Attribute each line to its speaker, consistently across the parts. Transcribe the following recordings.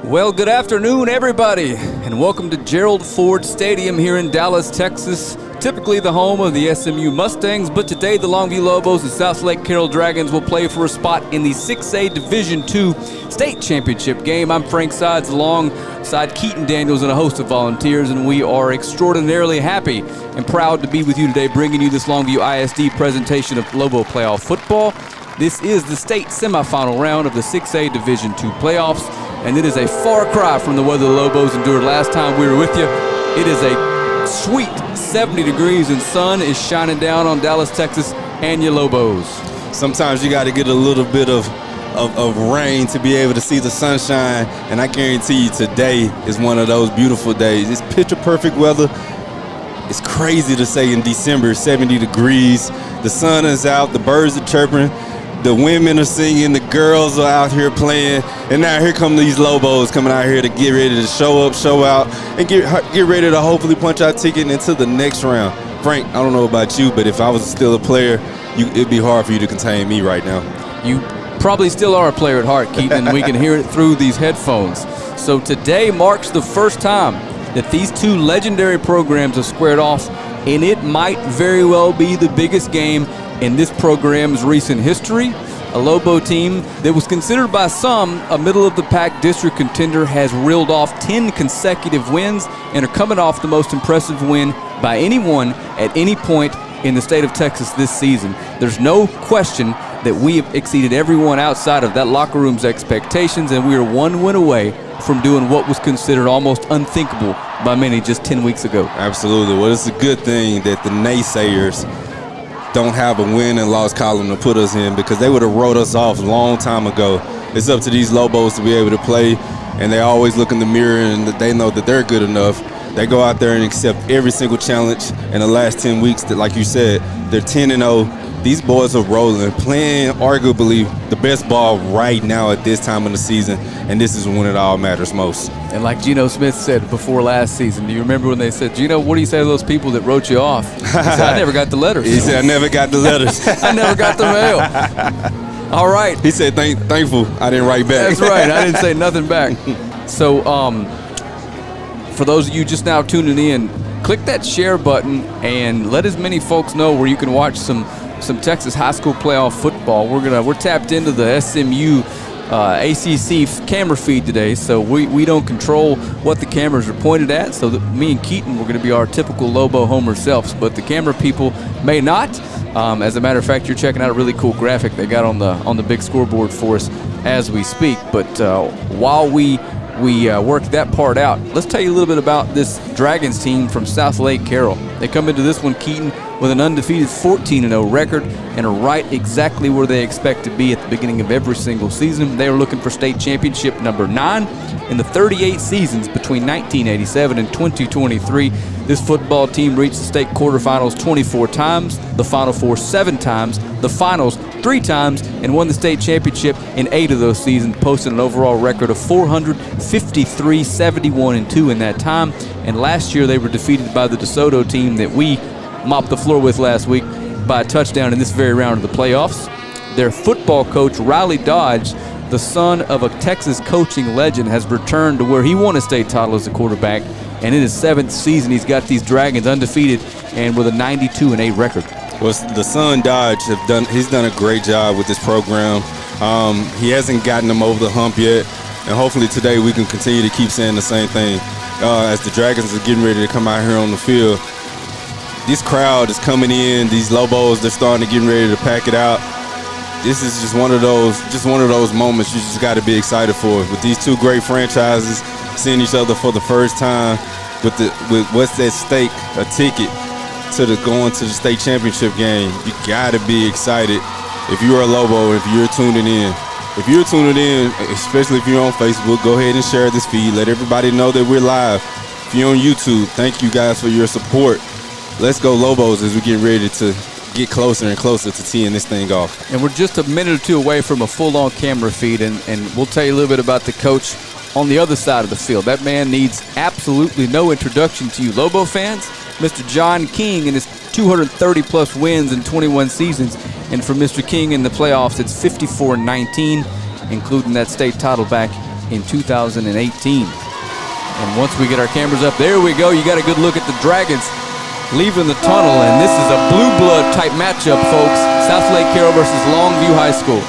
Speaker 1: Well, good afternoon, everybody, and welcome to Gerald Ford Stadium here in Dallas, Texas. Typically the home of the SMU Mustangs, but today the Longview Lobos and Southlake Carroll Dragons will play for a spot in the 6A Division II State Championship game. I'm Frank Sides alongside Keaton Daniels and a host of volunteers, and we are extraordinarily happy and proud to be with you today, bringing you this Longview ISD presentation of Lobo playoff football. This is the state semifinal round of the 6A Division II playoffs, and it is a far cry from the weather the Lobos endured last time we were with you. It is a sweet 70 degrees and sun is shining down on Dallas, Texas, and your Lobos.
Speaker 2: Sometimes you got to get a little bit of rain to be able to see the sunshine, and I guarantee you today is one of those beautiful days. It's picture perfect weather. It's crazy to say in December, 70 degrees. The sun is out, the birds are chirping, the women are singing, the girls are out here playing, and now here come these Lobos coming out here to get ready to show up, show out, and get ready to hopefully punch our ticket into the next round. Frank, I don't know about you, but if I was still a player, it'd be hard for you to contain me right now.
Speaker 1: You probably still are a player at heart, Keaton, and we can hear it through these headphones. So today marks the first time that these two legendary programs have squared off, and it might very well be the biggest game in this program's recent history. A Lobo team that was considered by some a middle-of-the-pack district contender has reeled off 10 consecutive wins and are coming off the most impressive win by anyone at any point in the state of Texas this season. There's no question that we have exceeded everyone outside of that locker room's expectations, and we are one win away from doing what was considered almost unthinkable by many just 10 weeks ago.
Speaker 2: Absolutely. Well, it's a good thing that the naysayers don't have a win and loss column to put us in, because they would have wrote us off a long time ago. It's up to these Lobos to be able to play, and they always look in the mirror and they know that they're good enough. They go out there and accept every single challenge. In the last 10 weeks, that, like you said, they're 10-0. These boys are rolling, playing arguably the best ball right now at this time of the season, and this is when it all matters most.
Speaker 1: And like Geno Smith said before last season, do you remember when they said, Geno, what do you say to those people that wrote you off? He said, I never got the letters.
Speaker 2: He said, I never got the letters.
Speaker 1: I never got the mail. All right.
Speaker 2: He said, thankful I didn't write back.
Speaker 1: That's right. I didn't say nothing back. So for those of you just now tuning in, click that share button and let as many folks know where you can watch some Texas high school playoff football. We're tapped into the SMU ACC camera feed today, so we don't control what the cameras are pointed at. So that me and Keaton, we're going to be our typical Lobo homer selves, but the camera people may not. As a matter of fact, you're checking out a really cool graphic they got on the big scoreboard for us as we speak. But while we work that part out, let's tell you a little bit about this Dragons team from Southlake Carroll. They come into this one, Keaton, with an undefeated 14-0 record and are right exactly where they expect to be at the beginning of every single season. They are looking for state championship number 9 in the 38 seasons between 1987 and 2023. This football team reached the state quarterfinals 24 times, the Final Four 7 times, the finals 3 times, and won the state championship in 8 of those seasons, posting an overall record of 453, 71-2 in that time. And last year they were defeated by the DeSoto team that we mopped the floor with last week by a touchdown in this very round of the playoffs. Their football coach, Riley Dodge, the son of a Texas coaching legend, has returned to where he won a state title as a quarterback, and in his 7th season he's got these Dragons undefeated and with a 92-8 record.
Speaker 2: Well, the son Dodge he's done a great job with this program. He hasn't gotten them over the hump yet, and hopefully today we can continue to keep saying the same thing as the Dragons are getting ready to come out here on the field. This crowd is coming in. These Lobos, they're starting to get ready to pack it out. This is just one of those moments you just got to be excited for. With these two great franchises seeing each other for the first time, with what's at stake, a ticket to going to the state championship game, you got to be excited. If you're a Lobo, if you're tuning in, especially if you're on Facebook, go ahead and share this feed. Let everybody know that we're live. If you're on YouTube, thank you guys for your support. Let's go Lobos as we get ready to get closer and closer to teeing this thing off.
Speaker 1: And we're just a minute or two away from a full-on camera feed, and we'll tell you a little bit about the coach on the other side of the field. That man needs absolutely no introduction to you Lobo fans. Mr. John King and his 230-plus wins in 21 seasons. And for Mr. King in the playoffs, it's 54-19, including that state title back in 2018. And once we get our cameras up, there we go. You got a good look at the Dragons leaving the tunnel, and this is a blue blood type matchup, folks. Southlake Carroll versus Longview High School.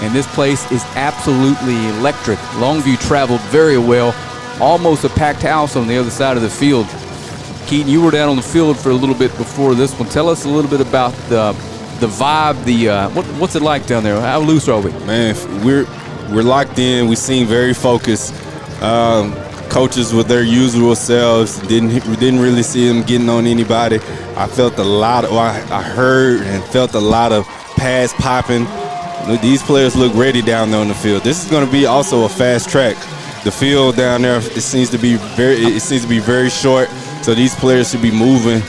Speaker 1: And this place is absolutely electric. Longview traveled very well. Almost a packed house on the other side of the field. Keaton, you were down on the field for a little bit before this one. Tell us a little bit about the vibe. What's it like down there? How loose are we?
Speaker 2: Man, we're locked in. We seem very focused. Coaches with their usual selves. Didn't really see them getting on anybody. I felt a lot of. I heard and felt a lot of pads popping. These players look ready down there on the field. This is going to be also a fast track. The field down there, it seems to be very short. So these players should be moving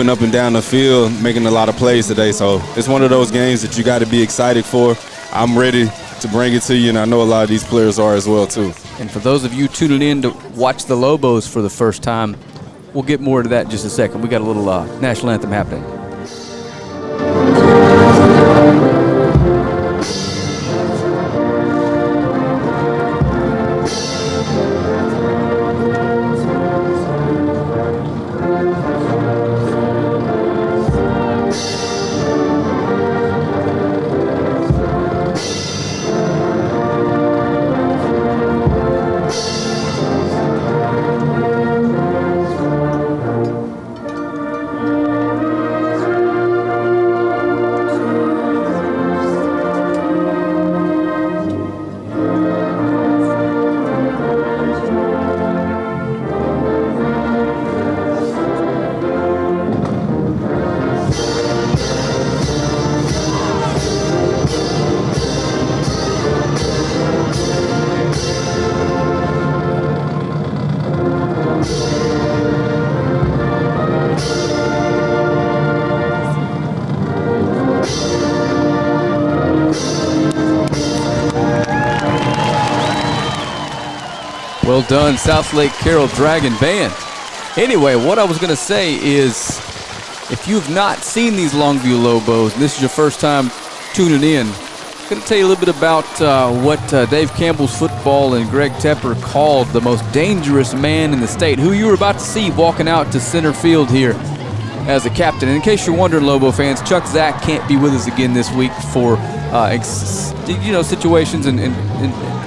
Speaker 2: up and down the field, making a lot of plays today. So it's one of those games that you got to be excited for. I'm ready to bring it to you, and I know a lot of these players are as well too.
Speaker 1: And for those of you tuning in to watch the Lobos for the first time, we'll get more to that in just a second. We got a little national anthem happening. Well done, Southlake Carroll Dragon Band. Anyway, what I was going to say is, if you've not seen these Longview Lobos, and this is your first time tuning in, I'm going to tell you a little bit about what Dave Campbell's football and Greg Tepper called the most dangerous man in the state, who you were about to see walking out to center field here as a captain. And in case you're wondering, Lobo fans, Chuck Zach can't be with us again this week for situations and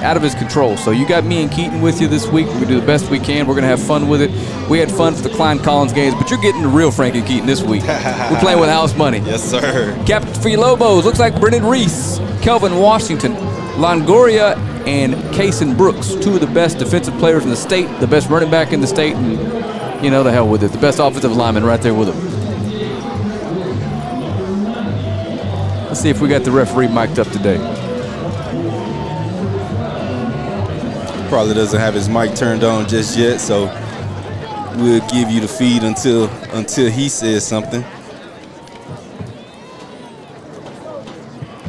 Speaker 1: out of his control. So you got me and Keaton with you this week. We do the best we can. We're going to have fun with it. We had fun for the Klein Collins games, but you're getting the real Frank and Keaton this week. We're playing with house money.
Speaker 2: Yes, sir.
Speaker 1: Captain for your Lobos looks like Brennan Reese, Kelvin Washington, Longoria, and Kason Brooks, two of the best defensive players in the state, the best running back in the state, and the hell with it, the best offensive lineman right there with him. Let's see if we got the referee mic'd up today.
Speaker 2: Probably doesn't have his mic turned on just yet, so we'll give you the feed until he says something.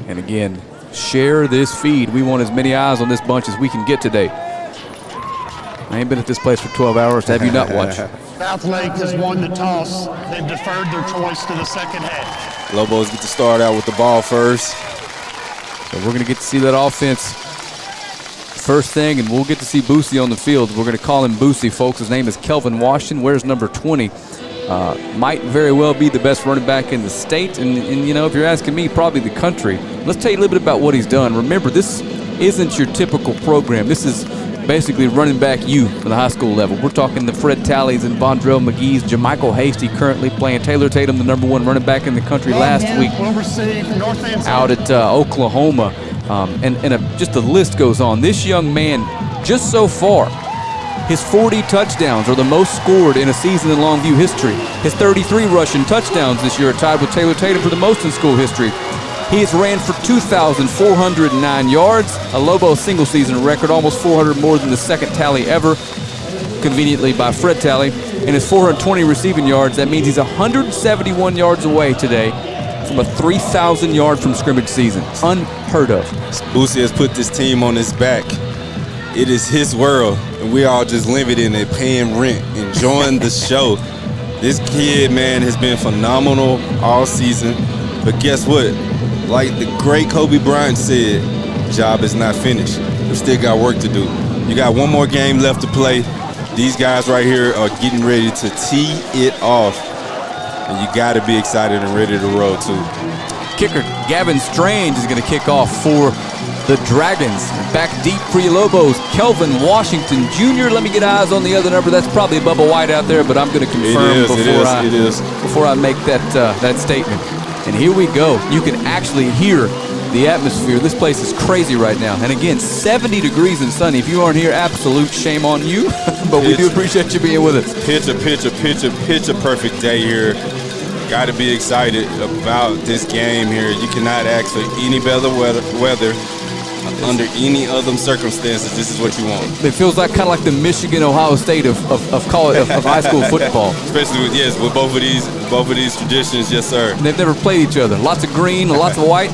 Speaker 1: And again, share this feed. We want as many eyes on this bunch as we can get today. I ain't been at this place for 12 hours. Have you not watched?
Speaker 3: Southlake has won the toss. They've deferred their choice to the second half.
Speaker 2: Lobos get to start out with the ball first.
Speaker 1: So we're going to get to see that offense first thing, and we'll get to see Boosie on the field. We're going to call him Boosie, folks. His name is Kelvin Washington. Wears number 20. Might very well be the best running back in the state, and if you're asking me, probably the country. Let's tell you a little bit about what he's done. Remember, this isn't your typical program. This is basically running back you for the high school level. We're talking the Fred Tallies and Vondrell McGee's, JaMichael Hasty currently playing, Taylor Tatum, the number 1 running back in the country last week out at Oklahoma. Just the list goes on. This young man, just so far, his 40 touchdowns are the most scored in a season in Longview history. His 33 rushing touchdowns this year are tied with Taylor Tatum for the most in school history. He has ran for 2,409 yards, a Lobo single-season record, almost 400 more than the second tally ever, conveniently by Fred Talley. And his 420 receiving yards, that means he's 171 yards away today from a 3,000 yard from scrimmage season. Unheard of.
Speaker 2: Boosie has put this team on his back. It is his world, and we all just living in it, paying rent, enjoying the show. This kid, man, has been phenomenal all season. But guess what? like the great Kobe Bryant said, job is not finished. We still got work to do. You got one more game left to play. These guys right here are getting ready to tee it off. And you got to be excited and ready to roll, too.
Speaker 1: Kicker Gavin Strange is going to kick off for the Dragons. Back deep for your Lobos, Kelvin Washington Jr. Let me get eyes on the other number. That's probably Bubba White out there, but I'm going to confirm before I make that statement. And here we go. You can actually hear the atmosphere. This place is crazy right now. And again, 70 degrees and sunny. If you aren't here, absolute shame on you. But we do appreciate you being with us.
Speaker 2: Pitch a perfect day here. Got to be excited about this game here. You cannot ask for any better weather under any other circumstances. This is what you want.
Speaker 1: It feels like kind of like the Michigan-Ohio State of high school football.
Speaker 2: Especially with both of these traditions, yes, sir.
Speaker 1: And they've never played each other. Lots of green, lots of white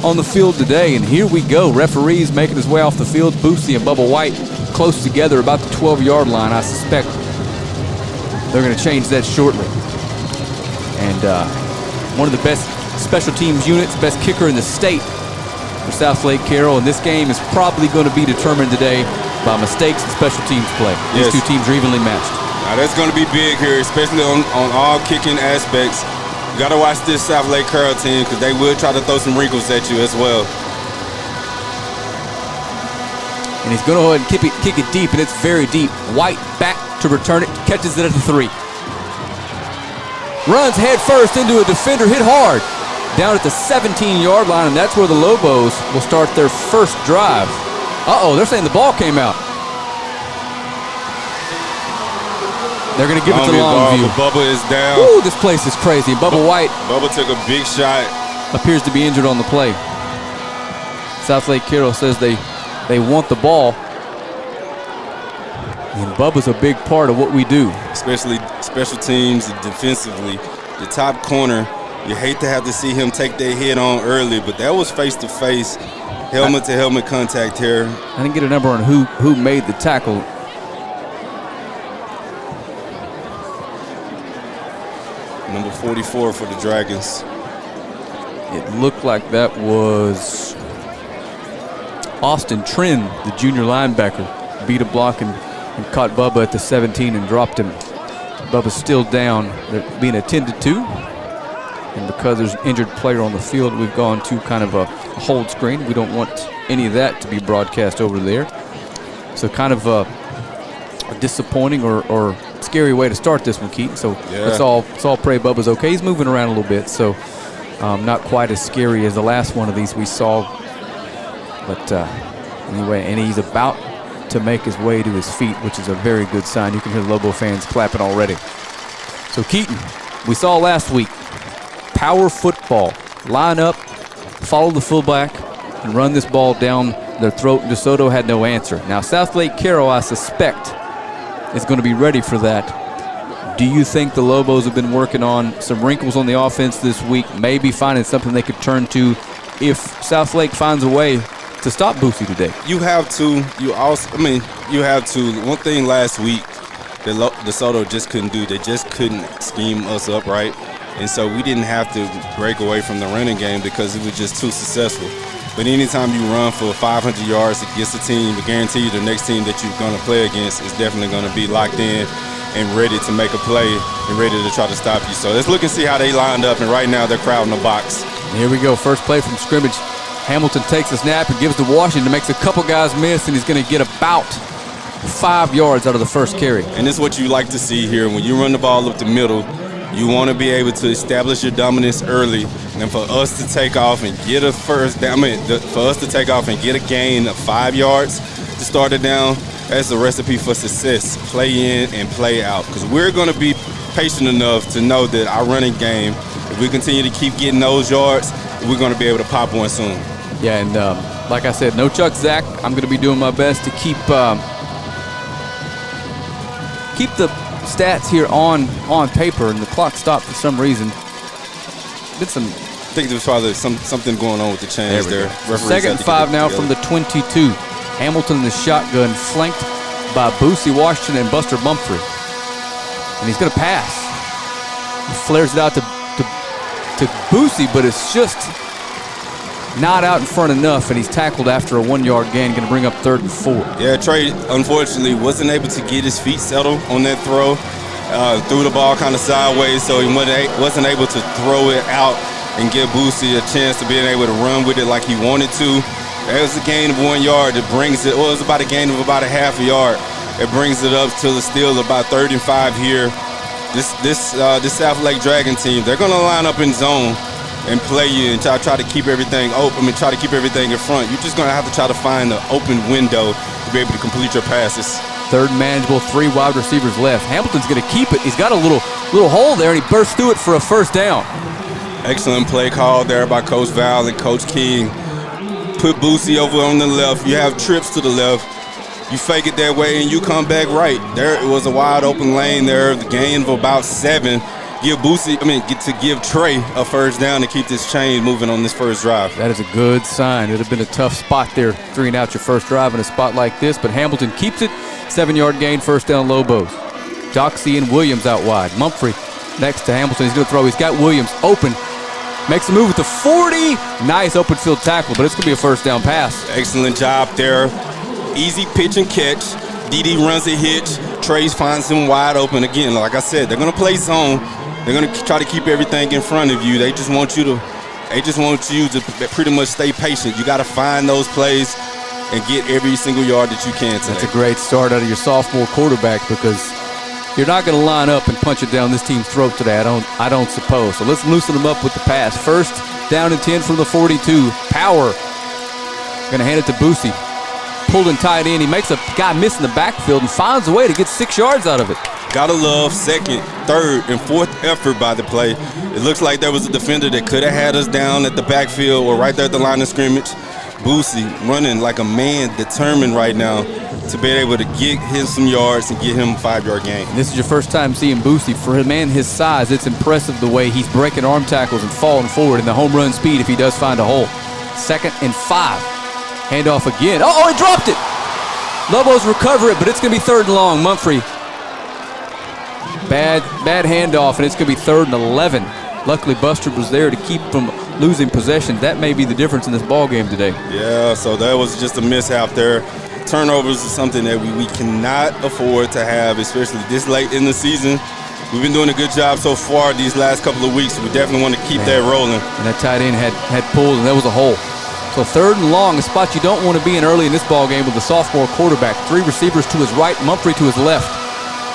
Speaker 1: on the field today. And here we go. Referees making his way off the field. Boosie and Bubba White close together about the 12-yard line. I suspect they're going to change that shortly. And one of the best special teams units, best kicker in the state for Southlake Carroll. And this game is probably going to be determined today by mistakes and special teams play. These two teams are evenly matched.
Speaker 2: Now that's going to be big here, especially on all kicking aspects. You got to watch this Southlake Carroll team because they will try to throw some wrinkles at you as well.
Speaker 1: And he's going to go ahead and kick it deep, and it's very deep. White back to return it, catches it at the 3. Runs head first into a defender, hit hard. Down at the 17-yard line, and that's where the Lobos will start their first drive. Uh-oh, they're saying the ball came out. They're going to give it to Longview.
Speaker 2: Bubba is down.
Speaker 1: Ooh, this place is crazy. Bubba White.
Speaker 2: Bubba took a big shot.
Speaker 1: Appears to be injured on the play. Southlake Carroll says they want the ball. And Bubba's a big part of what we do. Especially
Speaker 2: Special teams defensively. The top corner, you hate to have to see him take their head on early, but that was face-to-face, helmet-to-helmet contact here.
Speaker 1: I didn't get a number on who made the tackle.
Speaker 2: Number 44 for the Dragons.
Speaker 1: It looked like that was Austin Trinh, the junior linebacker. Beat a block and caught Bubba at the 17 and dropped him. Bubba's still down. They're being attended to. And because there's an injured player on the field, we've gone to kind of a hold screen. We don't want any of that to be broadcast over there. So kind of a disappointing or scary way to start this one, Keaton. So let's all pray Bubba's okay. He's moving around a little bit, so not quite as scary as the last one of these we saw. But anyway, and he's about to make his way to his feet, which is a very good sign. You can hear the Lobo fans clapping already. So Keaton, we saw last week, power football. Line up, follow the fullback, and run this ball down their throat. DeSoto had no answer. Now Southlake Carroll, I suspect, is going to be ready for that. Do you think the Lobos have been working on some wrinkles on the offense this week, maybe finding something they could turn to if Southlake finds a way to stop Boosie today?
Speaker 2: You have to. You have to. One thing last week that DeSoto just couldn't do, they just couldn't scheme us up right. And so we didn't have to break away from the running game because it was just too successful. But anytime you run for 500 yards against a team, I guarantee you the next team that you're going to play against is definitely going to be locked in and ready to make a play and ready to try to stop you. So let's look and see how they lined up. And right now they're crowding the box.
Speaker 1: Here we go. First play from scrimmage. Hamilton takes a snap and gives to Washington, makes a couple guys miss, and he's going to get about 5 yards out of the first carry.
Speaker 2: And this is what you like to see here. When you run the ball up the middle, you want to be able to establish your dominance early, and for us to take off and get a first down, for us to take off and get a gain of 5 yards to start it down, that's a recipe for success. Play in and play out, because we're going to be patient enough to know that our running game, if we continue to keep getting those yards, we're going to be able to pop one soon.
Speaker 1: Yeah, and like I said, no Chuck Zach. I'm going to be doing my best to keep the stats here on paper, and the clock stopped for some reason.
Speaker 2: I think there's probably something going on with the chains there.
Speaker 1: Second and 5 now from the 22. Hamilton in the shotgun, flanked by Boosie Washington and Buster Mumphrey. And he's going to pass. He flares it out to Boosie, but it's just not out in front enough, and he's tackled after a 1-yard gain, going to bring up 3rd and 4.
Speaker 2: Yeah, Trey, unfortunately, wasn't able to get his feet settled on that throw. Threw the ball kind of sideways, so he wasn't able to throw it out and give Boosie a chance to being able to run with it like he wanted to. That was a gain of 1 yard that brings it, well, it was about a gain of about a half a yard. It brings it up to still about 3rd and 5 here. This Southlake Dragon team, they're going to line up in zone and play you and try to keep everything open and try to keep everything in front. You're just going to have to try to find the open window to be able to complete your passes.
Speaker 1: 3rd manageable, 3 wide receivers left. Hamilton's going to keep it. He's got a little hole there, and he bursts through it for a 1st down.
Speaker 2: Excellent play call there by Coach Val and Coach King. Put Boosie over on the left. You have trips to the left. You fake it that way, and you come back right. There it was a wide open lane there, the gain of about 7. Give Trey a 1st down to keep this chain moving on this first drive.
Speaker 1: That is a good sign. It would have been a tough spot there, 3 and out your first drive in a spot like this, but Hamilton keeps it. 7-yard gain, 1st down Lobos. Doxey and Williams out wide. Mumphrey next to Hamilton. He's going to throw. He's got Williams open. Makes a move with the 40. Nice open field tackle, but it's going to be a 1st down pass.
Speaker 2: Excellent job there. Easy pitch and catch. DD runs a hitch. Trey finds him wide open. Again, like I said, they're going to play zone. They're going to try to keep everything in front of you. They just want you to pretty much stay patient. You got to find those plays and get every single yard that you can today.
Speaker 1: That's a great start out of your sophomore quarterback, because you're not going to line up and punch it down this team's throat today, I don't suppose. So let's loosen them up with the pass. 1st down and 10 from the 42. Power. Going to hand it to Boosie. Pulled and tied in. He makes a guy miss in the backfield and finds a way to get 6 yards out of it.
Speaker 2: Gotta love 2nd, 3rd, and 4th effort by the play. It looks like there was a defender that could have had us down at the backfield or right there at the line of scrimmage. Boosie running like a man, determined right now to be able to get him some yards and get him a 5-yard gain.
Speaker 1: And this is your first time seeing Boosie. For a man his size, it's impressive the way he's breaking arm tackles and falling forward in the home run speed if he does find a hole. 2nd and 5. Handoff again. Oh, he dropped it. Lobos recover it, but it's going to be 3rd and long. Mumphrey. Bad handoff, and it's going to be 3rd and 11. Luckily, Buster was there to keep from losing possession. That may be the difference in this ball game today.
Speaker 2: Yeah, so that was just a mishap there. Turnovers is something that we cannot afford to have, especially this late in the season. We've been doing a good job so far these last couple of weeks. We definitely want to keep that rolling. And
Speaker 1: that tight end had pulled, and there was a hole. So 3rd and long, a spot you don't want to be in early in this ball game with the sophomore quarterback. 3 receivers to his right, Mumphrey to his left.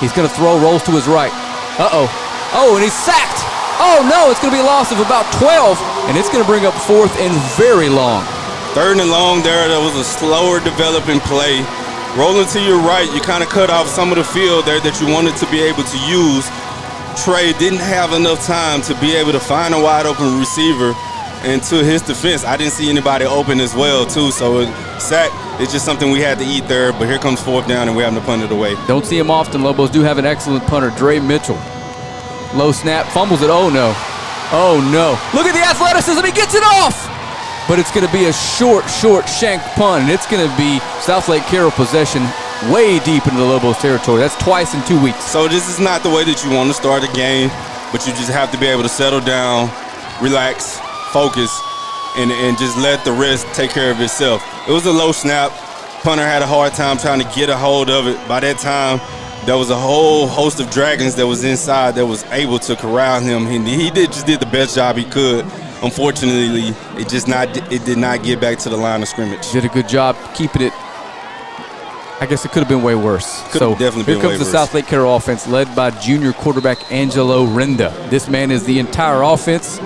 Speaker 1: He's going to throw, rolls to his right. Uh-oh. Oh, and he's sacked. Oh, no, it's going to be a loss of about 12, and it's going to bring up 4th and very long.
Speaker 2: 3rd and long there. That was a slower developing play. Rolling to your right, you kind of cut off some of the field there that you wanted to be able to use. Trey didn't have enough time to be able to find a wide open receiver. And to his defense, I didn't see anybody open as well, too. So sack is just something we had to eat there. But here comes 4th down, and we're having to punt it away.
Speaker 1: Don't see him often. Lobos do have an excellent punter, Dre Mitchell. Low snap, fumbles it. Oh, no. Oh, no. Look at the athleticism. He gets it off. But it's going to be a short shank punt, and it's going to be Southlake Carroll possession way deep into the Lobos territory. That's twice in 2 weeks.
Speaker 2: So this is not the way that you want to start a game, but you just have to be able to settle down, relax, focus, and just let the rest take care of itself. It was a low snap. Punter had a hard time trying to get a hold of it. By that time, there was a whole host of Dragons that was inside that was able to corral him. He just did the best job he could. Unfortunately, it did not get back to the line of scrimmage.
Speaker 1: Did a good job keeping it. I guess it could have been way worse.
Speaker 2: Definitely
Speaker 1: here comes the Southlake Carroll offense led by junior quarterback Angelo Renda. This man is the entire offense.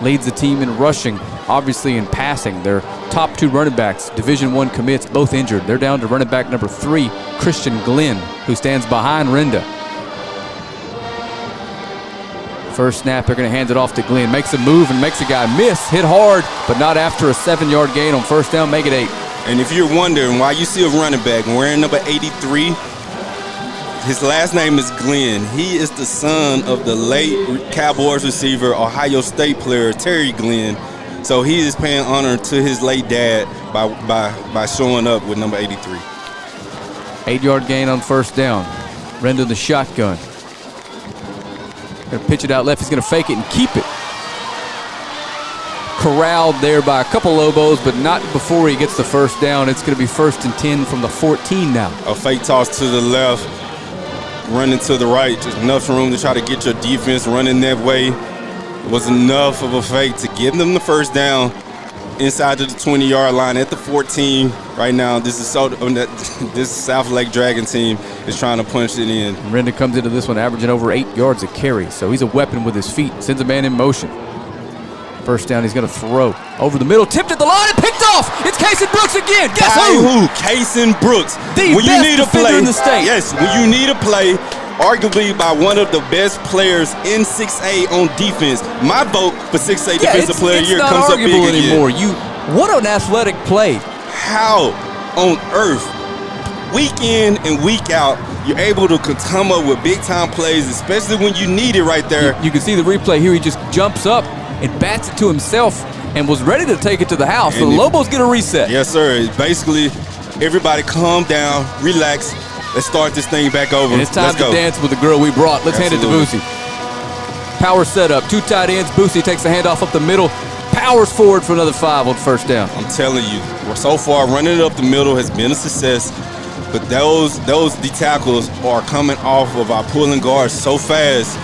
Speaker 1: Leads the team in rushing, obviously in passing. Their top 2 running backs, Division I commits, both injured. They're down to running back number 3, Christian Glenn, who stands behind Renda. First snap, they're going to hand it off to Glenn. Makes a move and makes a guy miss. Hit hard, but not after a 7-yard gain on 1st down. Make it 8.
Speaker 2: And if you're wondering why you see a running back wearing number 83, his last name is Glenn. He is the son of the late Cowboys receiver, Ohio State player, Terry Glenn. So he is paying honor to his late dad by showing up with number 83.
Speaker 1: 8-yard gain on 1st down. Renda the shotgun. Going to pitch it out left. He's going to fake it and keep it. corralled there by a couple Lobos, but not before he gets the first down. It's going to be 1st and 10 from the 14 now.
Speaker 2: A fake toss to the left, running to the right. Just enough room to try to get your defense running that way. It was enough of a fake to give them the first down inside of the 20-yard line at the 14. Right now, this Southlake Dragon team is trying to punch it in.
Speaker 1: Renda comes into this one averaging over 8 yards a carry, so he's a weapon with his feet. Sends a man in motion. First down, he's going to throw over the middle, tipped at the line and picked off. It's Kason Brooks again. Guess who?
Speaker 2: Kason Brooks.
Speaker 1: The best defender in the state.
Speaker 2: Yes, when you need a play, arguably by one of the best players in 6A on defense. My vote for 6A Defensive Player of the Year comes up big again.
Speaker 1: Anymore. What an athletic play.
Speaker 2: How on earth, week in and week out, you're able to come up with big-time plays, especially when you need it right there.
Speaker 1: You can see the replay here. He just jumps up and bats it to himself and was ready to take it to the house. So the Lobos get a reset.
Speaker 2: Yes, sir. Basically, everybody calm down, relax. Let's start this thing back over.
Speaker 1: And it's time to dance with the girl we brought. Let's hand it to Boosie. Power setup, 2 tight ends. Boosie takes the handoff up the middle, powers forward for another 5 on first down.
Speaker 2: I'm telling you, so far running it up the middle has been a success. But those D tackles are coming off of our pulling guards so fast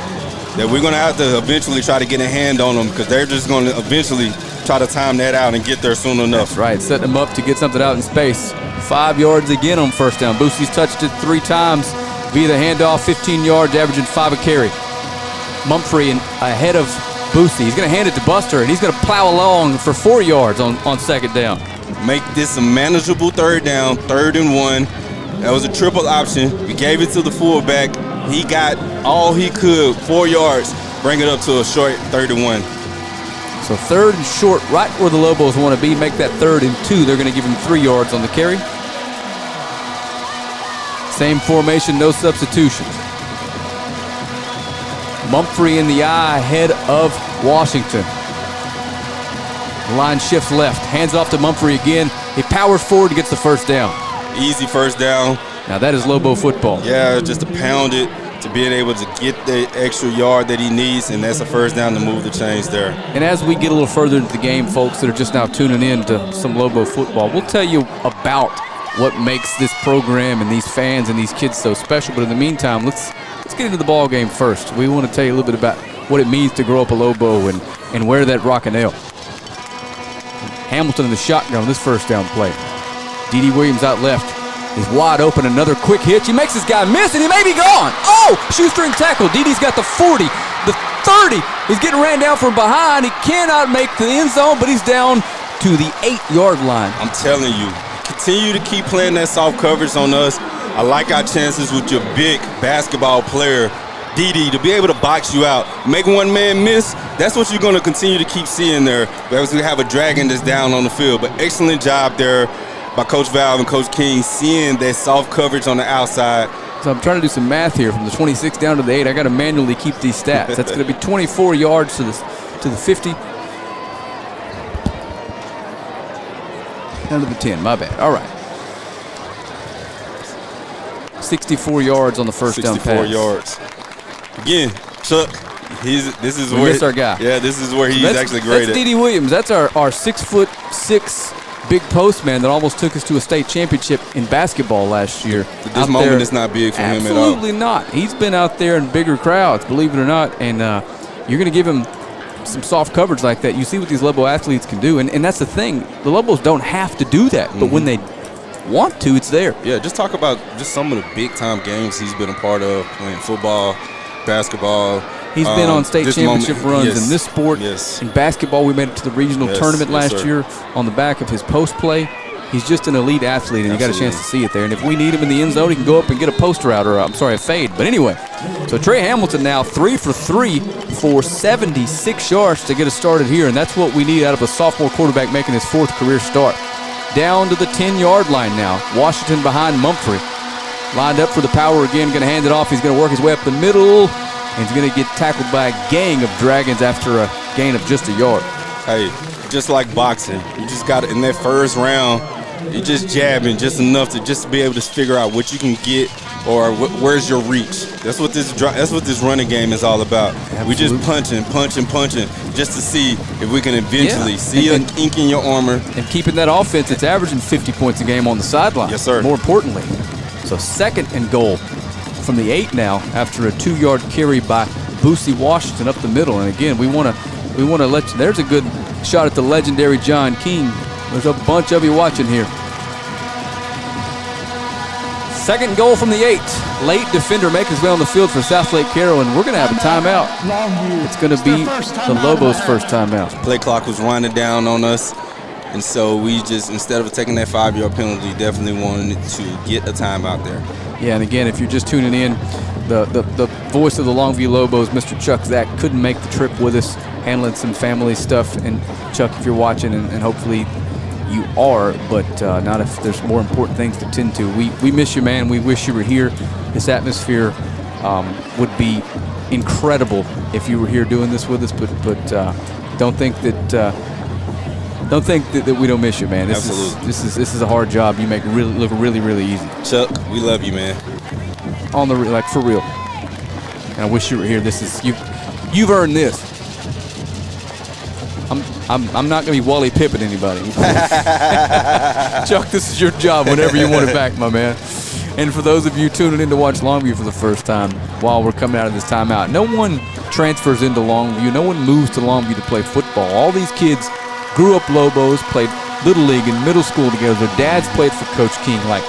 Speaker 2: that we're going to have to eventually try to get a hand on them, because they're just going to eventually try to time that out and get there soon enough.
Speaker 1: That's right, setting them up to get something out in space. 5 yards again on first down. Boosie's touched it 3 times via the handoff, 15 yards, averaging 5 a carry. Mumphrey ahead of Boosie. He's going to hand it to Buster, and he's going to plow along for 4 yards on second down.
Speaker 2: Make this a manageable third down, 3rd and 1. That was a triple option. We gave it to the fullback. He got all he could, 4 yards, bring it up to a short 3rd and 1.
Speaker 1: So 3rd and short, right where the Lobos want to be. Make that 3rd and 2. They're going to give him 3 yards on the carry. Same formation, no substitutions. Mumphrey in the eye ahead of Washington. The line shifts left, hands off to Mumphrey again. He powers forward and gets the first down.
Speaker 2: Easy first down.
Speaker 1: Now that is Lobo football.
Speaker 2: Yeah, just to pound it, to being able to get the extra yard that he needs, and that's a first down to move the chains there.
Speaker 1: And as we get a little further into the game, folks that are just now tuning in to some Lobo football, we'll tell you about what makes this program and these fans and these kids so special. But in the meantime, let's get into the ball game first. We want to tell you a little bit about what it means to grow up a Lobo and wear that rock nail. Hamilton in the shotgun on this first down play. D.D. Williams out left. He's wide open, another quick hitch. He makes this guy miss, and he may be gone. Oh, shoestring tackle. D.D.'s got the 40, the 30. He's getting ran down from behind. He cannot make the end zone, but he's down to the 8-yard line.
Speaker 2: I'm telling you, continue to keep playing that soft coverage on us. I like our chances with your big basketball player, D.D., to be able to box you out. Make one man miss, that's what you're going to continue to keep seeing there, as we have a Dragon that's down on the field. But excellent job there by Coach Valve and Coach King, seeing that soft coverage on the outside.
Speaker 1: So I'm trying to do some math here. From the 26 down to the 8, I got to manually keep these stats. That's going to be 24 yards to the 50. Down to the 10, my bad. All right. 64 yards on the first down pass.
Speaker 2: 64 yards. Again, Chuck, this is
Speaker 1: we
Speaker 2: where
Speaker 1: missed our guy.
Speaker 2: Yeah, this is where he's actually great
Speaker 1: That's D.D. Williams. That's our 6'6" big post man that almost took us to a state championship in basketball last year.
Speaker 2: But this moment is not big for him at all.
Speaker 1: Absolutely not. He's been out there in bigger crowds, believe it or not, and you're going to give him some soft coverage like that. You see what these Lobo athletes can do, and that's the thing. The Lobos don't have to do that, but when they want to, it's there.
Speaker 2: Yeah, just talk about just some of the big-time games he's been a part of, playing football, basketball.
Speaker 1: He's been on state championship runs in this sport.
Speaker 2: Yes.
Speaker 1: In basketball, we made it to the regional tournament last year on the back of his post play. He's just an elite athlete, and you got a chance to see it there. And if we need him in the end zone, he can go up and get a poster out, or a fade. But anyway, so Trey Hamilton now 3 for 3 for 76 yards to get us started here, and that's what we need out of a sophomore quarterback making his 4th career start. Down to the 10-yard line now. Washington behind Mumphrey. Lined up for the power again, going to hand it off. He's going to work his way up the middle, and he's going to get tackled by a gang of Dragons after a gain of just a yard.
Speaker 2: Hey, just like boxing, you just got in that first round, you're just jabbing just enough to just be able to figure out what you can get or where's your reach? That's what this running game is all about.
Speaker 1: Absolutely.
Speaker 2: We just punching, just to see if we can eventually see an ink in your armor.
Speaker 1: And keeping that offense, it's averaging 50 points a game on the sideline.
Speaker 2: Yes, sir.
Speaker 1: More importantly. So 2nd and goal from the 8 now after a 2-yard carry by Boosie Washington up the middle. And again, we want to let you, there's a good shot at the legendary John King. There's a bunch of you watching here. 2nd goal from the 8. Late defender making his way on the field for Southlake Carroll, and we're going to have a timeout.
Speaker 3: Longview.
Speaker 1: It's going to be the Lobos' first timeout.
Speaker 2: Play clock was winding down on us, and so we just, instead of taking that 5-yard penalty, definitely wanted to get a timeout there.
Speaker 1: Yeah, and again, if you're just tuning in, the voice of the Longview Lobos, Mr. Chuck Zach, couldn't make the trip with us, handling some family stuff. And Chuck, if you're watching, and hopefully you are, but not if there's more important things to tend to. We miss you, man. We wish you were here. This atmosphere would be incredible if you were here doing this with us, but don't think that we don't miss you, man.
Speaker 2: Absolutely.
Speaker 1: This is a hard job. You make it look really easy.
Speaker 2: Chuck, we love you, man.
Speaker 1: On the like for real. And I wish you were here. This is you've earned this. I'm not going to be Wally Pippin anybody. Chuck, this is your job whenever you want it back, my man. And for those of you tuning in to watch Longview for the first time while we're coming out of this timeout, no one transfers into Longview. No one moves to Longview to play football. All these kids grew up Lobos, played Little League and middle school together. Their dads played for Coach King. Like,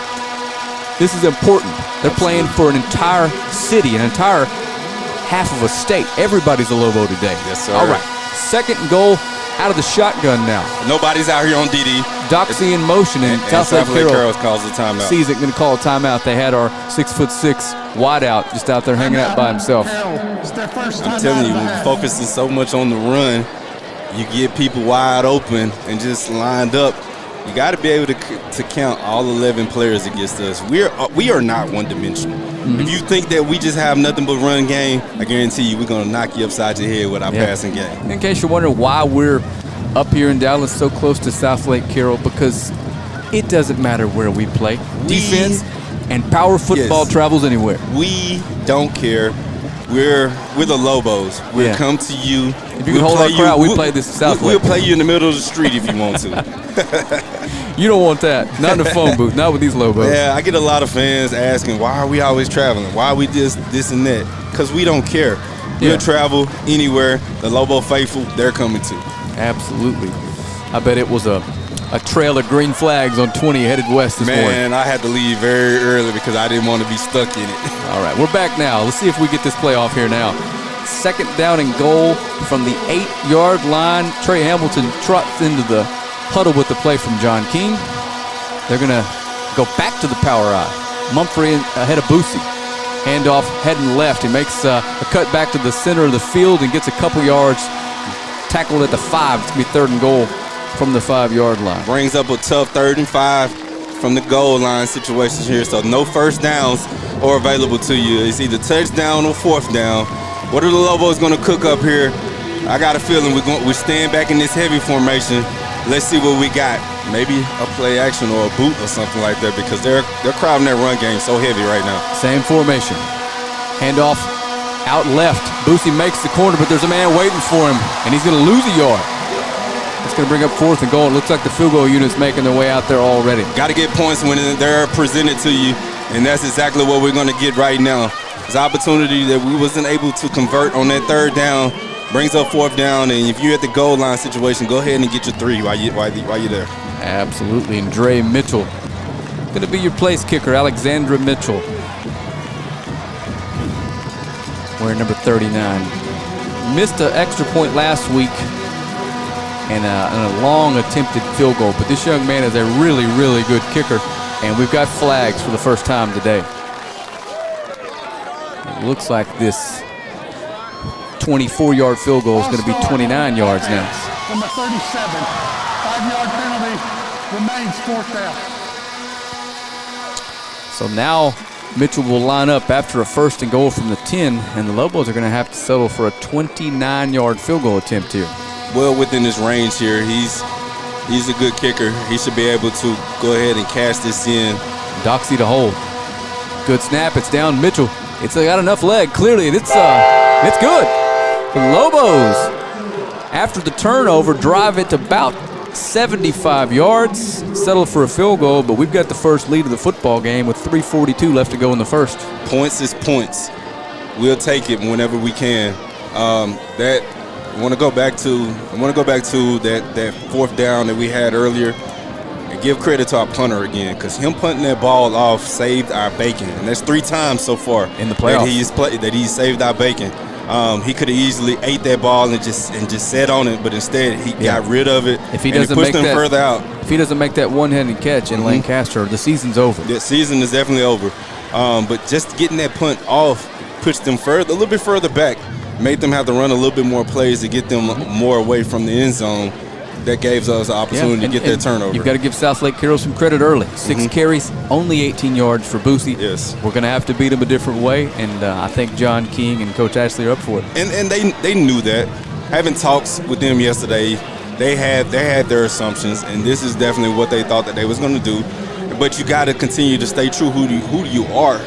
Speaker 1: this is important. They're playing for an entire city, an entire half of a state. Everybody's a Lobo today.
Speaker 2: Yes, sir.
Speaker 1: All right. 2nd goal out of the shotgun now.
Speaker 2: Nobody's out here on DD.
Speaker 1: Doxy in motion, and Southlake
Speaker 2: Carroll calls the timeout.
Speaker 1: Sees it, going to call a timeout. They had our 6'6" wideout just out there hanging out by himself.
Speaker 2: I'm telling you, we're focusing so much on the run, you get people wide open and just lined up. You got to be able to count all 11 players against us. We are not one-dimensional. If you think that we just have nothing but run game, I guarantee you we're going to knock you upside your head with our passing game.
Speaker 1: In case you're wondering why we're up here in Dallas so close to Southlake Carroll, because it doesn't matter where we play. Defense and power football travels anywhere.
Speaker 2: We don't care. We're the Lobos. We'll come to you.
Speaker 1: If you can hold our crowd, we play this at Southlake.
Speaker 2: We'll play you in the middle of the street if you want to.
Speaker 1: You don't want that. Not in the phone booth. Not with these Lobos.
Speaker 2: Yeah, I get a lot of fans asking, why are we always traveling? Why are we this and that? Because we don't care. We'll travel anywhere. The Lobo faithful, they're coming to.
Speaker 1: Absolutely. I bet it was a trail of green flags on 20 headed west this morning.
Speaker 2: Man, I had to leave very early because I didn't want to be stuck in it.
Speaker 1: All right, we're back now. Let's see if we get this play off here now. 2nd down and goal from the 8-yard line. Trey Hamilton trots into the huddle with the play from John King. They're going to go back to the power eye. Mumphrey ahead of Boosie. Handoff heading left. He makes a cut back to the center of the field and gets a couple yards. Tackled at the 5. It's going to be 3rd and goal from the 5-yard line.
Speaker 2: Brings up a tough 3rd and 5 from the goal line situations here. So no first downs are available to you. It's either touchdown or 4th down. What are the Lobos going to cook up here? I got a feeling we're staying back in this heavy formation. Let's see what we got. Maybe a play action or a boot or something like that, because they're crowding that run game so heavy right now.
Speaker 1: Same formation. Handoff out left. Boosie makes the corner, but there's a man waiting for him, and he's going to lose a yard. It's going to bring up 4th and goal. It looks like the field goal unit's making their way out there already.
Speaker 2: Got to get points when they're presented to you, and that's exactly what we're going to get right now. It's an opportunity that we wasn't able to convert on that 3rd down. Brings up 4th down, and if you're at the goal line situation, go ahead and get your 3 while you're there.
Speaker 1: Absolutely. And Dre Mitchell going to be your place kicker, Alexandra Mitchell, wearing number 39. Missed an extra point last week and a long attempted field goal, but this young man is a really good kicker, and we've got flags for the first time today. It looks like this 24-yard field goal is going to be 29 yards now.
Speaker 3: From the 37, 5-yard penalty, remains 4th down.
Speaker 1: So now Mitchell will line up after a 1st and goal from the 10, and the Lobos are going to have to settle for a 29-yard field goal attempt here.
Speaker 2: Well within his range here. He's a good kicker. He should be able to go ahead and cash this in.
Speaker 1: Doxy to hold. Good snap. It's down Mitchell. It's got enough leg. Clearly, it's good. The Lobos, after the turnover, drive it to about 75 yards, settle for a field goal, but we've got the first lead of the football game with 3:42 left to go in the first.
Speaker 2: Points is points. We'll take it whenever we can. I want to go back to that fourth down that we had earlier. Give credit to our punter again, because him punting that ball off saved our bacon, and that's 3 times so far
Speaker 1: in the playoffs
Speaker 2: that he's saved our bacon. He could have easily ate that ball and just sat on it, but instead he got rid of it.
Speaker 1: If he doesn't
Speaker 2: pushed them further out,
Speaker 1: if he doesn't make that one-handed catch in Lancaster, the season's over.
Speaker 2: The season is definitely over. But just getting that punt off pushed them a little bit further back, made them have to run a little bit more plays to get them more away from the end zone. That gave us the opportunity to get that turnover.
Speaker 1: You've got to give Southlake Carroll some credit early. 6 carries, only 18 yards for Boosie.
Speaker 2: Yes.
Speaker 1: We're going to have to beat him a different way, and I think John King and Coach Ashley are up for it.
Speaker 2: And they knew that. Having talks with them yesterday, they had their assumptions, and this is definitely what they thought that they was going to do. But you got to continue to stay true who you are.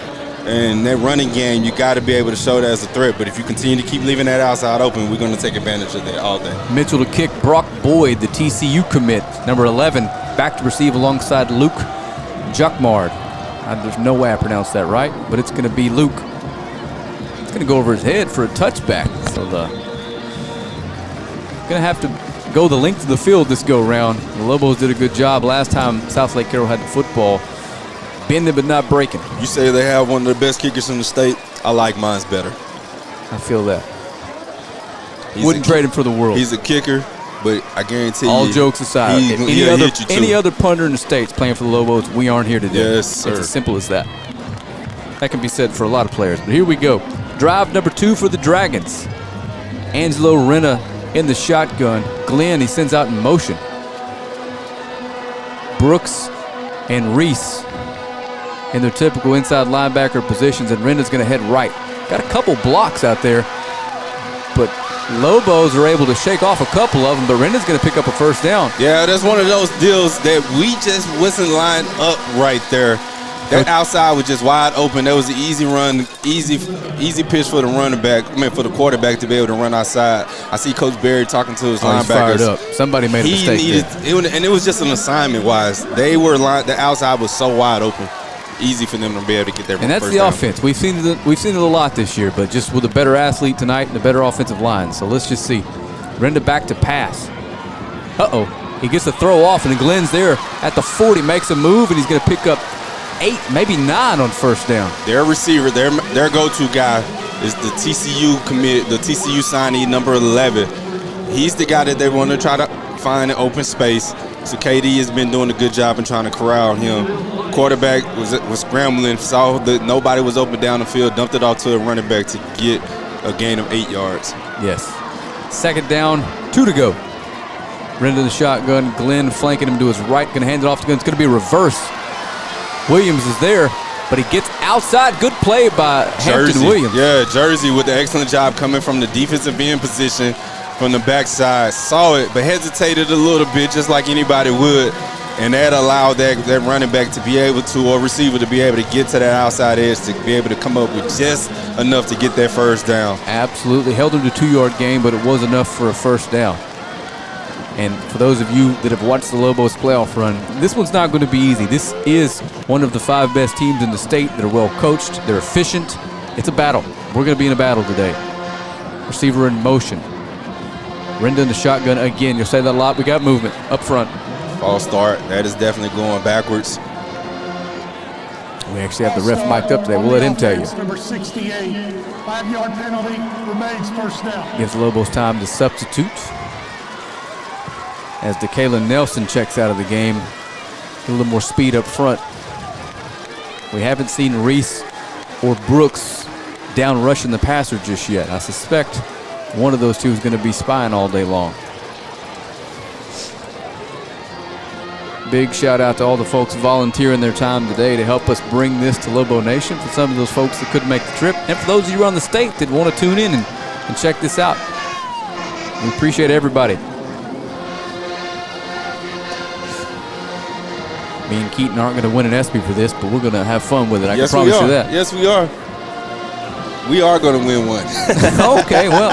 Speaker 2: And that running game, you got to be able to show that as a threat. But if you continue to keep leaving that outside open, we're going to take advantage of that all day.
Speaker 1: Mitchell to kick. Brock Boyd, the TCU commit, number 11, back to receive alongside Luke Juckmard. There's no way I pronounced that right, but it's going to be Luke. It's going to go over his head for a touchback. So going to have to go the length of the field this go-round. The Lobos did a good job last time Southlake Carroll had the football. Bending but not breaking.
Speaker 2: You say they have one of the best kickers in the state. I like mine's better.
Speaker 1: I feel that. Wouldn't trade him for the world.
Speaker 2: He's a kicker, but I guarantee
Speaker 1: all jokes aside, if any other punter in the state's playing for the Lobos, we aren't here today.
Speaker 2: Yes, sir.
Speaker 1: It's as simple as that. That can be said for a lot of players. But here we go. Drive number 2 for the Dragons. Angelo Renna in the shotgun. Glenn, he sends out in motion. Brooks and Reese in their typical inside linebacker positions, and Renda's going to head right. Got a couple blocks out there, but Lobos are able to shake off a couple of them, but Renda's going to pick up a first down.
Speaker 2: Yeah, that's one of those deals that we just wasn't lined up right there. That outside was just wide open. That was an easy run, easy pitch for the running back. For the quarterback to be able to run outside. I see Coach Berry talking to his linebackers.
Speaker 1: He's fired up. Somebody made a mistake there.
Speaker 2: And it was just an assignment-wise. The outside was so wide open. Easy for them to be able to get there.
Speaker 1: And that's the offense. We've seen it a lot this year, but just with a better athlete tonight and a better offensive line. So let's just see. Renda back to pass. He gets the throw off, and Glenn's there at the 40, makes a move, and he's going to pick up 8, maybe 9 on first down.
Speaker 2: Their receiver, their go-to guy is the TCU commit, the TCU signee, number 11. He's the guy that they want to try to find an open space. So KD has been doing a good job in trying to corral him. Quarterback was scrambling, saw that nobody was open down the field, dumped it off to a running back to get a gain of 8 yards.
Speaker 1: Yes. Second down, 2 to go. Renda the shotgun, Glenn flanking him to his right, going to hand it off to Glenn. It's going to be a reverse. Williams is there, but he gets outside. Good play by Hampton Williams.
Speaker 2: Yeah, Jersey with the excellent job coming from the defensive end position from the backside. Saw it, but hesitated a little bit, just like anybody would. And that allowed that running back to be able to, or receiver to be able to get to that outside edge, to be able to come up with just enough to get that first down.
Speaker 1: Absolutely. Held him to 2-yard gain, but it was enough for a first down. And for those of you that have watched the Lobos playoff run, this one's not going to be easy. This is one of the 5 best teams in the state that are well coached. They're efficient. It's a battle. We're going to be in a battle today. Receiver in motion. Renda in the shotgun again. You'll say that a lot. We got movement up front.
Speaker 2: False start. That is definitely going backwards.
Speaker 1: We actually have the ref mic'd up today. We'll let him tell you.
Speaker 3: Number 68, 5-yard penalty, remains first down.
Speaker 1: Gives the Lobos time to substitute. As DeKayla Nelson checks out of the game. A little more speed up front. We haven't seen Reese or Brooks down rushing the passer just yet. I suspect one of those two is going to be spying all day long. Big shout out to all the folks volunteering their time today to help us bring this to Lobo Nation. For some of those folks that couldn't make the trip, and for those of you around the state that want to tune in and check this out. We appreciate everybody. Me and Keaton aren't going to win an ESPY for this, but we're going to have fun with it. I
Speaker 2: Yes,
Speaker 1: can promise
Speaker 2: we are.
Speaker 1: you that.
Speaker 2: Yes, we are. We are going to win one.
Speaker 1: Okay, well,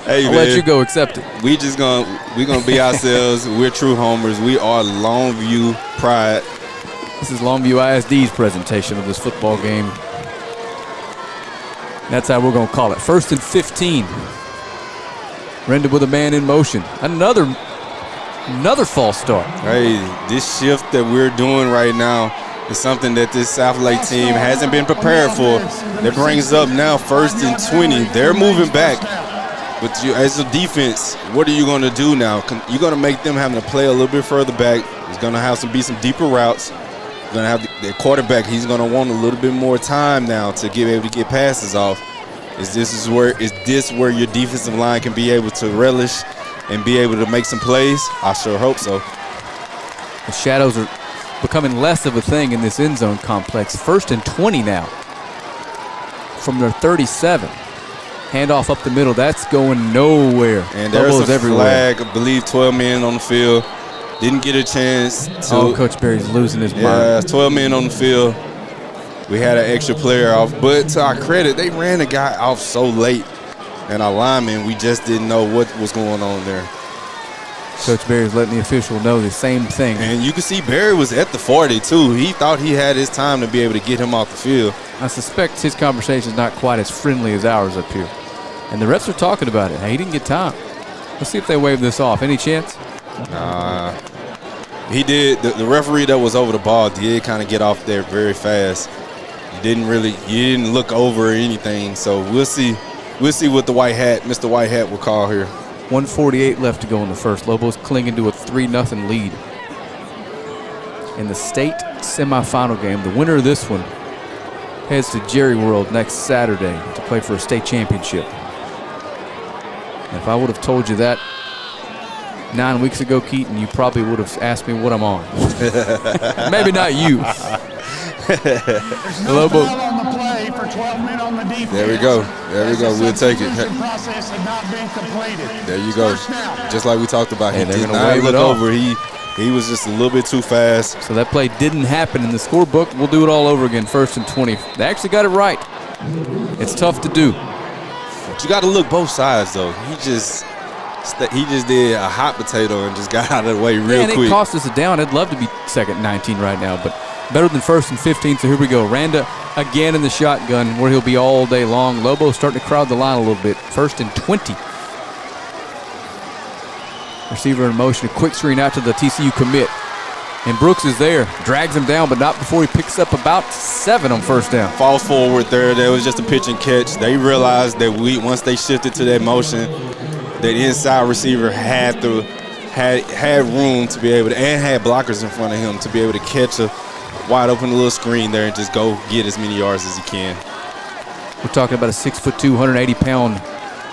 Speaker 2: Hey,
Speaker 1: I'll
Speaker 2: man.
Speaker 1: let you go accept it.
Speaker 2: We're gonna be ourselves. We're true homers. We are Longview pride.
Speaker 1: This is Longview ISD's presentation of this football game. That's how we're going to call it. 1st and 15. Renda with a man in motion. Another false start.
Speaker 2: Hey, this shift that we're doing right now is something that this Southlake team hasn't been prepared for. That brings up now 1st and 20. They're moving back. But you, as a defense, what are you going to do now? You're going to make them having to play a little bit further back. It's going to be some deeper routes. You're going to have the quarterback. He's going to want a little bit more time now to be able to get passes off. Is this where your defensive line can be able to relish and be able to make some plays? I sure hope so.
Speaker 1: The shadows are becoming less of a thing in this end zone complex. 1st and 20 now from their 37. Handoff up the middle. That's going nowhere.
Speaker 2: And there's
Speaker 1: Lobos
Speaker 2: a
Speaker 1: everywhere.
Speaker 2: flag. I believe 12 men on the field. Didn't get a chance to.
Speaker 1: Oh, Coach Berry's losing his mind.
Speaker 2: Yeah, 12 men on the field. We had an extra player off. But to our credit, they ran a guy off so late. And our linemen, we just didn't know what was going on there.
Speaker 1: Coach Berry's letting the official know the same thing.
Speaker 2: And you can see Barry was at the 40, too. He thought he had his time to be able to get him off the field.
Speaker 1: I suspect his conversation is not quite as friendly as ours up here. And the refs are talking about it. Hey, he didn't get time. Let's see if they wave this off. Any chance?
Speaker 2: He did. The referee that was over the ball did kind of get off there very fast. He didn't look over or anything. So we'll see. We'll see what Mr. White Hat will call here.
Speaker 1: 1:48 left to go in the first. Lobos clinging to a 3-0 lead. In the state semifinal game, the winner of this one heads to Jerry World next Saturday to play for a state championship. If I would have told you that 9 weeks ago, Keaton, you probably would have asked me what I'm on. Maybe not you.
Speaker 3: There's no
Speaker 1: Lobo.
Speaker 3: foul on the play for 12 men on the defense.
Speaker 2: There we go. There we go. We'll take it.
Speaker 3: The process had not been completed.
Speaker 2: There you go.
Speaker 3: First down.
Speaker 2: Just like we talked about,
Speaker 1: Hey,
Speaker 2: he
Speaker 1: they're
Speaker 2: did
Speaker 1: gonna
Speaker 2: not
Speaker 1: wave
Speaker 2: look
Speaker 1: it off.
Speaker 2: over. He was just a little bit too fast.
Speaker 1: So that play didn't happen in the scorebook. We'll do it all over again, 1st and 20. They actually got it right. It's tough to do.
Speaker 2: But you got to look both sides, though. He just did a hot potato and just got out of the way real
Speaker 1: and
Speaker 2: quick.
Speaker 1: it cost us a down. I'd love to be 2nd and 19 right now, but better than 1st and 15. So here we go. Randa again in the shotgun where he'll be all day long. Lobo starting to crowd the line a little bit. 1st and 20. Receiver in motion. A quick screen out to the TCU commit. And Brooks is there. Drags him down, but not before he picks up about 7 on 1st down.
Speaker 2: Falls forward there. There was just a pitch and catch. They realized that once they shifted to that motion, that inside receiver had room to be able to, and had blockers in front of him to be able to catch a wide open little screen there and just go get as many yards as he can.
Speaker 1: We're talking about a 6'2", 180-pound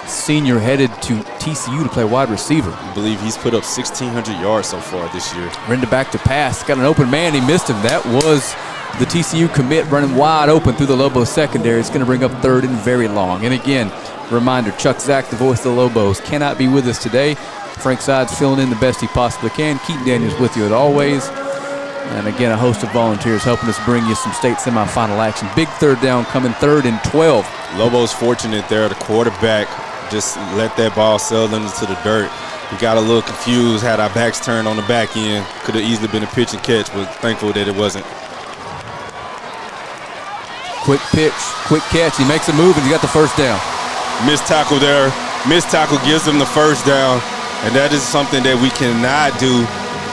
Speaker 1: senior headed to TCU to play wide receiver.
Speaker 2: I believe he's put up 1,600 yards so far this year.
Speaker 1: Renda back to pass. Got an open man. He missed him. That was the TCU commit running wide open through the Lobos secondary. It's going to bring up 3rd and very long. And again, reminder, Chuck Zach, the voice of the Lobos, cannot be with us today. Frank Sides filling in the best he possibly can. Keaton Daniels with you as always. And again, a host of volunteers helping us bring you some state semifinal action. Big 3rd down coming, 3rd and 12.
Speaker 2: Lobos fortunate there. The quarterback just let that ball settle into the dirt. We got a little confused, had our backs turned on the back end. Could have easily been a pitch and catch, but thankful that it wasn't.
Speaker 1: Quick pitch, quick catch. He makes a move and he got the 1st down.
Speaker 2: Missed tackle there. Missed tackle gives them the 1st down, and that is something that we cannot do.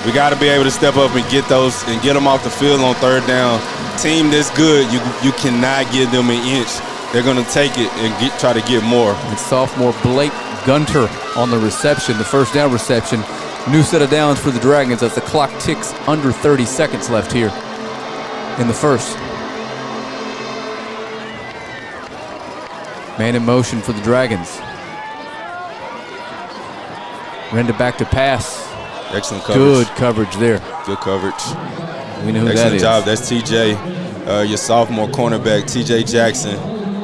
Speaker 2: We got to be able to step up and get those and get them off the field on 3rd down. Team this good, you cannot give them an inch. They're going to take it and try to get more.
Speaker 1: And sophomore Blake Gunter on the reception, the 1st down reception. New set of downs for the Dragons as the clock ticks under 30 seconds left here in the first. Man in motion for the Dragons. Renda back to pass.
Speaker 2: Excellent coverage.
Speaker 1: Good coverage there.
Speaker 2: Good coverage.
Speaker 1: We know who that
Speaker 2: Excellent
Speaker 1: is.
Speaker 2: job. That's TJ, your sophomore cornerback, TJ Jackson.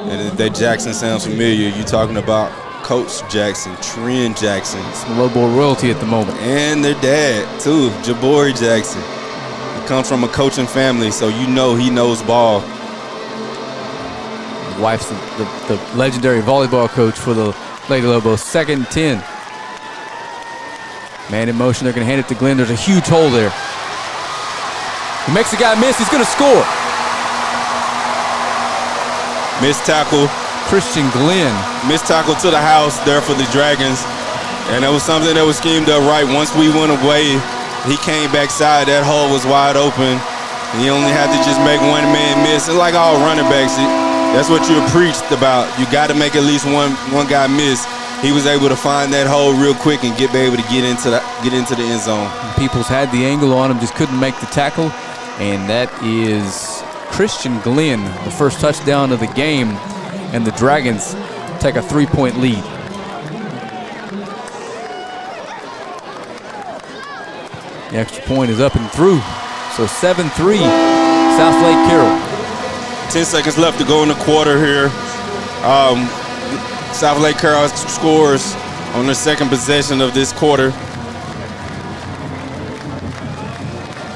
Speaker 2: And if that Jackson sounds familiar, you're talking about Coach Jackson, Trent Jackson.
Speaker 1: Some Lobo royalty at the moment.
Speaker 2: And their dad, too, Jabari Jackson. comes from a coaching family, so you know he knows ball.
Speaker 1: His wife's the legendary volleyball coach for the Lady Lobos. 2nd and 10. Man in motion, they're going to hand it to Glenn. There's a huge hole there. He makes the guy miss, he's going to score.
Speaker 2: Missed tackle.
Speaker 1: Christian Glenn.
Speaker 2: Missed tackle to the house there for the Dragons. And that was something that was schemed up right. Once we went away, he came backside. That hole was wide open. He only had to just make one man miss. And like all running backs, that's what you're preached about. You got to make at least one guy miss. He was able to find that hole real quick and be able to get into the end zone.
Speaker 1: Peoples had the angle on him, just couldn't make the tackle. And that is Christian Glenn, the first touchdown of the game. And the Dragons take a 3-point lead. The extra point is up and through. So 7-3, Southlake Carroll.
Speaker 2: 10 seconds left to go in the quarter here. Southlake Carroll scores on the second possession of this quarter.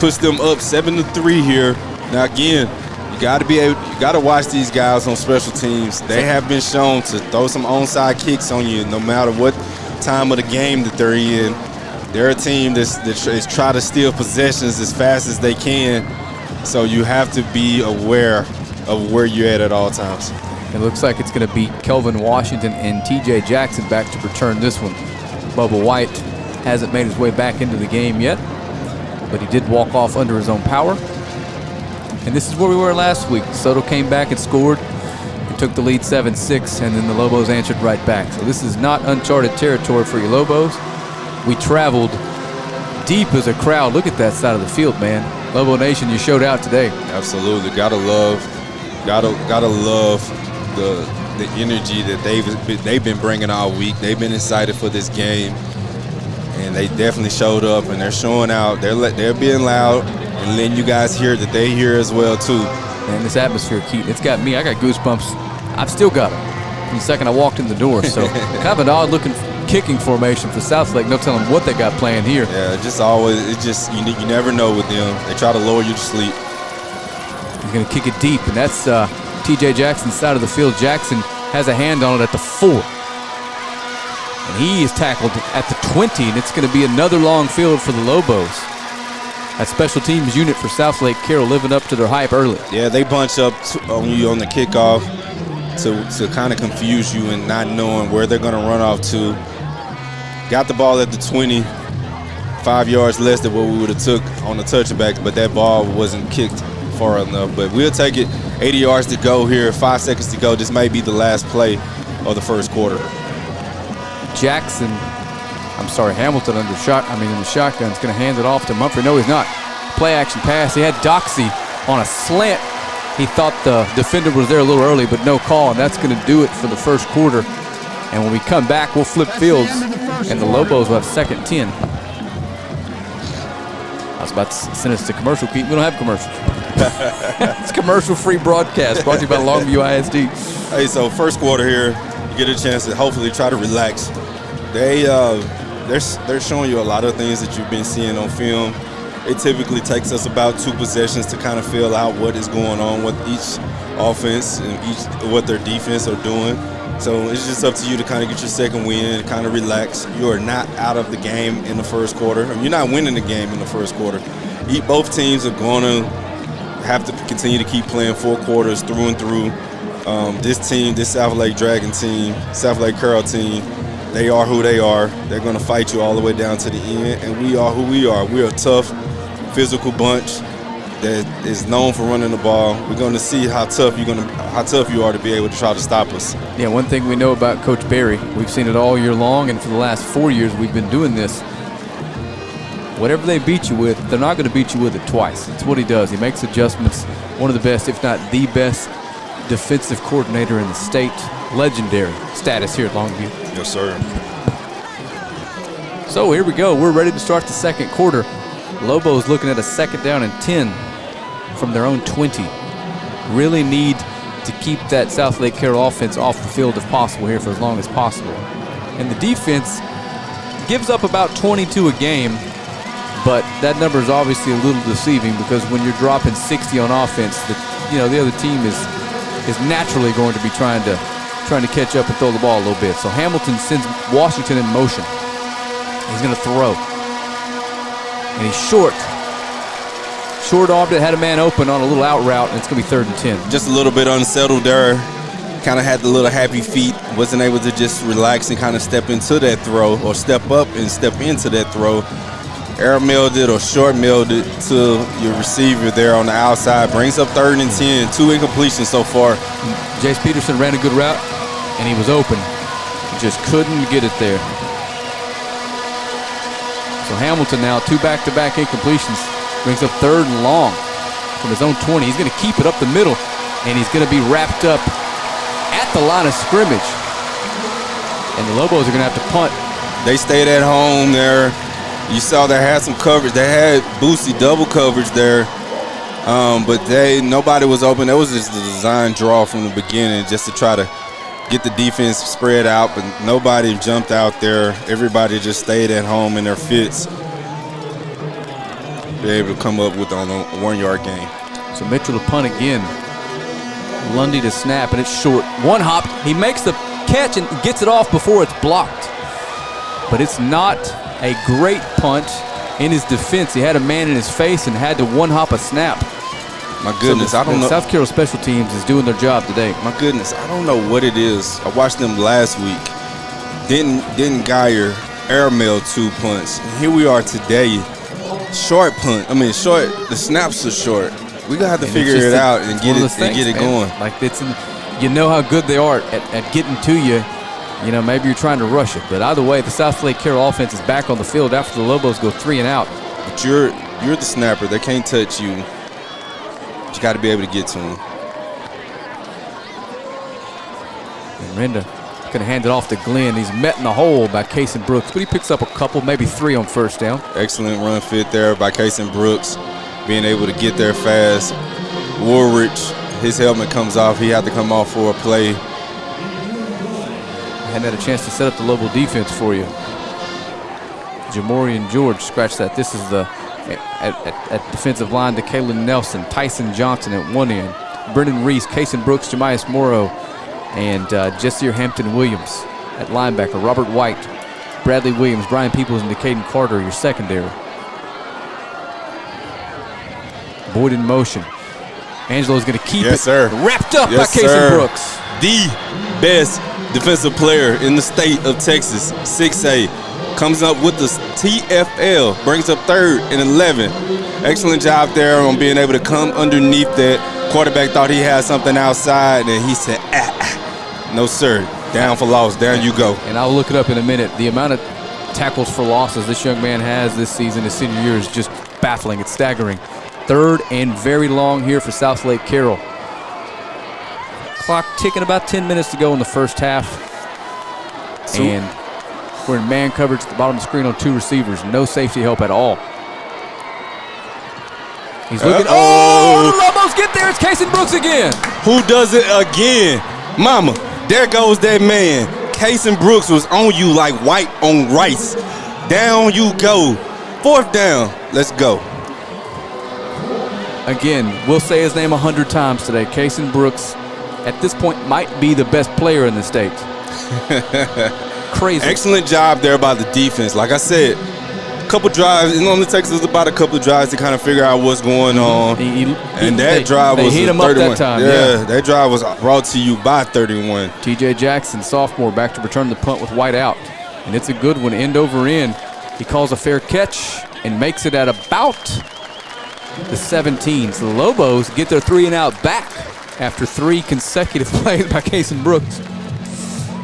Speaker 2: Puts them up 7-3 here. Now again, you gotta watch these guys on special teams. They have been shown to throw some onside kicks on you no matter what time of the game that they're in. They're a team that is trying to steal possessions as fast as they can. So you have to be aware of where you're at all times.
Speaker 1: It looks like it's going to beat Kelvin Washington and TJ Jackson back to return this one. Bubba White hasn't made his way back into the game yet, but he did walk off under his own power. And this is where we were last week. Soto came back and scored and took the lead 7-6, and then the Lobos answered right back. So this is not uncharted territory for you Lobos. We traveled deep as a crowd. Look at that side of the field, man. Lobo Nation, you showed out today.
Speaker 2: Absolutely. Gotta love the energy that they've been bringing all week. They've been excited for this game, and they definitely showed up, and they're showing out. They're being loud and letting you guys hear that they hear as well too.
Speaker 1: Man, this atmosphere, Keaton, it's got me. I got goosebumps. I've still got them from the second I walked in the door. So kind of an odd-looking kicking formation for Southlake. No telling what they got planned here.
Speaker 2: Yeah, you never know with them. They try to lower you to sleep.
Speaker 1: He's going to kick it deep, and that's TJ Jackson's side of the field. Jackson has a hand on it at the 4. And he is tackled at the 20, and it's going to be another long field for the Lobos. That special teams unit for Southlake Carroll living up to their hype early.
Speaker 2: Yeah, they bunch up on you on the kickoff to kind of confuse you and not knowing where they're going to run off to. Got the ball at the 20, 5 yards less than what we would have took on the touchback, but that ball wasn't kicked far enough. But we'll take it. 80 yards to go here, 5 seconds to go. This may be the last play of the first quarter.
Speaker 1: Hamilton in the shotgun is going to hand it off to Mumphrey. No, he's not. Play action pass. He had Doxey on a slant. He thought the defender was there a little early, but no call, and that's going to do it for the first quarter. And when we come back, we'll flip fields, and the Lobos will have 2nd 10. I was about to send us to commercial, Keaton. We don't have commercials. It's commercial-free broadcast brought to you by Longview ISD.
Speaker 2: Hey, so first quarter here, you get a chance to hopefully try to relax. They're showing you a lot of things that you've been seeing on film. It typically takes us about 2 possessions to kind of feel out what is going on with each offense and what their defense are doing. So it's just up to you to kind of get your second win, kind of relax. You are not out of the game in the first quarter. You're not winning the game in the first quarter. Both teams are going to have to continue to keep playing 4 quarters through and through. This Southlake Dragon team, Southlake Carroll team, they are who they are. They're going to fight you all the way down to the end, and we are who we are. We're a tough, physical bunch that is known for running the ball. We're going to see how tough you are to be able to try to stop us.
Speaker 1: Yeah, one thing we know about Coach Barry, we've seen it all year long, and for the last 4 years we've been doing this. Whatever they beat you with, they're not going to beat you with it twice. It's what he does. He makes adjustments. One of the best, if not the best, defensive coordinator in the state. Legendary status here at Longview.
Speaker 2: Yes, sir.
Speaker 1: So here we go. We're ready to start the second quarter. Lobos looking at a 2nd down and 10 from their own 20. Really need to keep that Southlake Carroll offense off the field if possible here for as long as possible. And the defense gives up about 22 a game. But that number is obviously a little deceiving because when you're dropping 60 on offense, the other team is naturally going to be trying to catch up and throw the ball a little bit. So Hamilton sends Washington in motion. He's going to throw. And he's short. Short-armed it, had a man open on a little out route, and it's going to be 3rd and 10.
Speaker 2: Just a little bit unsettled there. Kind of had the little happy feet. Wasn't able to just relax and kind of step into that throw or step up and step into that throw. Air mailed it or short mailed it to your receiver there on the outside. Brings up 3rd and 10. 2 incompletions so far.
Speaker 1: Jace Peterson ran a good route, and he was open. He just couldn't get it there. So Hamilton now 2 back-to-back incompletions. Brings up 3rd and long from his own 20. He's going to keep it up the middle, and he's going to be wrapped up at the line of scrimmage. And the Lobos are going to have to punt.
Speaker 2: They stayed at home there. You saw they had some coverage. They had Boosie double coverage there, but nobody was open. That was just the design draw from the beginning, just to try to get the defense spread out, but nobody jumped out there. Everybody just stayed at home in their fits. Be able to come up with on a 1-yard gain.
Speaker 1: So Mitchell to punt again. Lundy to snap, and it's short. One hop. He makes the catch and gets it off before it's blocked. But it's not a great punt in his defense. He had a man in his face and had to one-hop a snap.
Speaker 2: My goodness,
Speaker 1: so
Speaker 2: I don't know.
Speaker 1: South Carroll special teams is doing their job today.
Speaker 2: My goodness, I don't know what it is. I watched them last week. Didn't Geyer airmail 2 punts. And here we are today. Short punt. I mean, short. The snaps are short. We gonna have to figure it out and get it going.
Speaker 1: Like you know how good they are at getting to you. You know, maybe you're trying to rush it. But either way, the Southlake Carroll offense is back on the field after the Lobos go 3 and out.
Speaker 2: But you're the snapper. They can't touch you. But you got to be able to get to them.
Speaker 1: And Renda going to hand it off to Glenn. He's met in the hole by Kason Brooks, but he picks up a couple, maybe 3 on first down.
Speaker 2: Excellent run fit there by Kason Brooks, being able to get there fast. Woolrich, his helmet comes off. He had to come off for a play.
Speaker 1: Hadn't had a chance to set up the Lobo defense for you. Jamori and George scratch that. This is the at defensive line to Kalen Nelson, Tyson Johnson at one end, Brendan Reese, Kason Brooks, Jemias Morrow, and Jessier Hampton Williams at linebacker, Robert White, Bradley Williams, Brian Peoples, and Caden Carter, your secondary. Boyd in motion. Angelo's going to keep it wrapped up by Kason Brooks.
Speaker 2: The best defensive player in the state of Texas, 6A. Comes up with the TFL, brings up 3rd and 11. Excellent job there on being able to come underneath that. Quarterback thought he had something outside, and he said, no, sir. Down for loss. Down you go.
Speaker 1: And I'll look it up in a minute. The amount of tackles for losses this young man has this season, his senior year, is just baffling. It's staggering. 3rd and very long here for Southlake Carroll. Clock ticking, about 10 minutes to go in the first half. And we're in man coverage at the bottom of the screen on 2 receivers. No safety help at all. He's looking. Oh, the Lobos get there. It's Kason Brooks again.
Speaker 2: Who does it again? Mama, there goes that man. Kason Brooks was on you like white on rice. Down you go. 4th down. Let's go.
Speaker 1: Again, we'll say his name 100 times today. Kason Brooks, at this point, might be the best player in the state. Crazy.
Speaker 2: Excellent job there by the defense. Like I said, a couple drives. It only takes us about a couple of drives to kind of figure out what's going on. That drive was
Speaker 1: hit him 31. Up that time.
Speaker 2: Yeah, that drive was brought to you by 31.
Speaker 1: TJ Jackson, sophomore, back to return the punt with White out. And it's a good one, end over end. He calls a fair catch and makes it at about the 17. So the Lobos get their 3 and out back after 3 consecutive plays by Kason Brooks.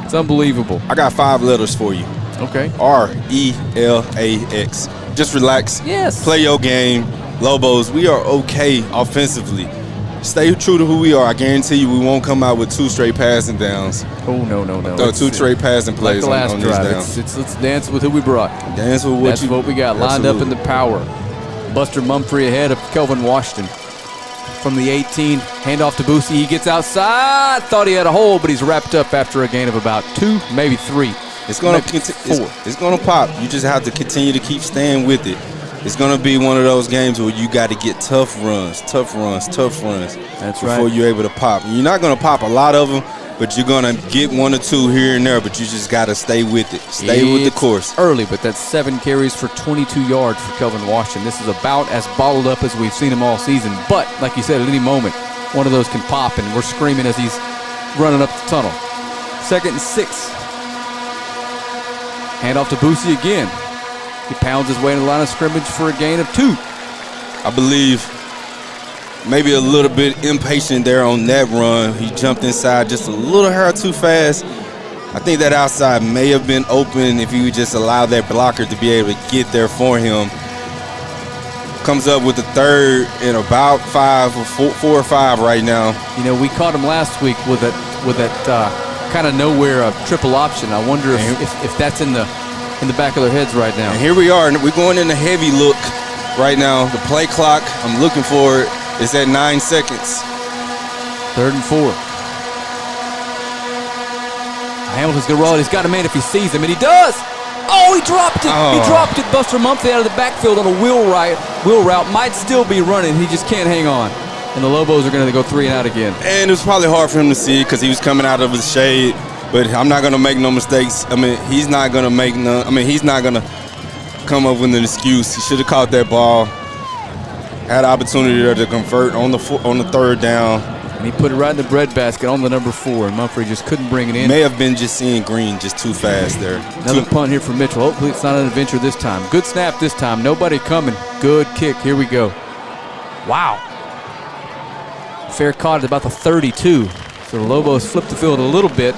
Speaker 1: It's unbelievable.
Speaker 2: I got 5 letters for you.
Speaker 1: Okay.
Speaker 2: RELAX. Just relax.
Speaker 1: Yes.
Speaker 2: Play your game. Lobos, we are okay offensively. Stay true to who we are. I guarantee you we won't come out with 2 straight passing downs.
Speaker 1: Oh, no.
Speaker 2: 2 straight passing plays
Speaker 1: like the last
Speaker 2: on
Speaker 1: drive.
Speaker 2: these downs.
Speaker 1: Let's dance with who we brought.
Speaker 2: Dance with
Speaker 1: That's what we got. Lined up in the power. Buster Mumphrey ahead of Kelvin Washington. From the 18, handoff to Boosie. He gets outside. Thought he had a hole, but he's wrapped up after a gain of about 2, maybe 3.
Speaker 2: It's gonna pop. You just have to continue to keep staying with it. It's going to be one of those games where you got to get tough runs.
Speaker 1: That's
Speaker 2: before you're able to pop. And you're not going to pop a lot of them, but you're going to get 1 or 2 here and there, but you just got to stay with it. Stay with the course.
Speaker 1: Early, but that's 7 carries for 22 yards for Kelvin Washington. This is about as bottled up as we've seen him all season. But, like you said, at any moment, one of those can pop, and we're screaming as he's running up the tunnel. 2nd and 6. Hand off to Boosie again. He pounds his way in the line of scrimmage for a gain of 2.
Speaker 2: I believe maybe a little bit impatient there on that run. He jumped inside just a little hair too fast. I think that outside may have been open if he would just allow that blocker to be able to get there for him. Comes up with the 3rd and about 4 or 5 right now.
Speaker 1: You know, we caught him last week with that kind of nowhere triple option. I wonder if that's in the back of their heads right now.
Speaker 2: And here we are. We're going in the heavy look right now. The play clock, I'm looking for it, is at 9 seconds.
Speaker 1: 3rd and 4. Hamilton's going to roll it. He's got a man if he sees him, and he does. Oh, he dropped it.
Speaker 2: Oh.
Speaker 1: He dropped it. Buster Mumphrey out of the backfield on a wheel route. Might still be running. He just can't hang on. And the Lobos are going to go 3 and out again.
Speaker 2: And it was probably hard for him to see because he was coming out of his shade. But I'm not going to make no mistakes. I mean, he's not going to come up with an excuse. He should have caught that ball. Had an opportunity there to convert on the 3rd down.
Speaker 1: And he put it right in the breadbasket on the number 4, and Mumphrey just couldn't bring it in.
Speaker 2: May have been just seeing green just too fast there.
Speaker 1: Another punt here from Mitchell. Hopefully it's not an adventure this time. Good snap this time. Nobody coming. Good kick. Here we go. Wow. Fair caught at about the 32. So the Lobos flipped the field a little bit.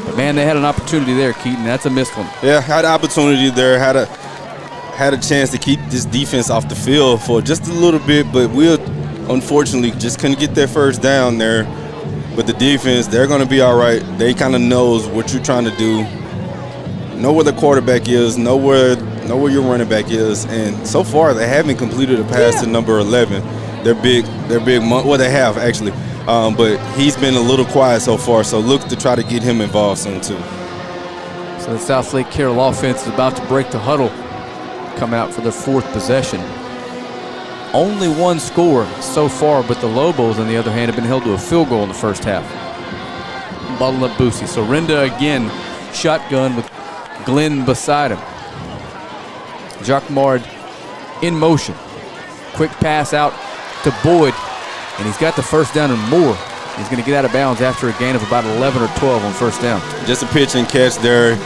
Speaker 1: But, man, they had an opportunity there, Keaton. That's a missed one.
Speaker 2: Yeah, had an opportunity there. Had a chance to keep this defense off the field for just a little bit, but we unfortunately just couldn't get their 1st down there. But the defense, they're going to be all right. They kind of knows what you're trying to do, know where the quarterback is, know where your running back is, and so far they haven't completed a pass to number 11. They're big. Well, they have actually. But he's been a little quiet so far, so look to try to get him involved soon, too.
Speaker 1: So the Southlake Carroll offense is about to break the huddle, come out for their 4th possession. Only 1 score so far, but the Lobos, on the other hand, have been held to a field goal in the first half. Bottle up Boosie. So Renda again, shotgun with Glenn beside him. Jacquemart in motion. Quick pass out to Boyd. And he's got the 1st down and more. He's going to get out of bounds after a gain of about 11 or 12 on 1st down.
Speaker 2: Just a pitch and catch there.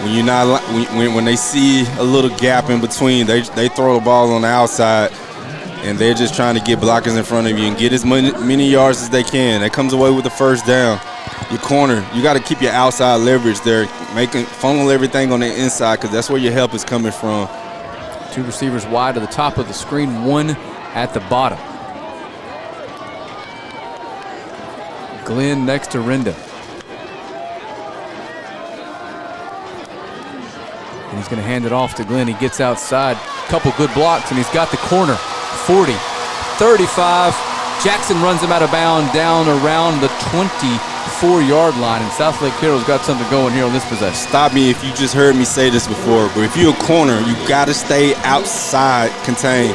Speaker 2: When they see a little gap in between, they throw the ball on the outside, and they're just trying to get blockers in front of you and get as many yards as they can. That comes away with the 1st down. Your corner, you got to keep your outside leverage there, funnel everything on the inside because that's where your help is coming from.
Speaker 1: 2 receivers wide to the top of the screen, 1 at the bottom. Glenn next to Renda. And he's going to hand it off to Glenn. He gets outside. Couple good blocks, and he's got the corner. 40, 35. Jackson runs him out of bounds down around the 24-yard line. And Southlake Carroll's got something going here on this possession.
Speaker 2: Stop me if you just heard me say this before, but if you're a corner, you got to stay outside contained.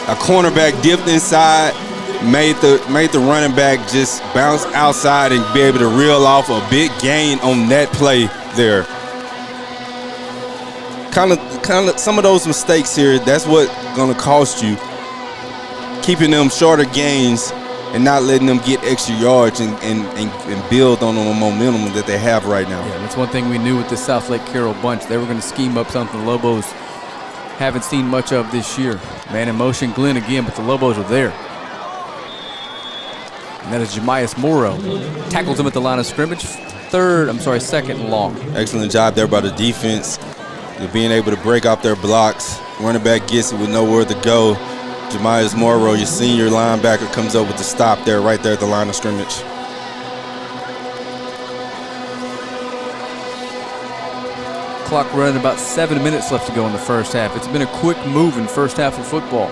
Speaker 2: A cornerback dipped inside, made the running back just bounce outside and be able to reel off a big gain on that play there. Kind of some of those mistakes here, that's what going to cost you. Keeping them shorter gains and not letting them get extra yards and build on the momentum that they have right now.
Speaker 1: Yeah, that's one thing we knew with the Southlake Carroll bunch. They were going to scheme up something the Lobos haven't seen much of this year. Man in motion, Glenn again, but the Lobos are there. And that is Jemias Morrow. Tackles him at the line of scrimmage. 2nd and long.
Speaker 2: Excellent job there by the defense. They're being able to break off their blocks. Running back gets it with nowhere to go. Jemias Morrow, your senior linebacker, comes up with the stop there, right there at the line of scrimmage.
Speaker 1: Clock running, about 7 minutes left to go in the first half. It's been a quick move in first half of football.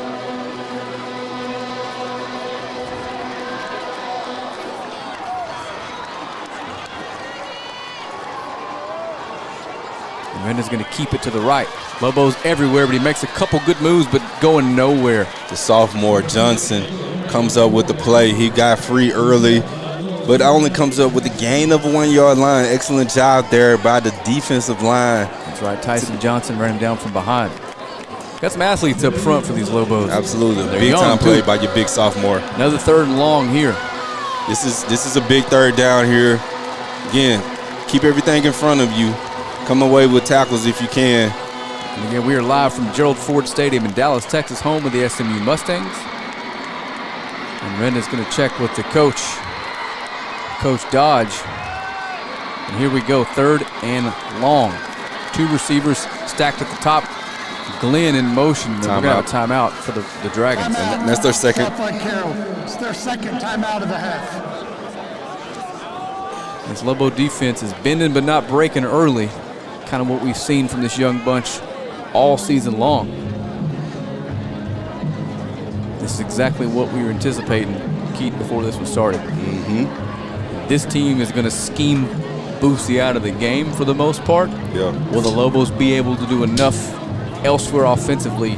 Speaker 1: Miranda's going to keep it to the right. Lobo's everywhere, but he makes a couple good moves, but going nowhere.
Speaker 2: The sophomore, Johnson, comes up with the play. He got free early, but only comes up with a gain of a 1-yard line. Excellent job there by the defensive line.
Speaker 1: That's right. Tyson Johnson ran him down from behind. Got some athletes up front for these Lobos.
Speaker 2: Absolutely.
Speaker 1: They're
Speaker 2: Big
Speaker 1: young,
Speaker 2: time play
Speaker 1: too.
Speaker 2: by your big sophomore.
Speaker 1: Another 3rd and long here.
Speaker 2: This is a big 3rd down here. Again, keep everything in front of you. Come away with tackles if you can.
Speaker 1: And again, we are live from Gerald Ford Stadium in Dallas, Texas, home of the SMU Mustangs. And Miranda's going to check with the coach, Coach Dodge. And here we go, 3rd and long. 2 receivers stacked at the top. Glenn in motion. We're going to have a timeout for the Dragons.
Speaker 2: And that's their second.
Speaker 3: Southlake Carroll. It's their second timeout of the half.
Speaker 1: This Lobo defense is bending but not breaking early. Kind of what we've seen from this young bunch all season long. This is exactly what we were anticipating, Keaton, before this was started. This team is going to scheme Boosie out of the game for the most part.
Speaker 2: Yeah.
Speaker 1: Will the Lobos be able to do enough elsewhere offensively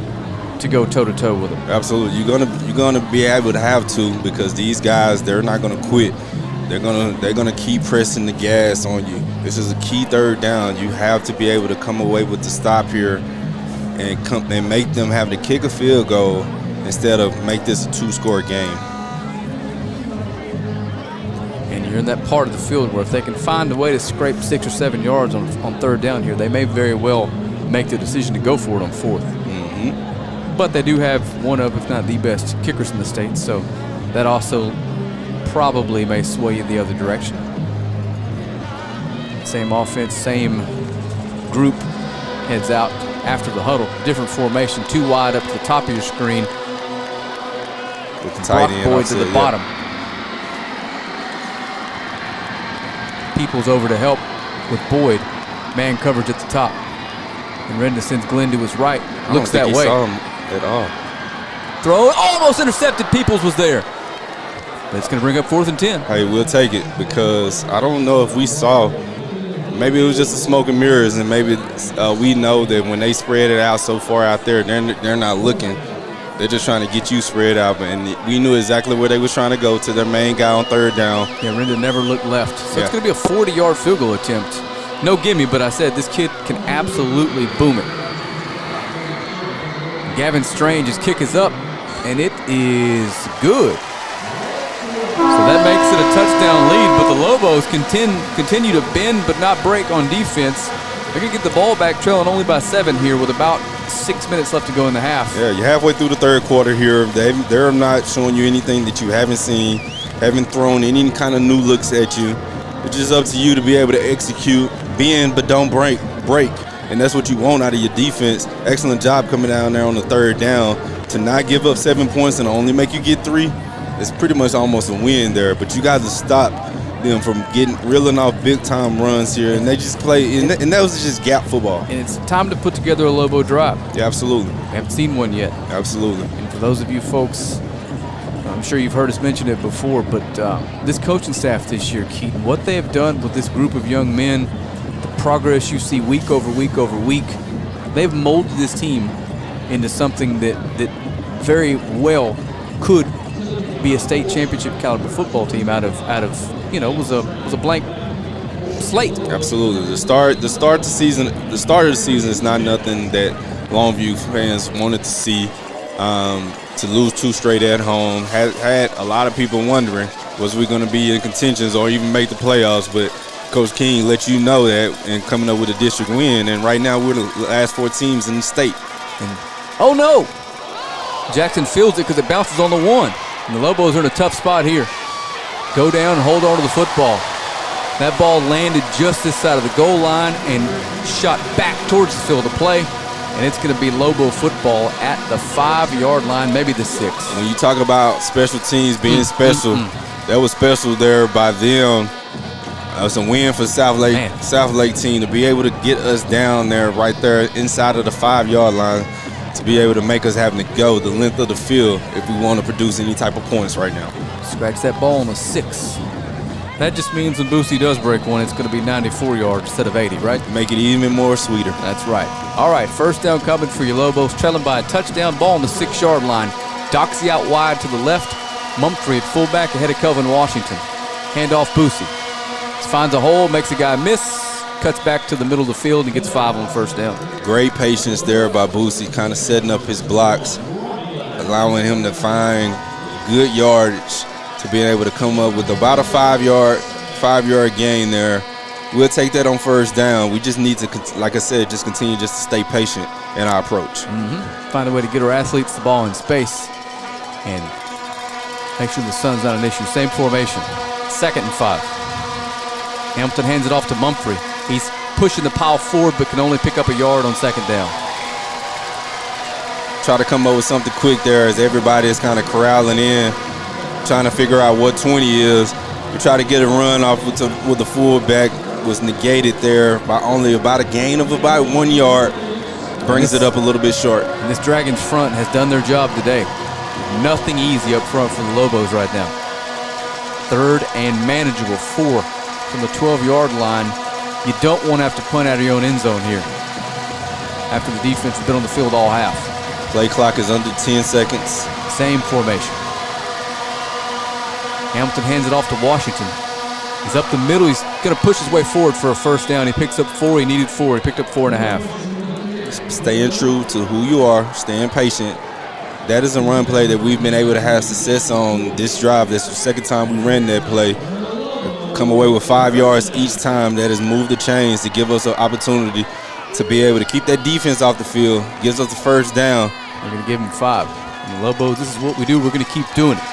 Speaker 1: to go toe-to-toe with them?
Speaker 2: Absolutely. You're gonna be able to have to, because these guys, they're not gonna quit. They're gonna keep pressing the gas on you. This is a key 3rd down. You have to be able to come away with the stop here and make them have to kick a field goal instead of make this a 2-score game.
Speaker 1: And you're in that part of the field where if they can find a way to scrape 6 or 7 yards on 3rd down here, they may very well make the decision to go for it on 4th. But they do have one of, if not the best, kickers in the state, so that also probably may sway you the other direction. Same offense, same group heads out after the huddle. Different formation, 2 wide up to the top of your screen.
Speaker 2: With the tight end
Speaker 1: Boyd's at the bottom. Peoples over to help with Boyd. Man coverage at the top. And Renda sends Glenn to his right. Looks that way.
Speaker 2: I don't think he saw him at all.
Speaker 1: Throw, almost intercepted. Peoples was there. But it's going to bring up 4th and 10.
Speaker 2: Hey, we'll take it, because I don't know if we saw. Maybe it was just a smoke and mirrors, and maybe we know that when they spread it out so far out there, they're not looking. They're just trying to get you spread out, and we knew exactly where they was trying to go, to their main guy on 3rd down.
Speaker 1: Yeah, Renda never looked left. So it's going to be a 40-yard field goal attempt. No gimme, but I said this kid can absolutely boom it. Gavin Strange's kick is up, and it is good. So that makes it a touchdown lead, but the Lobos continue to bend but not break on defense. They're going to get the ball back, trailing only by 7 here with about 6 minutes left to go in the half.
Speaker 2: Yeah, you're halfway through the 3rd quarter here. They're not showing you anything that you haven't seen, haven't thrown any kind of new looks at you. It's just up to you to be able to execute, bend but don't break. And that's what you want out of your defense. Excellent job coming down there on the 3rd down. To not give up 7 points and only make you get 3, it's pretty much almost a win there. But you got to stop them from reeling off big-time runs here. And they just play, and that was just gap football.
Speaker 1: And it's time to put together a Lobo drive.
Speaker 2: Yeah, absolutely.
Speaker 1: We haven't seen one yet.
Speaker 2: Absolutely.
Speaker 1: And for those of you folks, I'm sure you've heard us mention it before, but this coaching staff this year, Keaton, what they have done with this group of young men, the progress you see week over week over week, they've molded this team into something that very well could be a state championship caliber football team out of was a blank slate.
Speaker 2: Absolutely. The start of the season is not nothing that Longview fans wanted to see. To lose 2 straight at home had a lot of people wondering, was we going to be in contentions or even make the playoffs? But Coach King let you know that and coming up with a district win. And right now we're the last 4 teams in the state.
Speaker 1: And, oh no! Jackson fields it because it bounces on the 1. And the Lobos are in a tough spot here. Go down and hold on to the football. That ball landed just this side of the goal line and shot back towards the field of play. And it's going to be Lobo football at the 5-yard line, maybe the 6.
Speaker 2: When you talk about special teams being special, that was special there by them. It was a win for Southlake team to be able to get us down there, right there inside of the 5-yard line, to be able to make us having to go the length of the field if we want to produce any type of points right now.
Speaker 1: Scratch that ball on a 6. That just means when Boosie does break one, it's going to be 94 yards instead of 80, right?
Speaker 2: Make it even more sweeter.
Speaker 1: That's right. All right, first down coming for your Lobos, trailing by a touchdown ball on the 6-yard line. Doxey out wide to the left. Mumphrey at fullback ahead of Kelvin Washington. Handoff Boosie. Finds a hole, makes a guy miss, cuts back to the middle of the field and gets 5 on first down.
Speaker 2: Great patience there by Boosie, kind of setting up his blocks, allowing him to find good yardage to being able to come up with about a 5-yard gain there. We'll take that on first down. We just need to, like I said, just continue just to stay patient in our approach.
Speaker 1: Find a way to get our athletes the ball in space and make sure the sun's not an issue. Same formation. 2nd and 5. Hamilton hands it off to Mumphrey. He's pushing the pile forward but can only pick up a yard on 2nd down.
Speaker 2: Try to come up with something quick there as everybody is kind of corralling in, trying to figure out what 20 is. We try to get a run off with the fullback. Was negated there by only about a gain of about 1 yard. Brings it up a little bit short.
Speaker 1: And this Dragons front has done their job today. Nothing easy up front for the Lobos right now. 3rd and manageable, 4 from the 12-yard line. You don't want to have to punt out of your own end zone here after the defense has been on the field all half.
Speaker 2: Play clock is under 10 seconds.
Speaker 1: Same formation. Hamilton hands it off to Washington. He's up the middle. He's going to push his way forward for a first down. He picks up 4. He needed 4. He picked up 4.5.
Speaker 2: Staying true to who you are, staying patient. That is a run play that we've been able to have success on this drive. That's the second time we ran that play. Come away with 5 yards each time. That has moved the chains to give us an opportunity to be able to keep that defense off the field. Gives us the first down.
Speaker 1: We're going to give him 5. And the Lobos, this is what we do. We're going to keep doing it.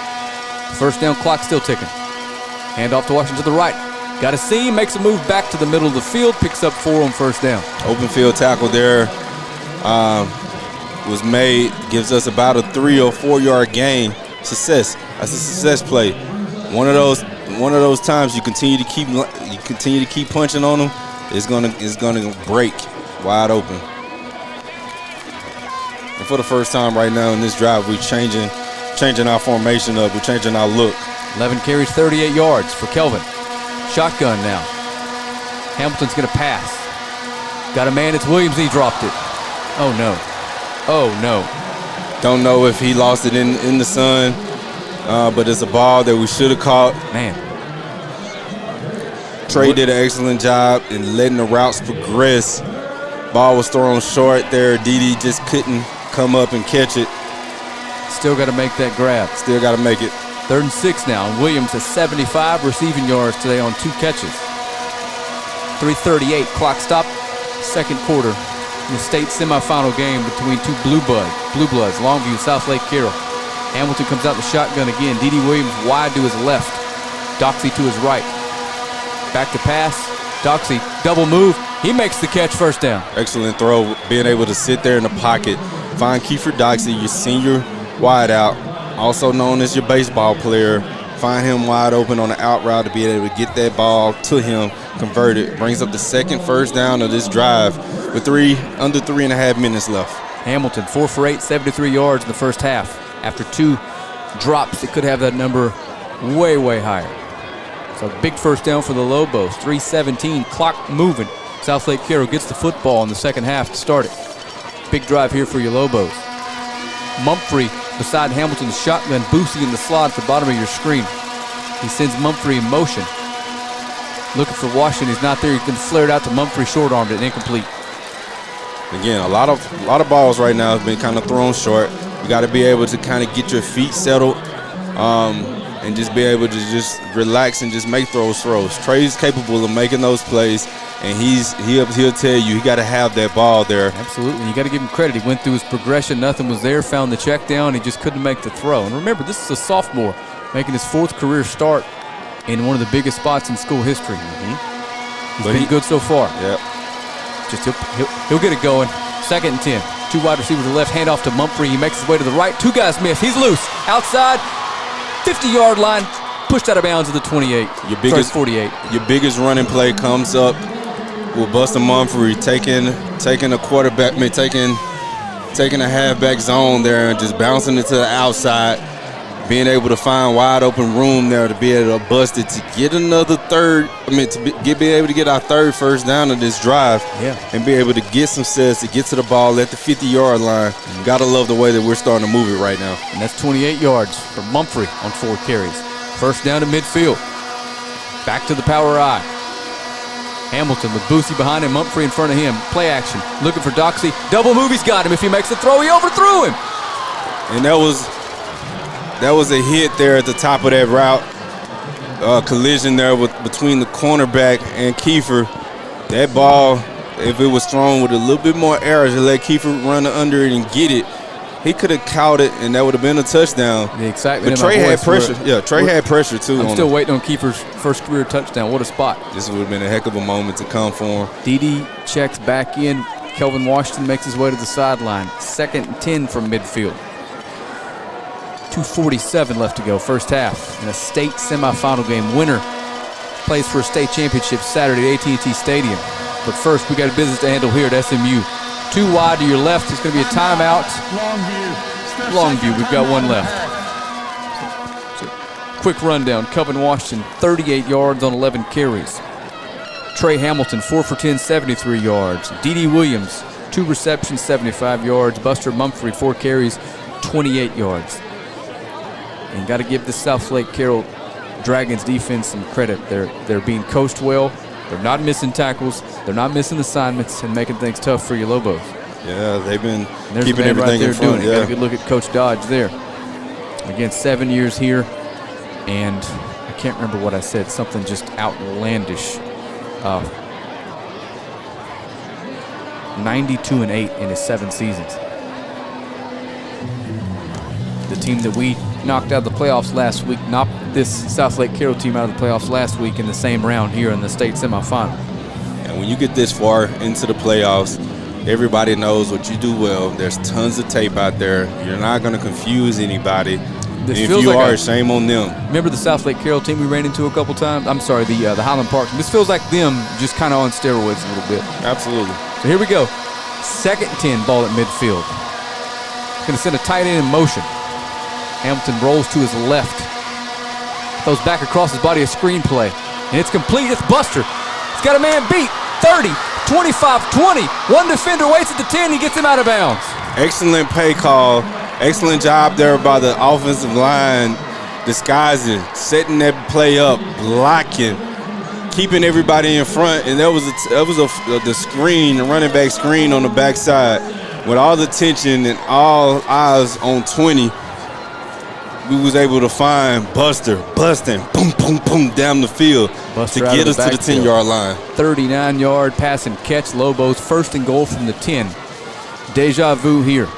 Speaker 1: First down clock still ticking. Hand off to Washington to the right. Got a seam, makes a move back to the middle of the field, picks up 4 on first down.
Speaker 2: Open field tackle there was made, gives us about a 3 or 4 yard gain. Success. That's a success play. One of those times you continue to keep punching on them, it's gonna break wide open. And for the first time right now in this drive, we're changing our formation up. We're changing our look.
Speaker 1: 11 carries, 38 yards for Kelvin. Shotgun now. Hamilton's going to pass. Got a man, it's Williams, he dropped it. Oh, no. Oh, no.
Speaker 2: Don't know if he lost it in the sun, but it's a ball that we should have caught.
Speaker 1: Man.
Speaker 2: Trey did an excellent job in letting the routes progress. Ball was thrown short there. Dede just couldn't come up and catch it.
Speaker 1: Still got to make that grab.
Speaker 2: Still got to make it.
Speaker 1: 3rd and 6 now. And Williams has 75 receiving yards today on 2 catches. 3:38, clock stop, 2nd quarter in the state semifinal game between 2 blue bloods, Longview, Southlake, Carroll. Hamilton comes out the shotgun again. Dede Williams wide to his left. Doxey to his right. Back to pass. Doxey, double move. He makes the catch, first down.
Speaker 2: Excellent throw, being able to sit there in the pocket. Find Kiefer Doxey, your senior wide out, also known as your baseball player. Find him wide open on the out route to be able to get that ball to him, convert it. Brings up the 2nd first down of this drive with under 3.5 minutes left.
Speaker 1: Hamilton, 4 for 8, 73 yards in the first half. After 2 drops, it could have that number way, way higher. So big first down for the Lobos. 3:17, clock moving. Southlake Carroll gets the football in the second half to start it. Big drive here for your Lobos. Mumphrey beside Hamilton's shotgun, Boosie in the slot at the bottom of your screen. He sends Mumphrey in motion. Looking for Washington, he's not there. He's been flared out to Mumphrey, short-armed it, incomplete.
Speaker 2: Again, a lot of balls right now have been kind of thrown short. You got to be able to kind of get your feet settled and just be able to just relax and just make those throws. Trey's capable of making those plays, and he'll tell you he got to have that ball there.
Speaker 1: Absolutely. You got to give him credit. He went through his progression. Nothing was there. Found the check down. He just couldn't make the throw. And remember, this is a sophomore making his 4th career start in one of the biggest spots in school history. He's been good so far.
Speaker 2: Yep.
Speaker 1: Just he'll get it going. 2nd and 10. 2 wide receivers to the left. Hand off to Mumphrey. He makes his way to the right. 2 guys miss. He's loose. Outside. 50-yard line. Pushed out of bounds at the 28. 48.
Speaker 2: Your biggest running play comes up with Buster Mumphrey taking a quarterback, taking a halfback zone there and just bouncing it to the outside. being able to find wide open room there to be able to bust it, to get another third. Be able to get our third first down of this drive, and be able to get some sets, to get to the ball at the 50-yard line. Gotta love the way that we're starting to move it right now.
Speaker 1: And that's 28 yards for Mumphrey on 4 carries. First down to midfield. Back to the power I. Hamilton with Boosie behind him, Mumphrey in front of him. Play action, looking for Doxey. Double move, he's got him. If he makes the throw, he overthrew him.
Speaker 2: And that was a hit there at the top of that route. Collision there between the cornerback and Kiefer. That ball, if it was thrown with a little bit more air to let Kiefer run under it and get it, he could have caught it, and that would have been a touchdown.
Speaker 1: The excitement.
Speaker 2: But Trey had pressure. Trey had pressure too.
Speaker 1: I'm still waiting on Kiefer's first career touchdown. What a spot!
Speaker 2: This would have been a heck of a moment to come for him.
Speaker 1: Dede checks back in. Kelvin Washington makes his way to the sideline. 2nd and 10 from midfield. 2:47 left to go, first half. In a state semifinal game, winner plays for a state championship Saturday at AT&T Stadium. But first, we got a business to handle here at SMU. 2 wide to your left. It's going to be a timeout. Longview, we've got 1 left. So, quick rundown. Kelvin Washington, 38 yards on 11 carries. Trey Hamilton, 4 for 10, 73 yards. Dede Williams, 2 receptions, 75 yards. Buster Mumphrey, 4 carries, 28 yards. And got to give the Southlake Carroll Dragons defense some credit. They're being coached well. They're not missing tackles. They're not missing assignments and making things tough for your Lobos.
Speaker 2: Yeah, they've been
Speaker 1: There's
Speaker 2: keeping everything in front.
Speaker 1: Got a good look at Coach Dodge there. Again, 7 years here, and I can't remember what I said. Something just outlandish. 92-8 in his 7 seasons. The team that we knocked out of the playoffs last week, knocked this Southlake Carroll team out of the playoffs last week in the same round here in the state semifinal.
Speaker 2: And when you get this far into the playoffs, everybody knows what you do well. There's tons of tape out there. You're not going to confuse anybody. If you are, shame on them.
Speaker 1: Remember the Southlake Carroll team we ran into a couple times? I'm sorry, the Highland Park. This feels like them just kind of on steroids a little bit.
Speaker 2: Absolutely.
Speaker 1: So here we go. 2nd and 10, ball at midfield. Going to send a tight end in motion. Hamilton rolls to his left. Throws back across his body a screenplay. And it's complete. It's Buster. He's got a man beat. 30, 25, 20. One defender waits at the 10. He gets him out of bounds.
Speaker 2: Excellent pay call. Excellent job there by the offensive line. Disguising, setting that play up, blocking, keeping everybody in front. And that was the screen, the running back screen on the backside. With all the tension and all eyes on 20, we was able to find Buster busting, boom, boom, boom, down the field to get us to the 10-yard line.
Speaker 1: 39-yard pass and catch. Lobos 1st and goal from the 10. Deja vu here.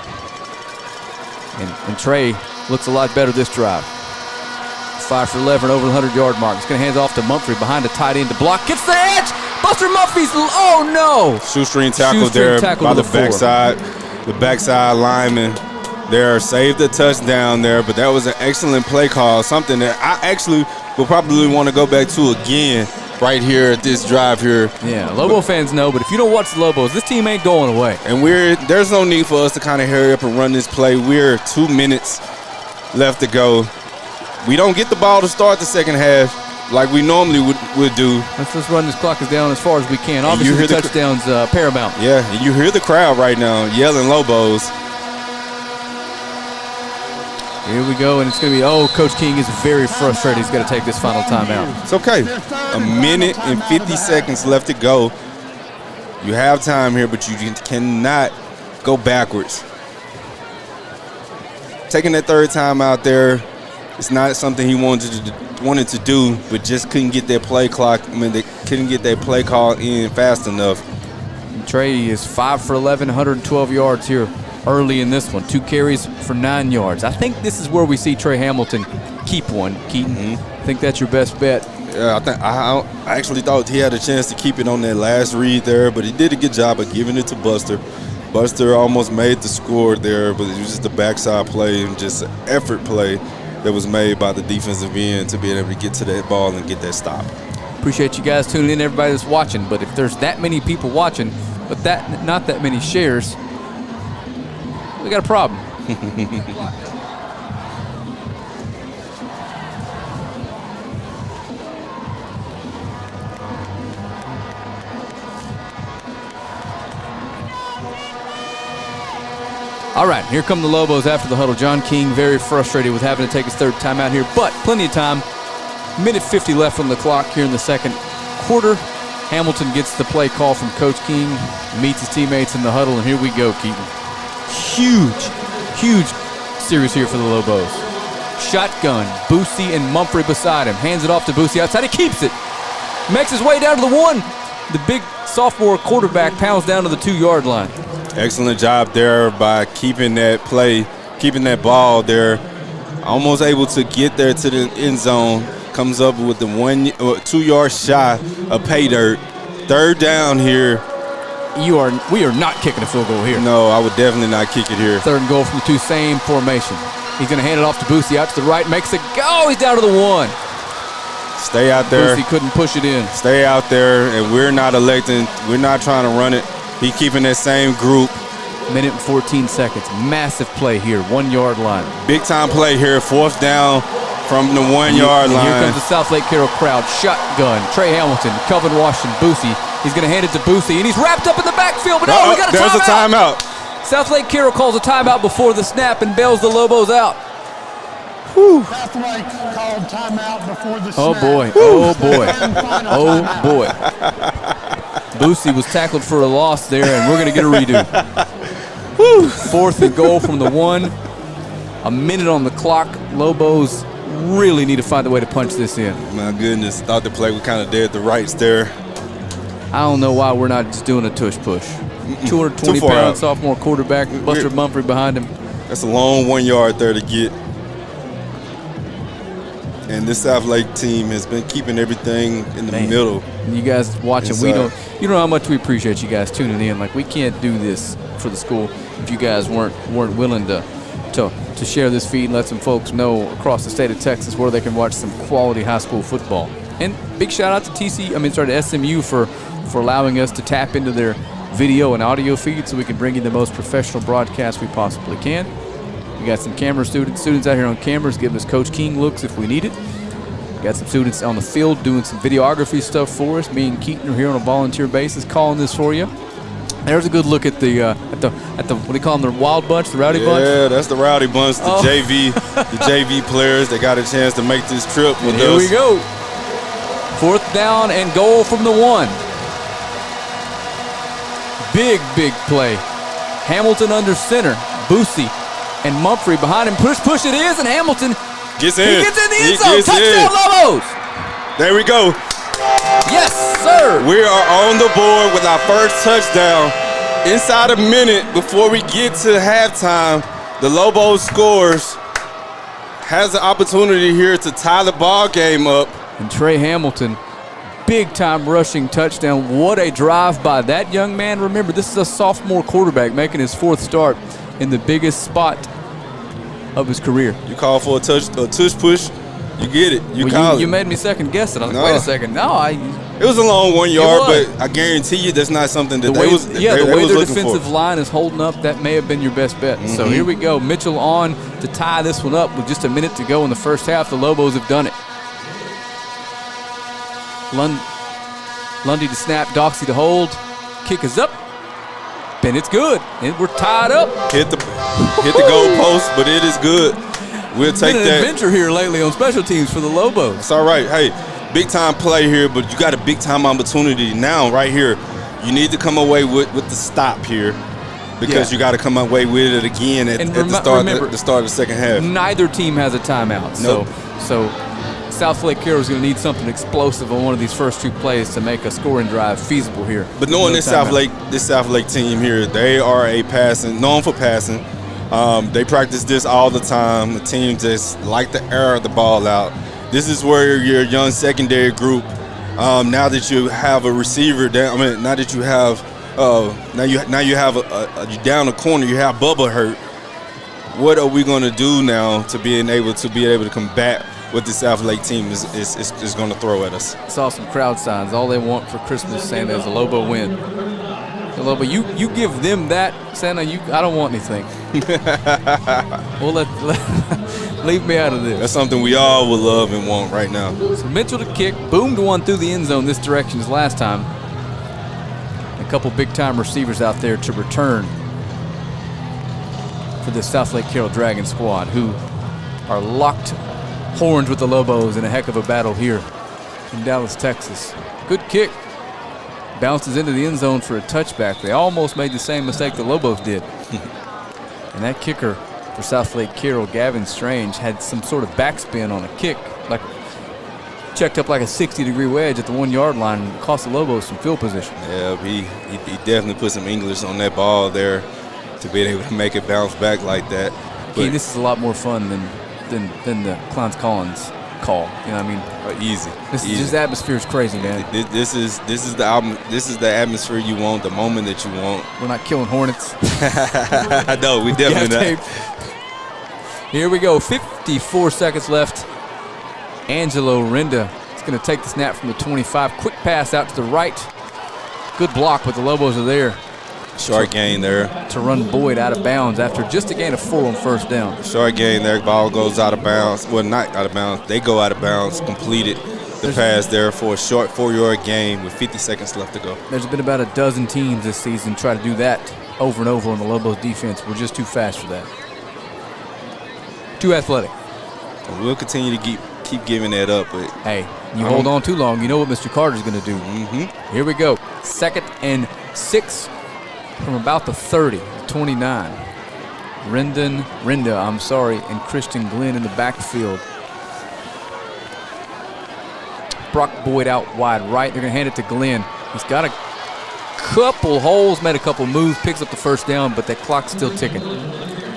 Speaker 1: And Trey looks a lot better this drive. 5 for 11 over the 100-yard mark. He's going to hand it off to Mumphrey behind a tight end to block. Gets the edge. Buster Mumphrey's, oh no.
Speaker 2: Shoestring tackle there by the backside. The backside lineman there saved the touchdown there, but that was an excellent play call, something that I actually will probably want to go back to again right here at this drive here.
Speaker 1: Yeah, Lobo fans know, but if you don't watch the Lobos, this team ain't going away.
Speaker 2: And there's no need for us to kind of hurry up and run this play. We're 2 minutes left to go. We don't get the ball to start the second half like we normally would do.
Speaker 1: Let's run this clock down as far as we can. Obviously, the touchdown's paramount.
Speaker 2: Yeah, and you hear the crowd right now yelling Lobos.
Speaker 1: Here we go, and it's going to be, Coach King is very frustrated. He's got to take this final timeout.
Speaker 2: It's okay. 1 minute and 50 seconds left to go. You have time here, but you cannot go backwards. Taking that third time out there, it's not something he wanted to do, but just couldn't get that play clock. They couldn't get that play call in fast enough.
Speaker 1: And Trey is 5 for 11, 112 yards here early in this one. 2 carries for 9 yards. I think this is where we see Trey Hamilton keep one. Keaton, I think that's your best bet.
Speaker 2: Yeah, I actually thought he had a chance to keep it on that last read there, but he did a good job of giving it to Buster. Buster almost made the score there, but it was just a backside play and just an effort play that was made by the defensive end to be able to get to that ball and get that stop.
Speaker 1: Appreciate you guys tuning in, everybody that's watching. But if there's that many people watching, but not that many shares, we got a problem. All right, here come the Lobos after the huddle. John King very frustrated with having to take his third timeout here, but plenty of time. Minute 50 left on the clock here in the second quarter. Hamilton gets the play call from Coach King, meets his teammates in the huddle, and here we go, Keaton. Huge series here for the Lobos. Shotgun, Boosie and Mumphrey beside him. Hands it off to Boosie outside. He keeps it. Makes his way down to the 1. The big sophomore quarterback pounds down to the 2-yard line.
Speaker 2: Excellent job there by keeping that ball there. Almost able to get there to the end zone. Comes up with the 2 yards shy of pay dirt. Third down here.
Speaker 1: We are not kicking a field goal here.
Speaker 2: No, I would definitely not kick it here.
Speaker 1: Third and goal from the 2, same formation. He's going to hand it off to Boosie out to the right. Makes it go. He's down to the 1.
Speaker 2: Stay out there.
Speaker 1: Boosie couldn't push it in.
Speaker 2: Stay out there, and we're not trying to run it. He's keeping that same group.
Speaker 1: Minute and 14 seconds. Massive play here, 1-yard line.
Speaker 2: Big time play here. Fourth down from the 1-yard line.
Speaker 1: Here comes the Southlake Carroll crowd. Shotgun. Trey Hamilton, Kelvin Washington, Boosie. He's going to hand it to Boosie, and he's wrapped up in the backfield. But we got a timeout.
Speaker 2: There's a timeout.
Speaker 1: Southlake Carroll calls a timeout before the snap and bails the Lobos out.
Speaker 3: Southlake called timeout before the snap.
Speaker 1: Oh boy. Boosie was tackled for a loss there, and we're going to get a redo. 4th and goal from the 1. A minute on the clock. Lobos really need to find a way to punch this in.
Speaker 2: My goodness, thought the play was kind of dead the rights there.
Speaker 1: I don't know why we're not just doing a tush push. 220-pound sophomore quarterback, Buster Mumphrey behind him.
Speaker 2: That's a long 1 yard there to get. And this Southlake team has been keeping everything in the middle.
Speaker 1: You guys watching, you know how much we appreciate you guys tuning in. Like, we can't do this for the school if you guys weren't willing to share this feed and let some folks know across the state of Texas where they can watch some quality high school football. And big shout out to SMU for allowing us to tap into their video and audio feed so we can bring you the most professional broadcast we possibly can. We got some camera students out here on cameras giving us Coach King looks if we need it. We got some students on the field doing some videography stuff for us. Me and Keaton are here on a volunteer basis calling this for you. There's a good look at the what do they call them? The Wild Bunch, the Rowdy Bunch.
Speaker 2: Yeah, that's the Rowdy Bunch, the JV players that got a chance to make this trip with us.
Speaker 1: Here we go. 4th down and goal from the 1. Big play. Hamilton under center. Boosie and Mumphrey behind him. Push it is, and Hamilton
Speaker 2: gets in.
Speaker 1: He gets in the end zone. Touchdown, Lobos.
Speaker 2: There we go.
Speaker 1: Yes, sir.
Speaker 2: We are on the board with our first touchdown. Inside a minute before we get to halftime, the Lobos scores. Has the opportunity here to tie the ball game up.
Speaker 1: And Trey Hamilton, big-time rushing touchdown. What a drive by that young man. Remember, this is a sophomore quarterback making his 4th start in the biggest spot of his career.
Speaker 2: You call for a tush push, you get it. You
Speaker 1: made me second guess it. I was like, wait a second.
Speaker 2: It was a long 1 yard, but I guarantee you that's not something that
Speaker 1: the way their defensive line is holding up, that may have been your best bet. Mm-hmm. So here we go. Mitchell on to tie this one up with just a minute to go in the first half. The Lobos have done it. Lundy to snap, Doxey to hold. Kick is up. Bennett's good. And we're tied up.
Speaker 2: Hit the goal post, but it is good. We'll take that.
Speaker 1: Been an adventure here lately on special teams for the Lobos.
Speaker 2: It's all right. Hey, big time play here, but you got a big time opportunity now right here. You need to come away with the stop here because you got to come away with it again at the start of the second half.
Speaker 1: Neither team has a timeout.
Speaker 2: Nope.
Speaker 1: So Southlake Carroll is going to need something explosive on one of these first 2 plays to make a scoring drive feasible here.
Speaker 2: But knowing this Southlake team here, they are known for passing. They practice this all the time. The team just like to air the ball out. This is where your young secondary group, now that you have a receiver down, now that you have now you have you down the corner, you have Bubba hurt. What are we going to do now to be able to combat what the Southlake team is going to throw at us?
Speaker 1: Saw some crowd signs. All they want for Christmas, Santa, is a Lobo win. So Lobo, you give them that, Santa. I don't want anything. Well, leave me out of this.
Speaker 2: That's something we all would love and want right now.
Speaker 1: So Mitchell to kick, boomed one through the end zone this direction as last time. A couple big-time receivers out there to return. for the Southlake Carroll Dragon squad, who are locked horns with the Lobos in a heck of a battle here in Dallas, Texas. Good kick. Bounces into the end zone for a touchback. They almost made the same mistake the Lobos did. And that kicker for Southlake Carroll, Gavin Strange, had some sort of backspin on a kick, like checked up like a 60-degree wedge at the 1-yard line and cost the Lobos some field position.
Speaker 2: Yeah, he definitely put some English on that ball there to be able to make it bounce back like that.
Speaker 1: Key, this is a lot more fun than the Clarence Collins call. You know what I mean?
Speaker 2: Easy.
Speaker 1: This atmosphere is crazy, man.
Speaker 2: This is the album. This is the atmosphere you want, the moment that you want.
Speaker 1: We're not killing hornets.
Speaker 2: No, we definitely not.
Speaker 1: Here we go. 54 seconds left. Angelo Renda is going to take the snap from the 25. Quick pass out to the right. Good block, but the Lobos are there.
Speaker 2: Short gain there.
Speaker 1: To run Boyd out of bounds after just a gain of 4 on first down.
Speaker 2: Short gain there. Ball goes out of bounds. Well, not out of bounds. They go out of bounds. Completed the pass there for a short 4-yard gain with 50 seconds left to go.
Speaker 1: There's been about a dozen teams this season try to do that over and over on the Lobos defense. We're just too fast for that. Too athletic.
Speaker 2: And we'll continue to keep giving that up. But
Speaker 1: hey, you hold on too long, you know what Mr. Carter's going to do. Here we go. 2nd and 6 from about the 30, 29. Renda, and Christian Glenn in the backfield. Brock Boyd out wide right. They're going to hand it to Glenn. He's got a couple holes, made a couple moves, picks up the first down, but that clock's still ticking.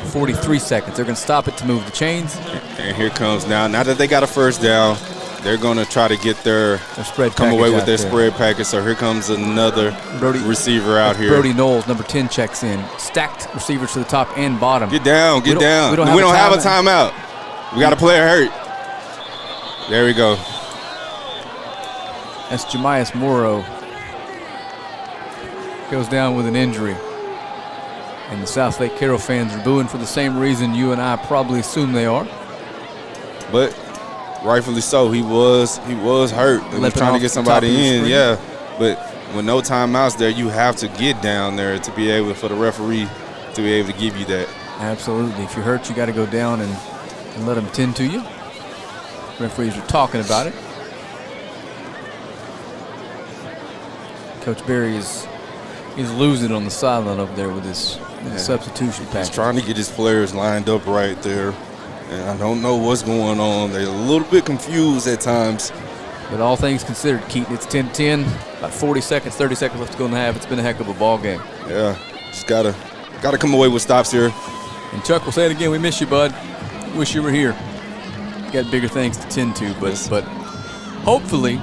Speaker 1: 43 seconds. They're going to stop it to move the chains.
Speaker 2: And here comes now that they got a first down, they're going to try to get their
Speaker 1: spread
Speaker 2: come away with their spread package. So here comes another receiver out here.
Speaker 1: Brody Knowles, number 10, checks in. Stacked receivers to the top and bottom.
Speaker 2: Get down. We don't have a timeout. We got a player hurt. There we go.
Speaker 1: That's Jemias Morrow. Goes down with an injury. And the Southlake Carroll fans are booing for the same reason you and I probably assume they are.
Speaker 2: But rightfully so. He was hurt. He was trying to get somebody in. Yeah. But with no timeouts there, you have to get down there to be able, for the referee to be able to give you that.
Speaker 1: Absolutely. If you're hurt, you got to go down and let them tend to you. Referees are talking about it. Coach Berry is losing on the sideline over there with his substitution package.
Speaker 2: He's trying to get his players lined up right there. And I don't know what's going on. They're a little bit confused at times.
Speaker 1: But all things considered, Keaton, it's 10-10. About 30 seconds left to go in the half. It's been a heck of a ball game.
Speaker 2: Yeah, just gotta come away with stops here.
Speaker 1: And Chuck will say it again, we miss you, bud. Wish you were here. Got bigger things to tend to, but hopefully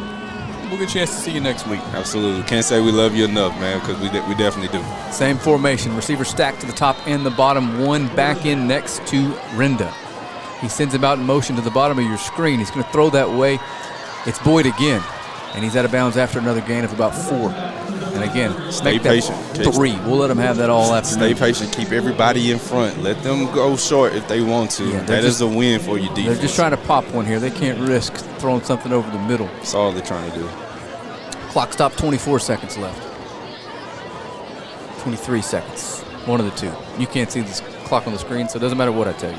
Speaker 1: we'll get a chance to see you next week.
Speaker 2: Absolutely. Can't say we love you enough, man, because we definitely do.
Speaker 1: Same formation. Receiver stacked to the top and the bottom. One back in next to Renda. He sends him out in motion to the bottom of your screen. He's going to throw that way. It's Boyd again. And he's out of bounds after another gain of about 4. And again,
Speaker 2: stay patient.
Speaker 1: 3. We'll let them have that all afternoon.
Speaker 2: Stay patient. Keep everybody in front. Let them go short if they want to. Yeah, that is a win for your defense.
Speaker 1: They're just trying to pop one here. They can't risk throwing something over the middle.
Speaker 2: That's all they're trying to do.
Speaker 1: Clock stopped, 24 seconds left. 23 seconds. One of the two. You can't see this clock on the screen, so it doesn't matter what I tell you.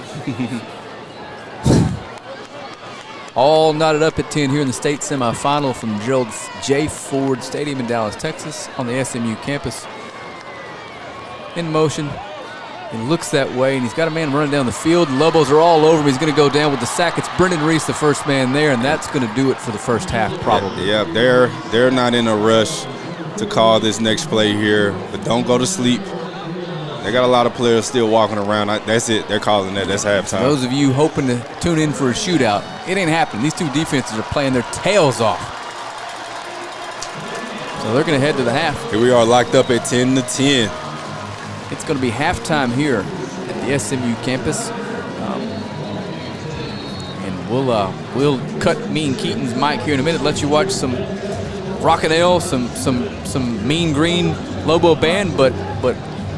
Speaker 1: All knotted up at 10 here in the state semifinal from Gerald J. Ford Stadium in Dallas, Texas, on the SMU campus. In motion. He looks that way, and he's got a man running down the field. Lobos are all over him. He's going to go down with the sack. It's Brendan Reese, the first man there, and that's going to do it for the first half, probably.
Speaker 2: Yeah, they're not in a rush to call this next play here, but don't go to sleep. They got a lot of players still walking around. That's it. They're calling that. That's halftime.
Speaker 1: Those of you hoping to tune in for a shootout, it ain't happening. These two defenses are playing their tails off. So they're going to head to the half.
Speaker 2: Here we are locked up at 10-10.
Speaker 1: It's going to be halftime here at the SMU campus. And we'll cut Mean Keaton's mic here in a minute. Let you watch some Rockin' Ale, some Mean Green Lobo band, but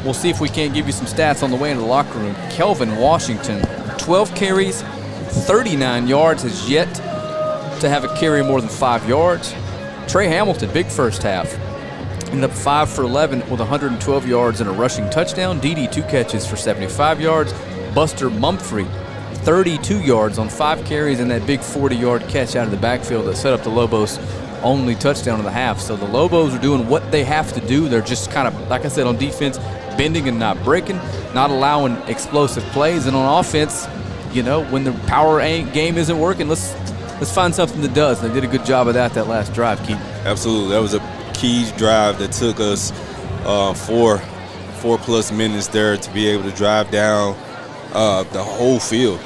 Speaker 1: we'll see if we can't give you some stats on the way into the locker room. Kelvin Washington, 12 carries, 39 yards, has yet to have a carry more than 5 yards. Trey Hamilton, big first half. Ended up 5 for 11 with 112 yards and a rushing touchdown. Dede 2 catches for 75 yards. Buster Mumphrey 32 yards on 5 carries and that big 40-yard catch out of the backfield that set up the Lobos' only touchdown of the half. So the Lobos are doing what they have to do. They're just kind of, like I said, on defense, bending and not breaking, not allowing explosive plays. And on offense, you know, when the power game isn't working, let's find something that does. They did a good job of that last drive, Keith.
Speaker 2: Absolutely. That was a key drive that took us 4+ minutes there to be able to drive down the whole field,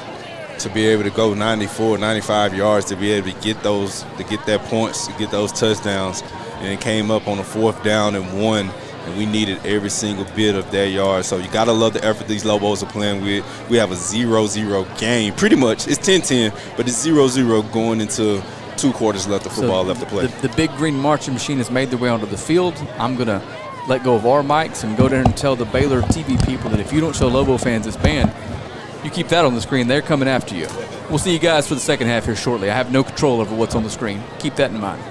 Speaker 2: to be able to go 94, 95 yards, to be able to get that points, to get those touchdowns. And it came up on a 4th down and 1, and we needed every single bit of that yard. So you got to love the effort these Lobos are playing with. We have a 0-0 game. Pretty much, it's 10-10, but it's 0-0 going into 2 quarters left of football left to play.
Speaker 1: The big green marching machine has made their way onto the field. I'm going to let go of our mics and go there and tell the Baylor TV people that if you don't show Lobo fans this band, you keep that on the screen. They're coming after you. We'll see you guys for the second half here shortly. I have no control over what's on the screen. Keep that in mind.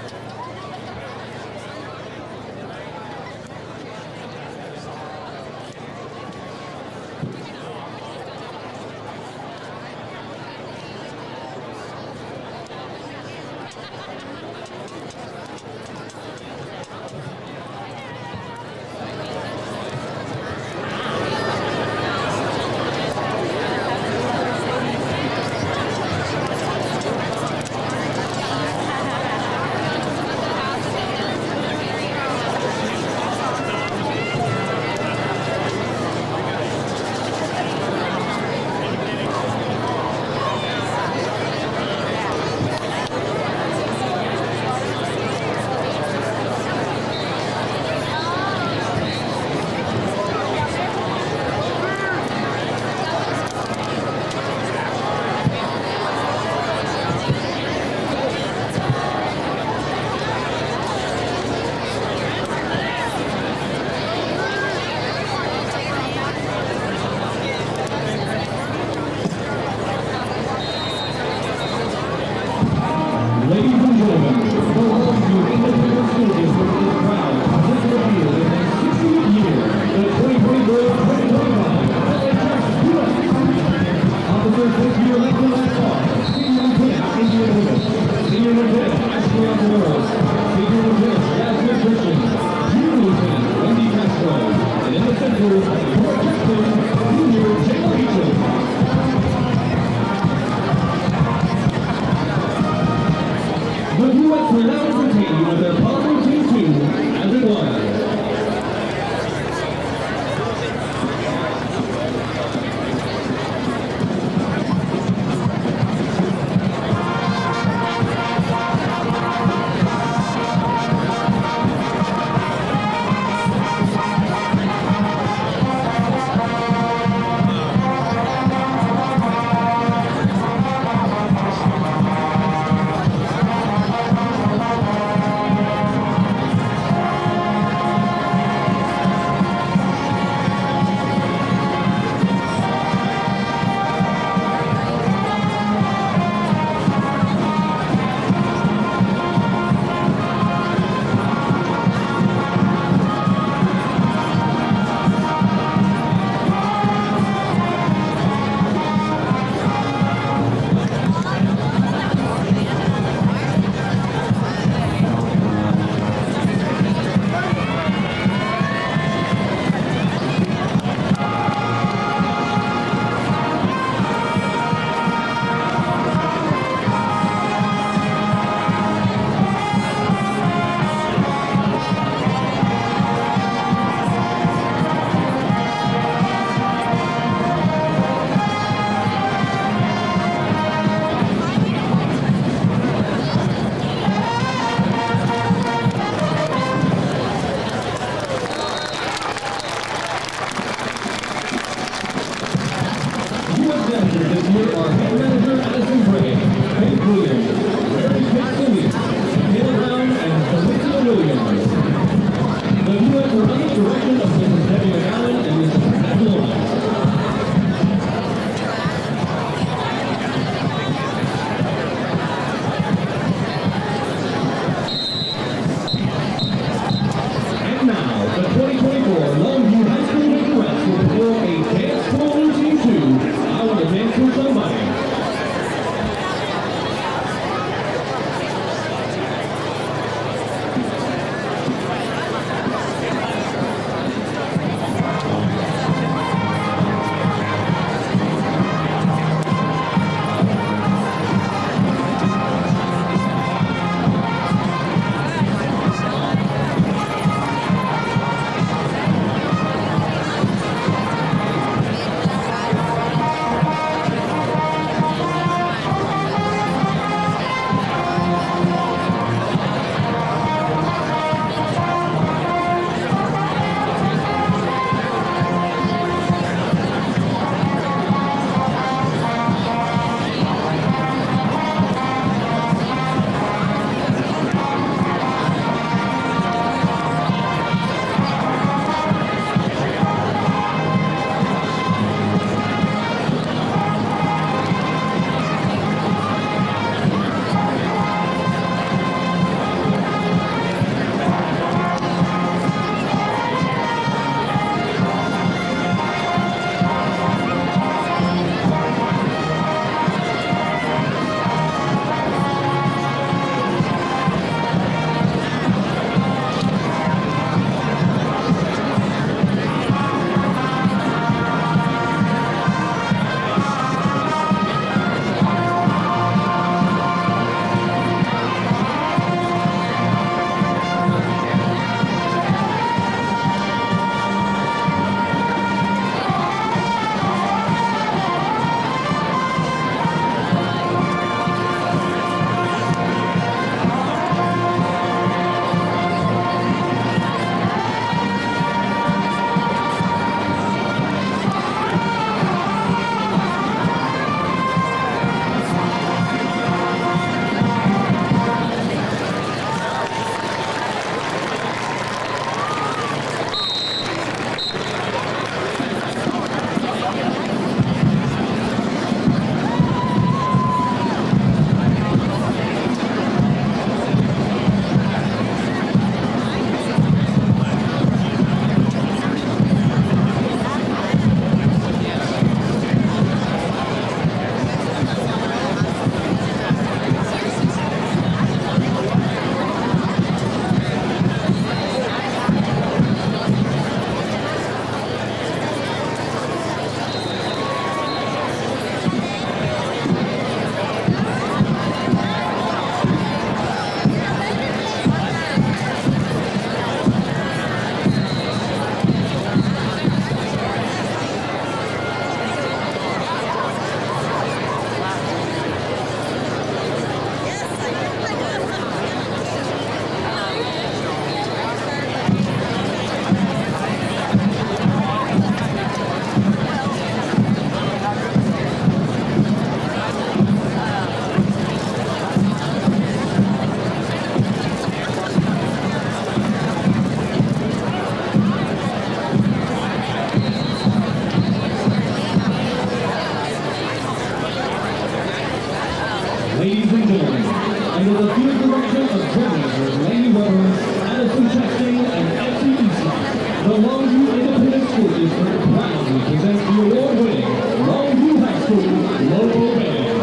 Speaker 4: Longview Independent School District proudly presents the award-winning Longview High School Lobo Band.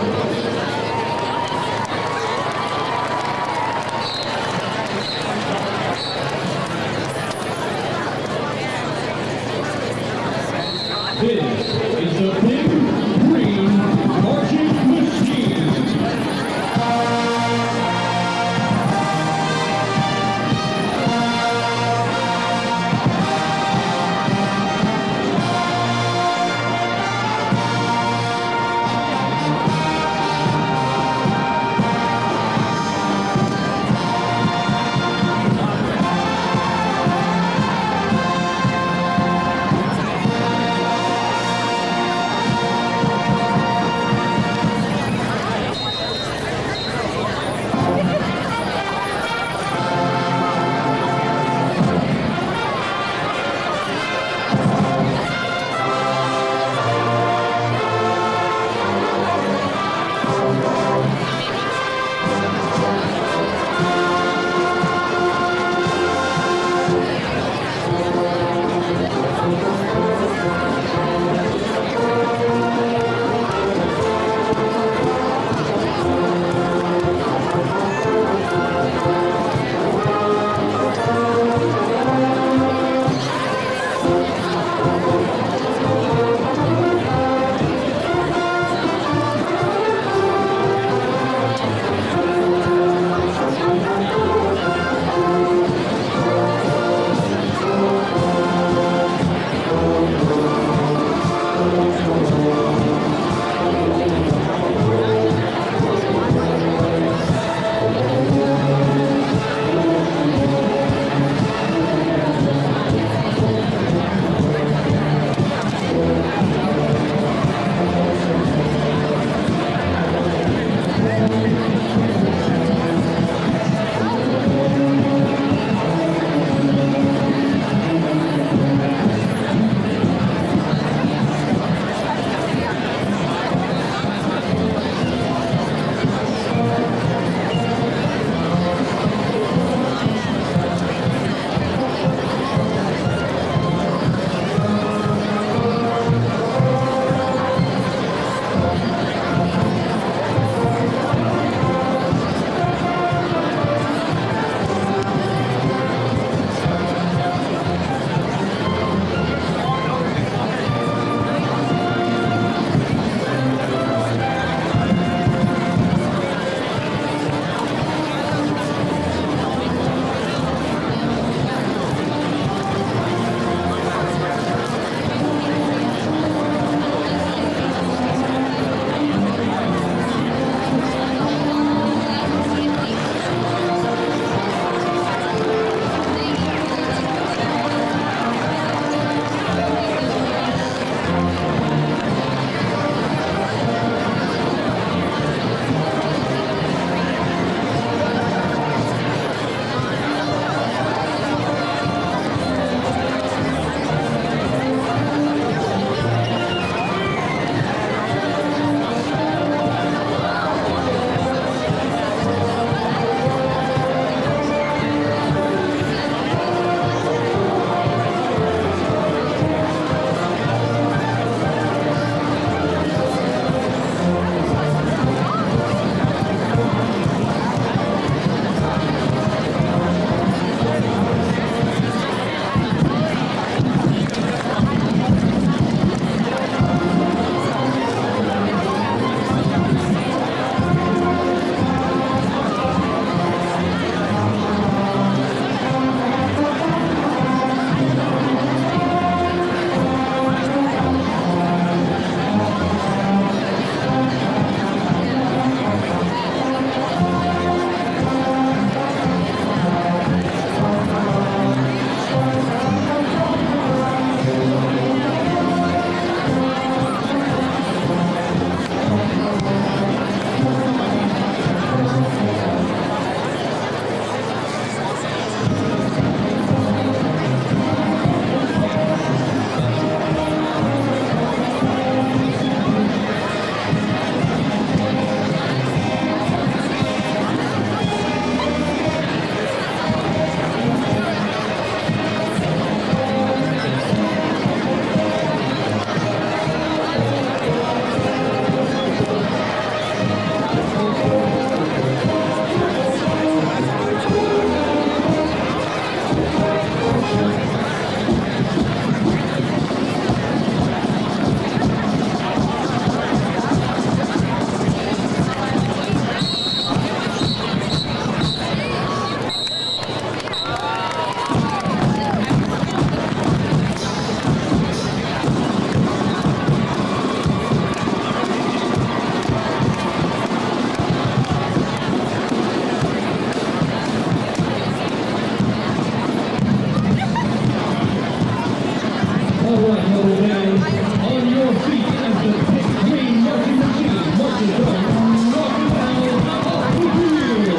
Speaker 4: This is the Big Green Marching Machine. All right, Lobo fans, on your feet as the big green marching machine marches on, walking down off the field.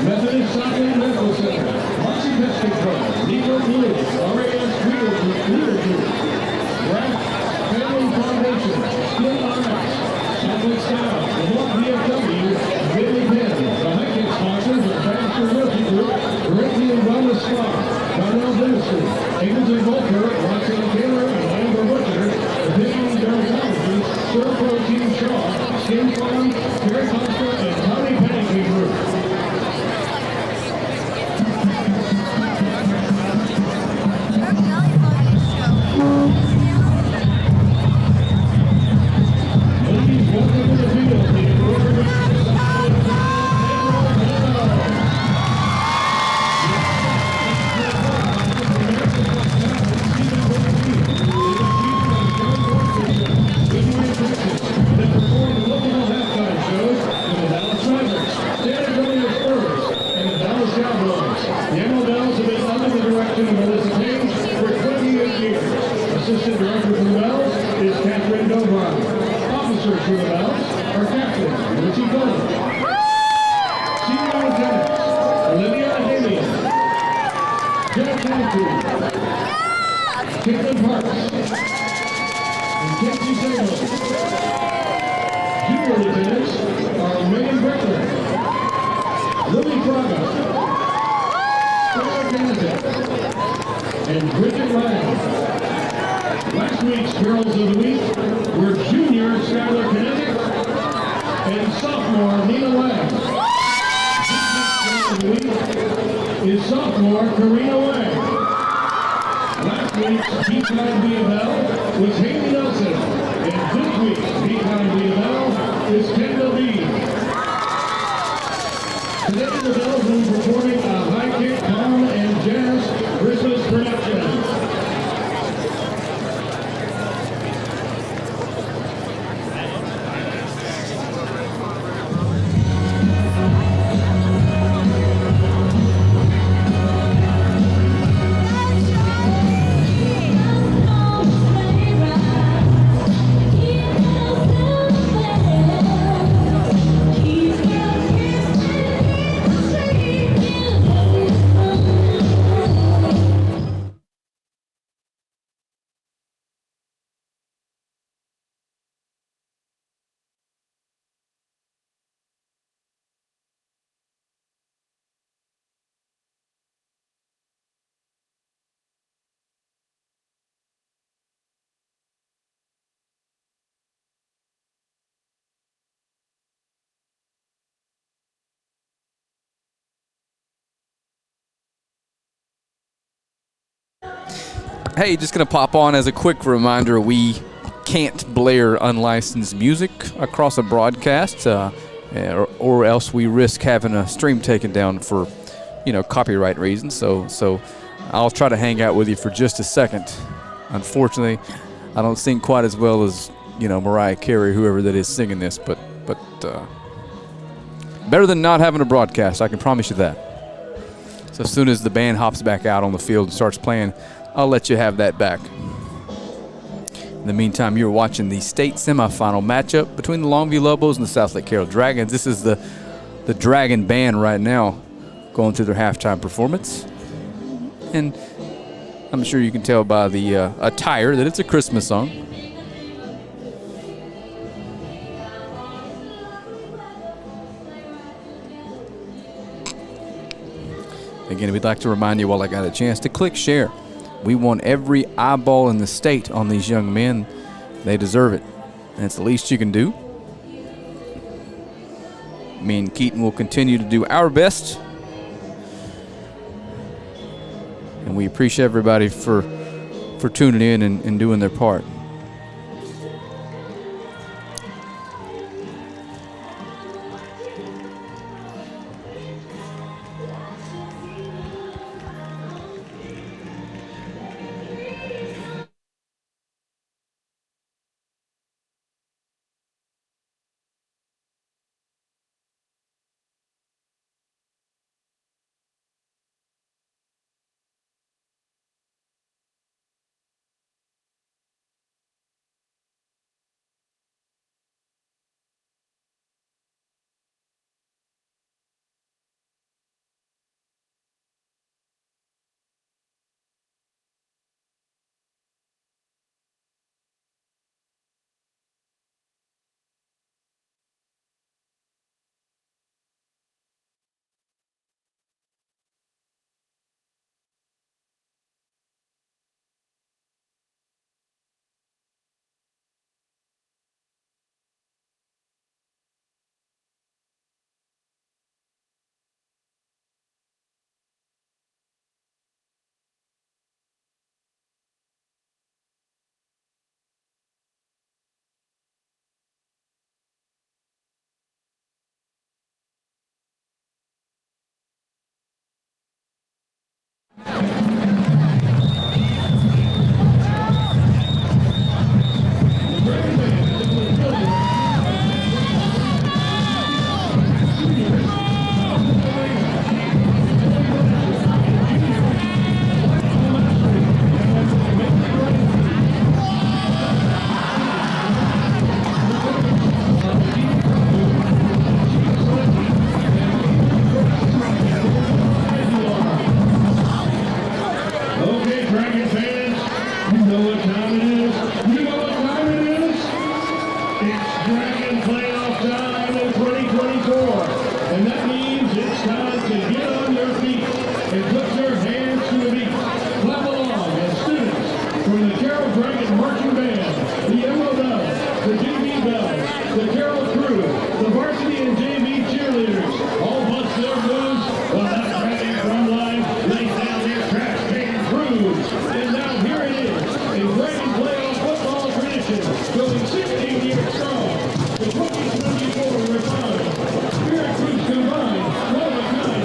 Speaker 4: Methodist Southlake Medical Center, Marcy Pest Control, Negro Blues, RAS Leader Group, Raft Family Foundation, Skill RX, Southlake Style, Vermont VFW, Daily Pen, the hiking sponsors are Baxter Realty Group, Corinthian Wellness Spa, Darnell Dentistry, Eagleton Volker, Watson Taylor, and Amber Butcher, the Pregame Dermatology, Surf Team Shaw, Skin Farm, Terry Costa, and Tommy Pennington Group. Ladies, welcome to the field. The Assistant Director for the Bells is Catherine Dobron. Officers for the Bells are Captain Richie Gold, Senior Lieutenants Olivia Adamian, Jeff Matthews, Caitlin Parks, and Kenzie Samuel. Junior Lieutenants are Megan Breckler, Lily Fraga, Skylar Kennedy, and Bridget Ryan. Last week's Girls of the Week were junior Skylar Kinetic and sophomore Nina Wang. This week's Girl of the Week is sophomore Karina Wang. Last week's Be Kind Be a Bell was Haley Nelson. And this week's Be Kind Be a Bell is Kendall Bean. Today the Bells will be performing a high kick, palm, and jazz Christmas production.
Speaker 1: Hey, just going to pop on as a quick reminder, we can't blare unlicensed music across a broadcast, or else we risk having a stream taken down for, copyright reasons. So I'll try to hang out with you for just a second. Unfortunately, I don't sing quite as well as, Mariah Carey, whoever that is singing this, but better than not having a broadcast, I can promise you that. So as soon as the band hops back out on the field and starts playing, I'll let you have that back. In the meantime, you're watching the state semifinal matchup between the Longview Lobos and the Southlake Carroll Dragons. This is the Dragon band right now going through their halftime performance. And I'm sure you can tell by the attire that it's a Christmas song. Again, we'd like to remind you while I got a chance to click share. We want every eyeball in the state on these young men. They deserve it. And it's the least you can do. Me and Keaton will continue to do our best. And we appreciate everybody for tuning in and doing their part.
Speaker 4: The 2024 refined Spirit Cruise Combined 12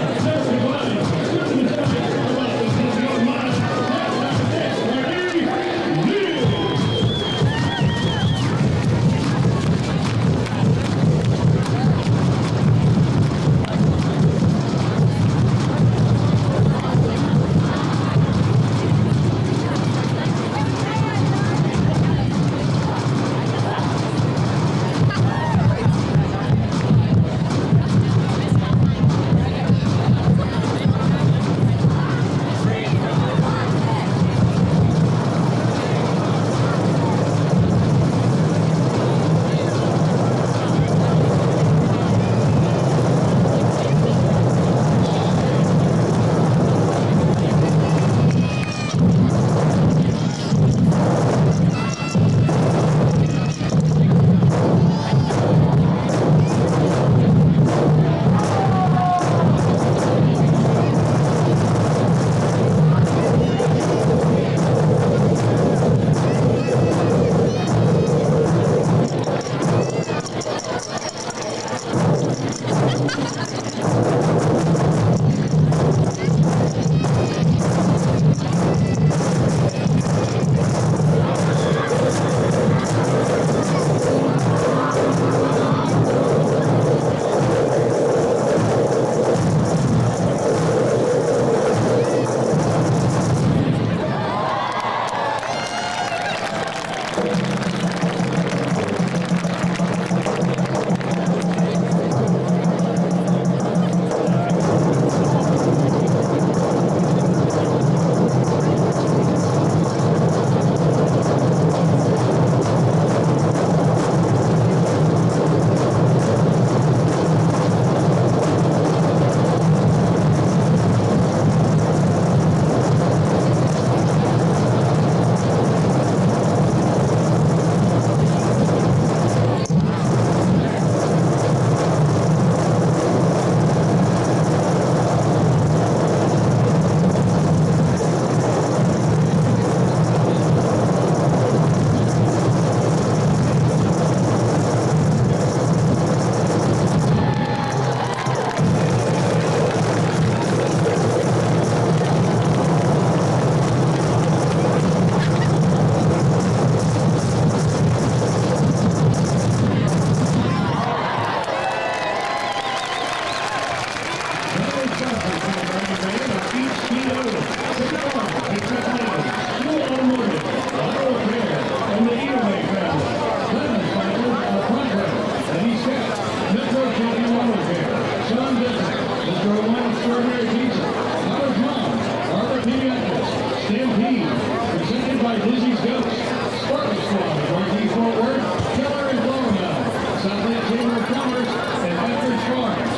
Speaker 4: Carolina Strawberry Pizza, Howard Moms, Arbor Pediatrics, Stampede, presented by Dizzy's Ghost, Sparkle Squad, Marquis Fort Worth, Keller and Flowermouth, Southlake Chamber of Commerce, and Bedford Farms.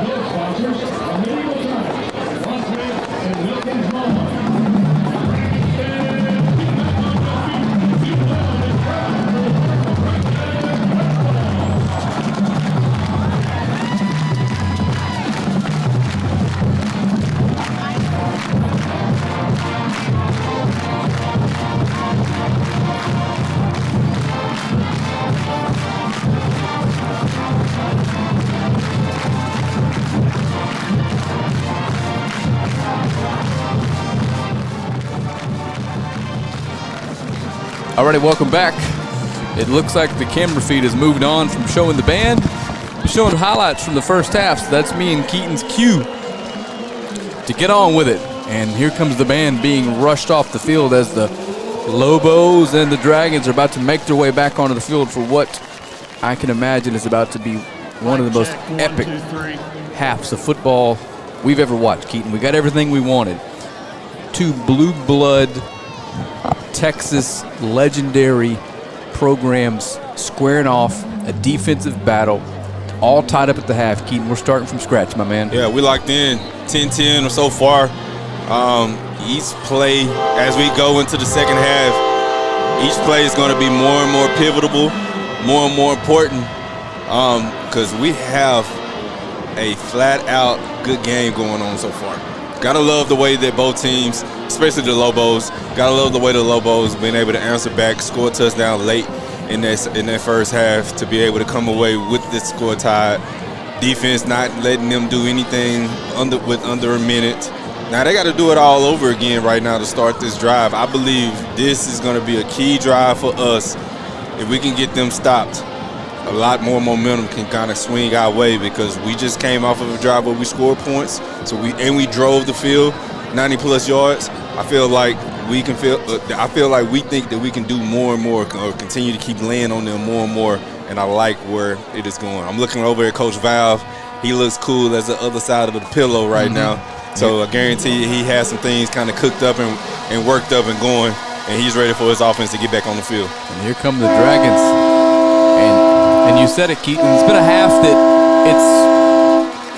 Speaker 4: Live sponsors are Medieval Times, Rothman, and Wilkins Mall.
Speaker 1: All righty, welcome back. It looks like the camera feed has moved on from showing the band to showing highlights from the first half. So that's me and Keaton's cue to get on with it. And here comes the band being rushed off the field as the Lobos and the Dragons are about to make their way back onto the field for what I can imagine is about to be one of the most
Speaker 3: Check, 1,
Speaker 1: epic
Speaker 3: 2, 3.
Speaker 1: halves of football we've ever watched, Keaton. We got everything we wanted. Two blue blood Texas legendary programs squaring off a defensive battle, all tied up at the half. Keaton, we're starting from scratch, my man.
Speaker 2: Yeah, we locked in 10-10 or so far. Each play, as we go into the second half, each play is going to be more and more pivotal, more and more important, because we have a flat-out good game going on so far. Gotta love the way that both teams, especially the Lobos, gotta love the way the Lobos been able to answer back, score a touchdown late in that first half to be able to come away with this score tied. Defense not letting them do anything under a minute. Now they got to do it all over again right now to start this drive. I believe this is going to be a key drive for us. If we can get them stopped, a lot more momentum can kind of swing our way because we just came off of a drive where we scored points. So we drove the field 90+ yards. I feel like we think that we can do more and more or continue to keep laying on them more and more. And I like where it is going. I'm looking over at Coach Valve. He looks cool as the other side of the pillow right now. So I guarantee you he has some things kind of cooked up and worked up and going, and he's ready for his offense to get back on the field.
Speaker 1: And here come the Dragons. And you said it, Keaton. It's been a half that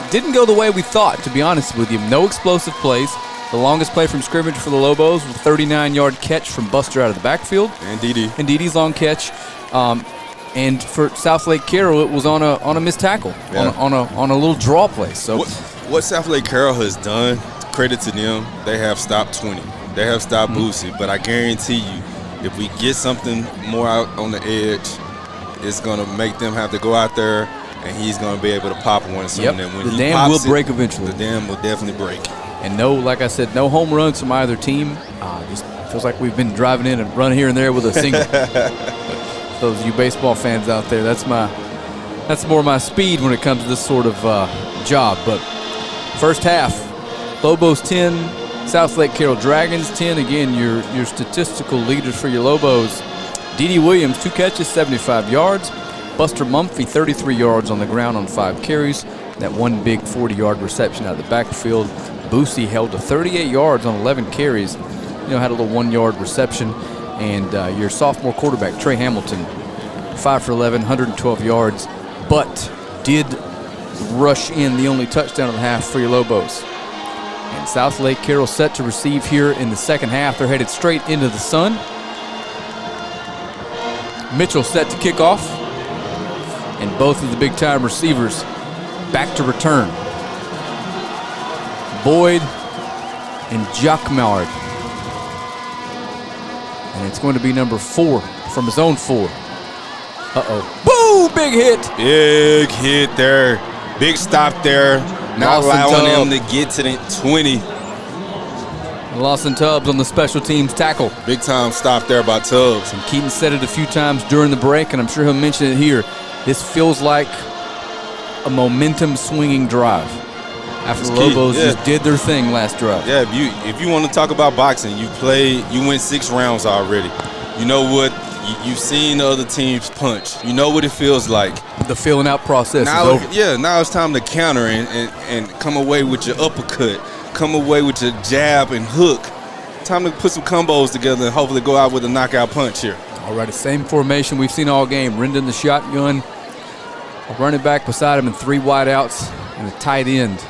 Speaker 1: it didn't go the way we thought, to be honest with you. No explosive plays. The longest play from scrimmage for the Lobos was a 39-yard catch from Buster out of the backfield.
Speaker 2: And Didi's
Speaker 1: long catch. And for Southlake Carroll, it was on a missed tackle, on a little draw play. So
Speaker 2: what Southlake Carroll has done, credit to them, they have stopped 20. They have stopped Boosie. But I guarantee you, if we get something more out on the edge, it's going to make them have to go out there, and he's going to be able to pop one soon. And when
Speaker 1: the dam will break eventually.
Speaker 2: The dam will definitely break.
Speaker 1: And like I said, no home runs from either team. Just feels like we've been driving in and run here and there with a single. Those of you baseball fans out there, that's more my speed when it comes to this sort of job. But first half, Lobos 10, Southlake Carroll Dragons 10. Again, your statistical leaders for your Lobos. D.D. Williams, 2 catches, 75 yards. Buster Mumphy, 33 yards on the ground on 5 carries. That one big 40-yard reception out of the backfield. Boosie held to 38 yards on 11 carries. Had a little 1-yard reception. And your sophomore quarterback, Trey Hamilton, 5 for 11, 112 yards, but did rush in the only touchdown of the half for your Lobos. And Southlake Carroll set to receive here in the second half. They're headed straight into the sun. Mitchell set to kick off. And both of the big-time receivers back to return. Boyd and Jockmallard. And it's going to be number 4 from his own 4. Woo! Big hit!
Speaker 2: Big hit there. Big stop there. Not allowing them to get to the 20.
Speaker 1: Lawson Tubbs on the special teams tackle.
Speaker 2: Big time stop there by Tubbs.
Speaker 1: And Keaton said it a few times during the break, and I'm sure he'll mention it here. This feels like a momentum swinging drive. After the Lobos just did their thing last drive.
Speaker 2: Yeah, if you want to talk about boxing, you win 6 rounds already. You know what You've seen the other teams punch. You know what it feels like.
Speaker 1: The filling out process
Speaker 2: Now,
Speaker 1: is over.
Speaker 2: yeah, now it's time to counter and come away with your uppercut, come away with your jab and hook. Time to put some combos together and hopefully go out with a knockout punch here.
Speaker 1: All right, the same formation we've seen all game. Rendon the shotgun, a running back beside him, and 3 wideouts and a tight end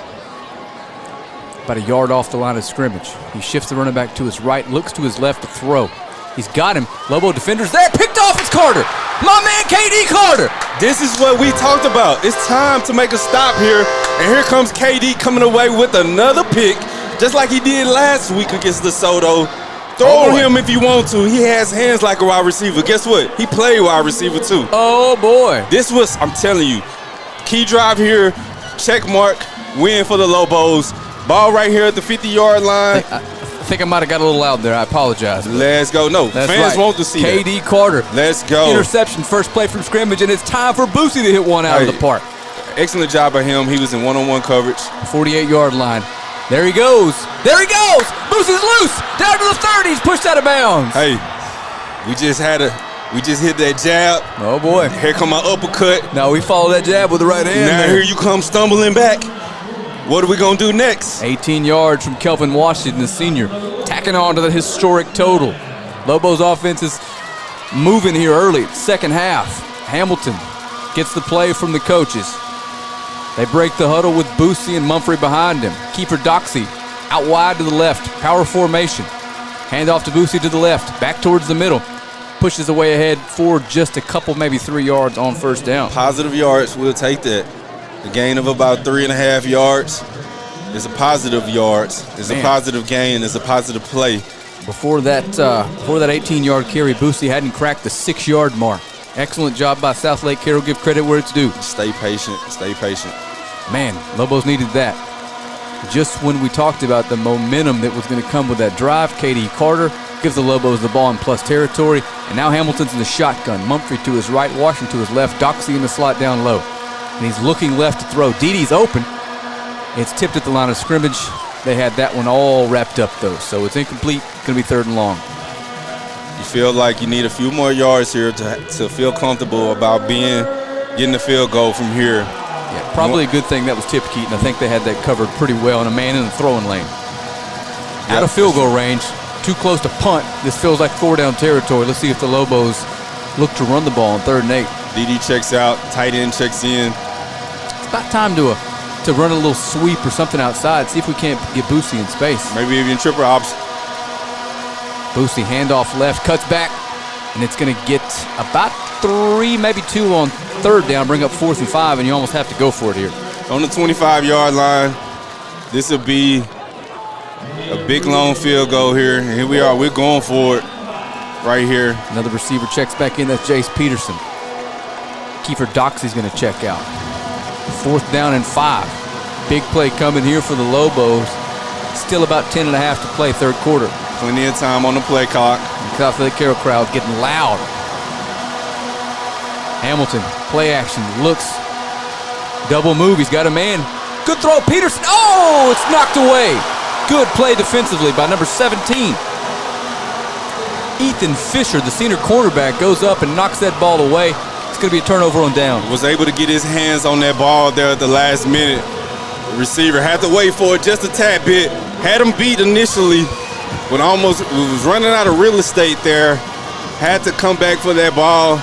Speaker 1: about a yard off the line of scrimmage. He shifts the running back to his right, looks to his left to throw. He's got him. Lobo defenders there. Picked off. It's Carter. My man, KD Carter.
Speaker 2: This is what we talked about. It's time to make a stop here. And here comes KD coming away with another pick, just like he did last week against DeSoto. Throw him if you want to. He has hands like a wide receiver. Guess what? He played wide receiver too.
Speaker 1: Oh, boy.
Speaker 2: This was, I'm telling you, key drive here, check mark, win for the Lobos. Ball right here at the 50-yard line.
Speaker 1: I think I might have got a little loud there. I apologize.
Speaker 2: Let's go. No,
Speaker 1: That's
Speaker 2: fans
Speaker 1: right.
Speaker 2: want to see
Speaker 1: KD Carter.
Speaker 2: Let's go.
Speaker 1: Interception, first play from scrimmage, and it's time for Boosie to hit one out of the park.
Speaker 2: Excellent job by him. He was in one-on-one coverage.
Speaker 1: 48-yard line. There he goes. There he goes. Boosie's loose. Down to the 30. He's pushed out of bounds.
Speaker 2: Hey, we just hit that jab.
Speaker 1: Oh, boy.
Speaker 2: Here come my uppercut.
Speaker 1: Now we follow that jab with the right hand.
Speaker 2: Now here you come stumbling back. What are we going to do next?
Speaker 1: 18 yards from Kelvin Washington, the senior, tacking on to the historic total. Lobo's offense is moving here early, second half. Hamilton gets the play from the coaches. They break the huddle with Boosie and Mumphrey behind him. Keeper Doxey out wide to the left, power formation. Hand off to Boosie to the left, back towards the middle. Pushes away ahead for just a couple, maybe 3 yards on first down.
Speaker 2: Positive yards, we'll take that. The gain of about 3.5 yards is a positive yards. It's a positive gain. It's a positive play.
Speaker 1: Before that 18-yard carry, Boosie hadn't cracked the 6-yard mark. Excellent job by Southlake. Carroll, give credit where it's due.
Speaker 2: Stay patient. Stay patient.
Speaker 1: Man, Lobos needed that. Just when we talked about the momentum that was going to come with that drive, KD Carter gives the Lobos the ball in plus territory. And now Hamilton's in the shotgun. Mumphrey to his right, Washington to his left, Doxey in the slot down low. And he's looking left to throw. Didi's open. It's tipped at the line of scrimmage. They had that one all wrapped up, though, so it's incomplete. Going to be 3rd and long.
Speaker 2: You feel like you need a few more yards here to feel comfortable about getting the field goal from here.
Speaker 1: Yeah, probably a good thing that was tipped, Keaton. I think they had that covered pretty well, and a man in the throwing lane. Out of field goal range, too close to punt. This feels like 4-down territory. Let's see if the Lobos look to run the ball on 3rd and 8.
Speaker 2: Didi checks out, tight end checks in.
Speaker 1: It's about time to run a little sweep or something outside. See if we can't get Boosie in space.
Speaker 2: Maybe even triple option.
Speaker 1: Boosie handoff left, cuts back, and it's going to get about 3, maybe 2 on 3rd down, bring up 4th and 5, and you almost have to go for it here.
Speaker 2: On the 25-yard line, this will be a big, long field goal here. And here we are. We're going for it right here.
Speaker 1: Another receiver checks back in. That's Jace Peterson. Kiefer Doxey's going to check out. 4th down and 5. Big play coming here for the Lobos. Still about 10.5 to play, 3rd quarter.
Speaker 2: Plenty of time on the play clock.
Speaker 1: Southlake Carroll crowd getting loud. Hamilton, play action, looks. Double move, he's got a man. Good throw, Peterson. Oh, it's knocked away. Good play defensively by number 17. Ethan Fisher, the senior cornerback, goes up and knocks that ball away. It's going to be a turnover on down.
Speaker 2: Was able to get his hands on that ball there at the last minute. The receiver had to wait for it just a tad bit. Had him beat initially, but almost was running out of real estate there. Had to come back for that ball.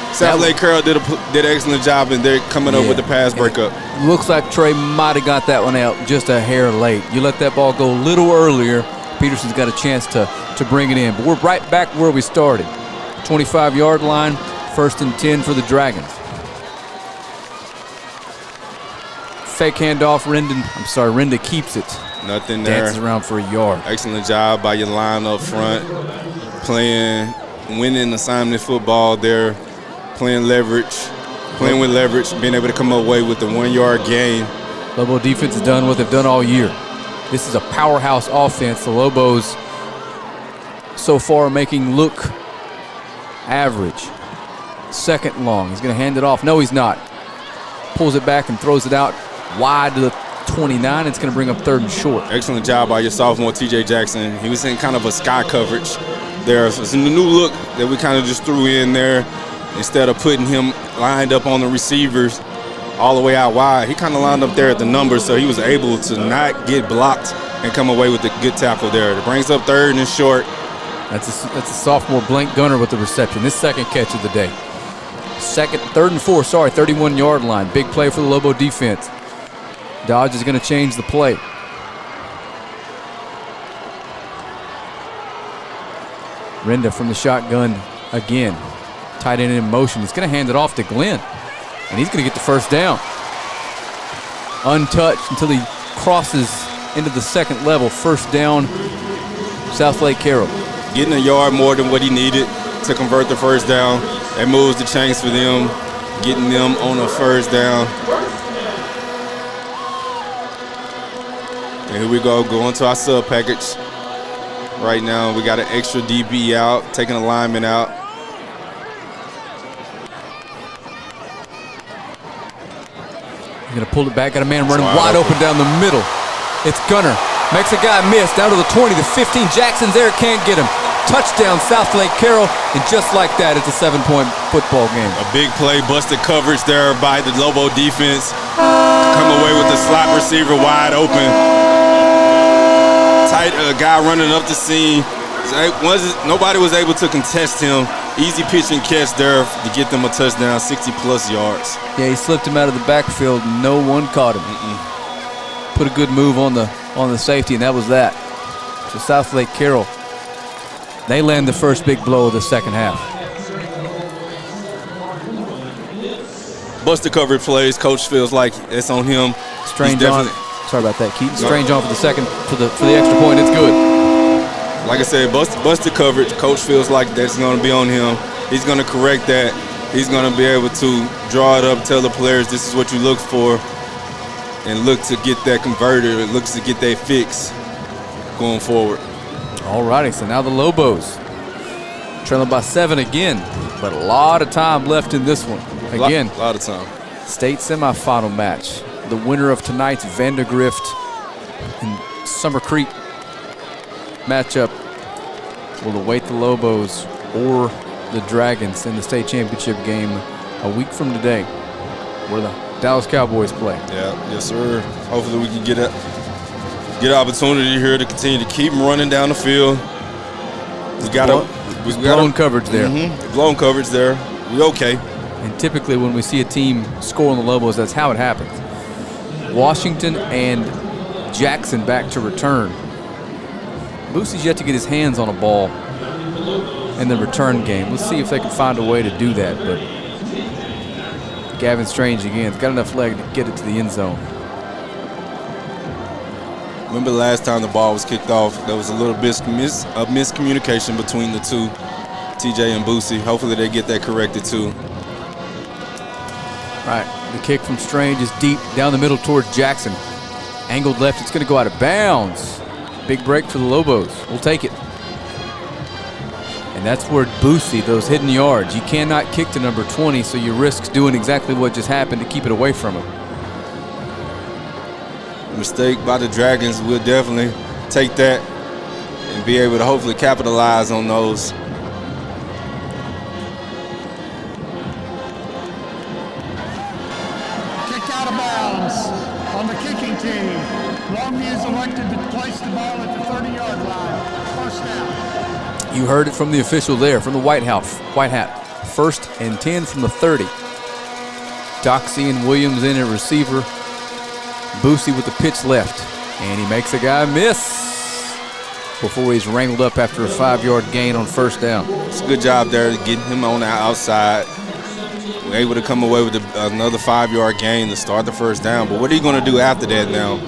Speaker 2: Southlake Carroll did an excellent job, and they're coming up with the pass breakup.
Speaker 1: Looks like Trey might have got that one out just a hair late. You let that ball go a little earlier, Peterson's got a chance to bring it in. But we're right back where we started. 25-yard line, 1st and 10 for the Dragons. Fake handoff, Renda keeps it.
Speaker 2: Nothing there.
Speaker 1: Dances around for a yard.
Speaker 2: Excellent job by your line up front. Winning assignment football there. Playing with leverage, being able to come away with the 1-yard gain.
Speaker 1: Lobo defense has done what they've done all year. This is a powerhouse offense. The Lobos so far making look average. 2nd long. He's going to hand it off. No, he's not. Pulls it back and throws it out wide to the 29. It's going to bring up 3rd and short.
Speaker 2: Excellent job by your sophomore, T.J. Jackson. He was in kind of a sky coverage there. So it's a new look that we kind of just threw in there. Instead of putting him lined up on the receivers all the way out wide, he kind of lined up there at the numbers, so he was able to not get blocked and come away with a good tackle there. It brings up 3rd and short.
Speaker 1: That's a sophomore Blank Gunner with the reception. This second catch of the day. 3rd and 4, 31-yard line. Big play for the Lobo defense. Dodge is going to change the play. Renda from the shotgun again. Tight end in motion. He's going to hand it off to Glenn. And he's going to get the first down. Untouched until he crosses into the second level. First down, Southlake Carroll.
Speaker 2: Getting a yard more than what he needed to convert the first down. That moves the chains for them, getting them on a first down. And here we go, going to our sub package. Right now, we got an extra DB out, taking a lineman out.
Speaker 1: He's going to pull it back. Got a man running wide open down the middle. It's Gunner. Makes a guy miss. Down to the 20, the 15. Jackson's there. Can't get him. Touchdown, Southlake Carroll. And just like that, it's a 7-point football game.
Speaker 2: A big play, busted coverage there by the Lobo defense. Come away with the slot receiver wide open. Tight guy running up the seam. Nobody was able to contest him. Easy pitch and catch there to get them a touchdown, 60-plus yards.
Speaker 1: Yeah, he slipped him out of the backfield. No one caught him. Put a good move on the safety, and that was that. So Southlake Carroll, they land the first big blow of the second half.
Speaker 2: Busted coverage plays. Coach feels like it's on him.
Speaker 1: Strange on. Sorry about that, Keaton. Strange on for the second for the extra point. It's good.
Speaker 2: Like I said, busted coverage. Coach feels like that's going to be on him. He's going to correct that. He's going to be able to draw it up, tell the players this is what you look for, and look to get that converted. It looks to get that fix going forward.
Speaker 1: All righty, so now the Lobos trailing by 7 again, but a lot of time left in this one. Again,
Speaker 2: a lot of time.
Speaker 1: State semifinal match. The winner of tonight's Vandergrift and Summer Creek matchup will await the Lobos or the Dragons in the state championship game a week from today, where the Dallas Cowboys play.
Speaker 2: Yeah, yes, sir. Hopefully we can get an opportunity here to continue to keep them running down the field. We got
Speaker 1: blown coverage there.
Speaker 2: Blown coverage there. We okay.
Speaker 1: And typically when we see a team score on the Lobos, that's how it happens. Washington and Jackson back to return. Boosie's yet to get his hands on a ball in the return game. Let's see if they can find a way to do that. But Gavin Strange again, has got enough leg to get it to the end zone.
Speaker 2: Remember the last time the ball was kicked off, there was a little bit of miscommunication between the two, TJ and Boosie. Hopefully they get that corrected too.
Speaker 1: Right, the kick from Strange is deep down the middle towards Jackson. Angled left, it's going to go out of bounds. Big break for the Lobos. We'll take it. And that's where Boosie, those hidden yards. You cannot kick to number 20, so you risk doing exactly what just happened to keep it away from him.
Speaker 2: Mistake by the Dragons. We'll definitely take that and be able to hopefully capitalize on those.
Speaker 3: Kicked out of bounds on the kicking team. Longview is elected to place the ball at the 30-yard line. First down.
Speaker 1: You heard it from the official there, from the white hat. First and 10 from the 30. Doxey and Williams in at receiver. Boosie with the pitch left, and he makes a guy miss before he's wrangled up after a 5-yard gain on first down.
Speaker 2: It's a good job there getting him on the outside. We're able to come away with another 5-yard gain to start the first down. But what are you going to do after that now?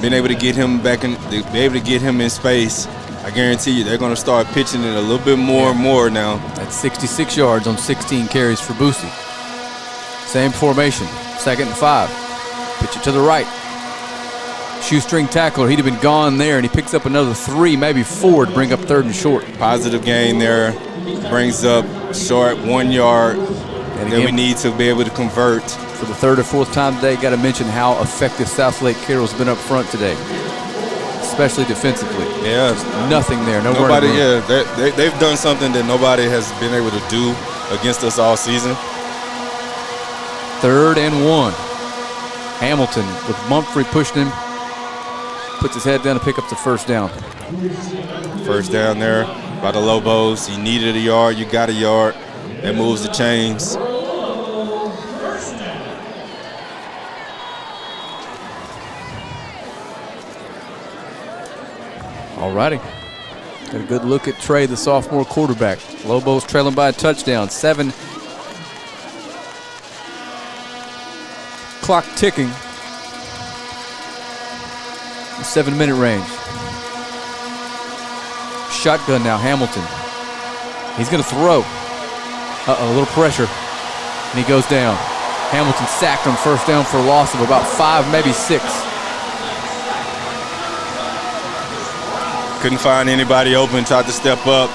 Speaker 2: Being able to get him back in, be able to get him in space. I guarantee you they're going to start pitching it a little bit more and more now.
Speaker 1: That's 66 yards on 16 carries for Boosie. Same formation, 2nd and 5. Pitch it to the right. Shoestring tackler, he'd have been gone there, and he picks up another 3, maybe 4 to bring up 3rd and short.
Speaker 2: Positive gain there. Brings up short 1 yard.
Speaker 1: And
Speaker 2: that
Speaker 1: again,
Speaker 2: we need to be able to convert.
Speaker 1: for the third or fourth time today, got to mention how effective Southlake Carroll's been up front today, especially defensively.
Speaker 2: Yeah.
Speaker 1: Nothing there. No
Speaker 2: Nobody,
Speaker 1: running room.
Speaker 2: yeah, they've done something that nobody has been able to do against us all season.
Speaker 1: 3rd and 1. Hamilton with Mumphrey pushing him. Puts his head down to pick up the first down.
Speaker 2: First down there by the Lobos. You needed a yard. You got a yard. That moves the chains.
Speaker 1: All righty. Got a good look at Trey, the sophomore quarterback. Lobos trailing by a touchdown. 7. Clock ticking. 7-minute range. Shotgun now, Hamilton. He's going to throw. Uh-oh, a little pressure. And he goes down. Hamilton sacked him, first down for a loss of about 5, maybe 6.
Speaker 2: Couldn't find anybody open, tried to step up.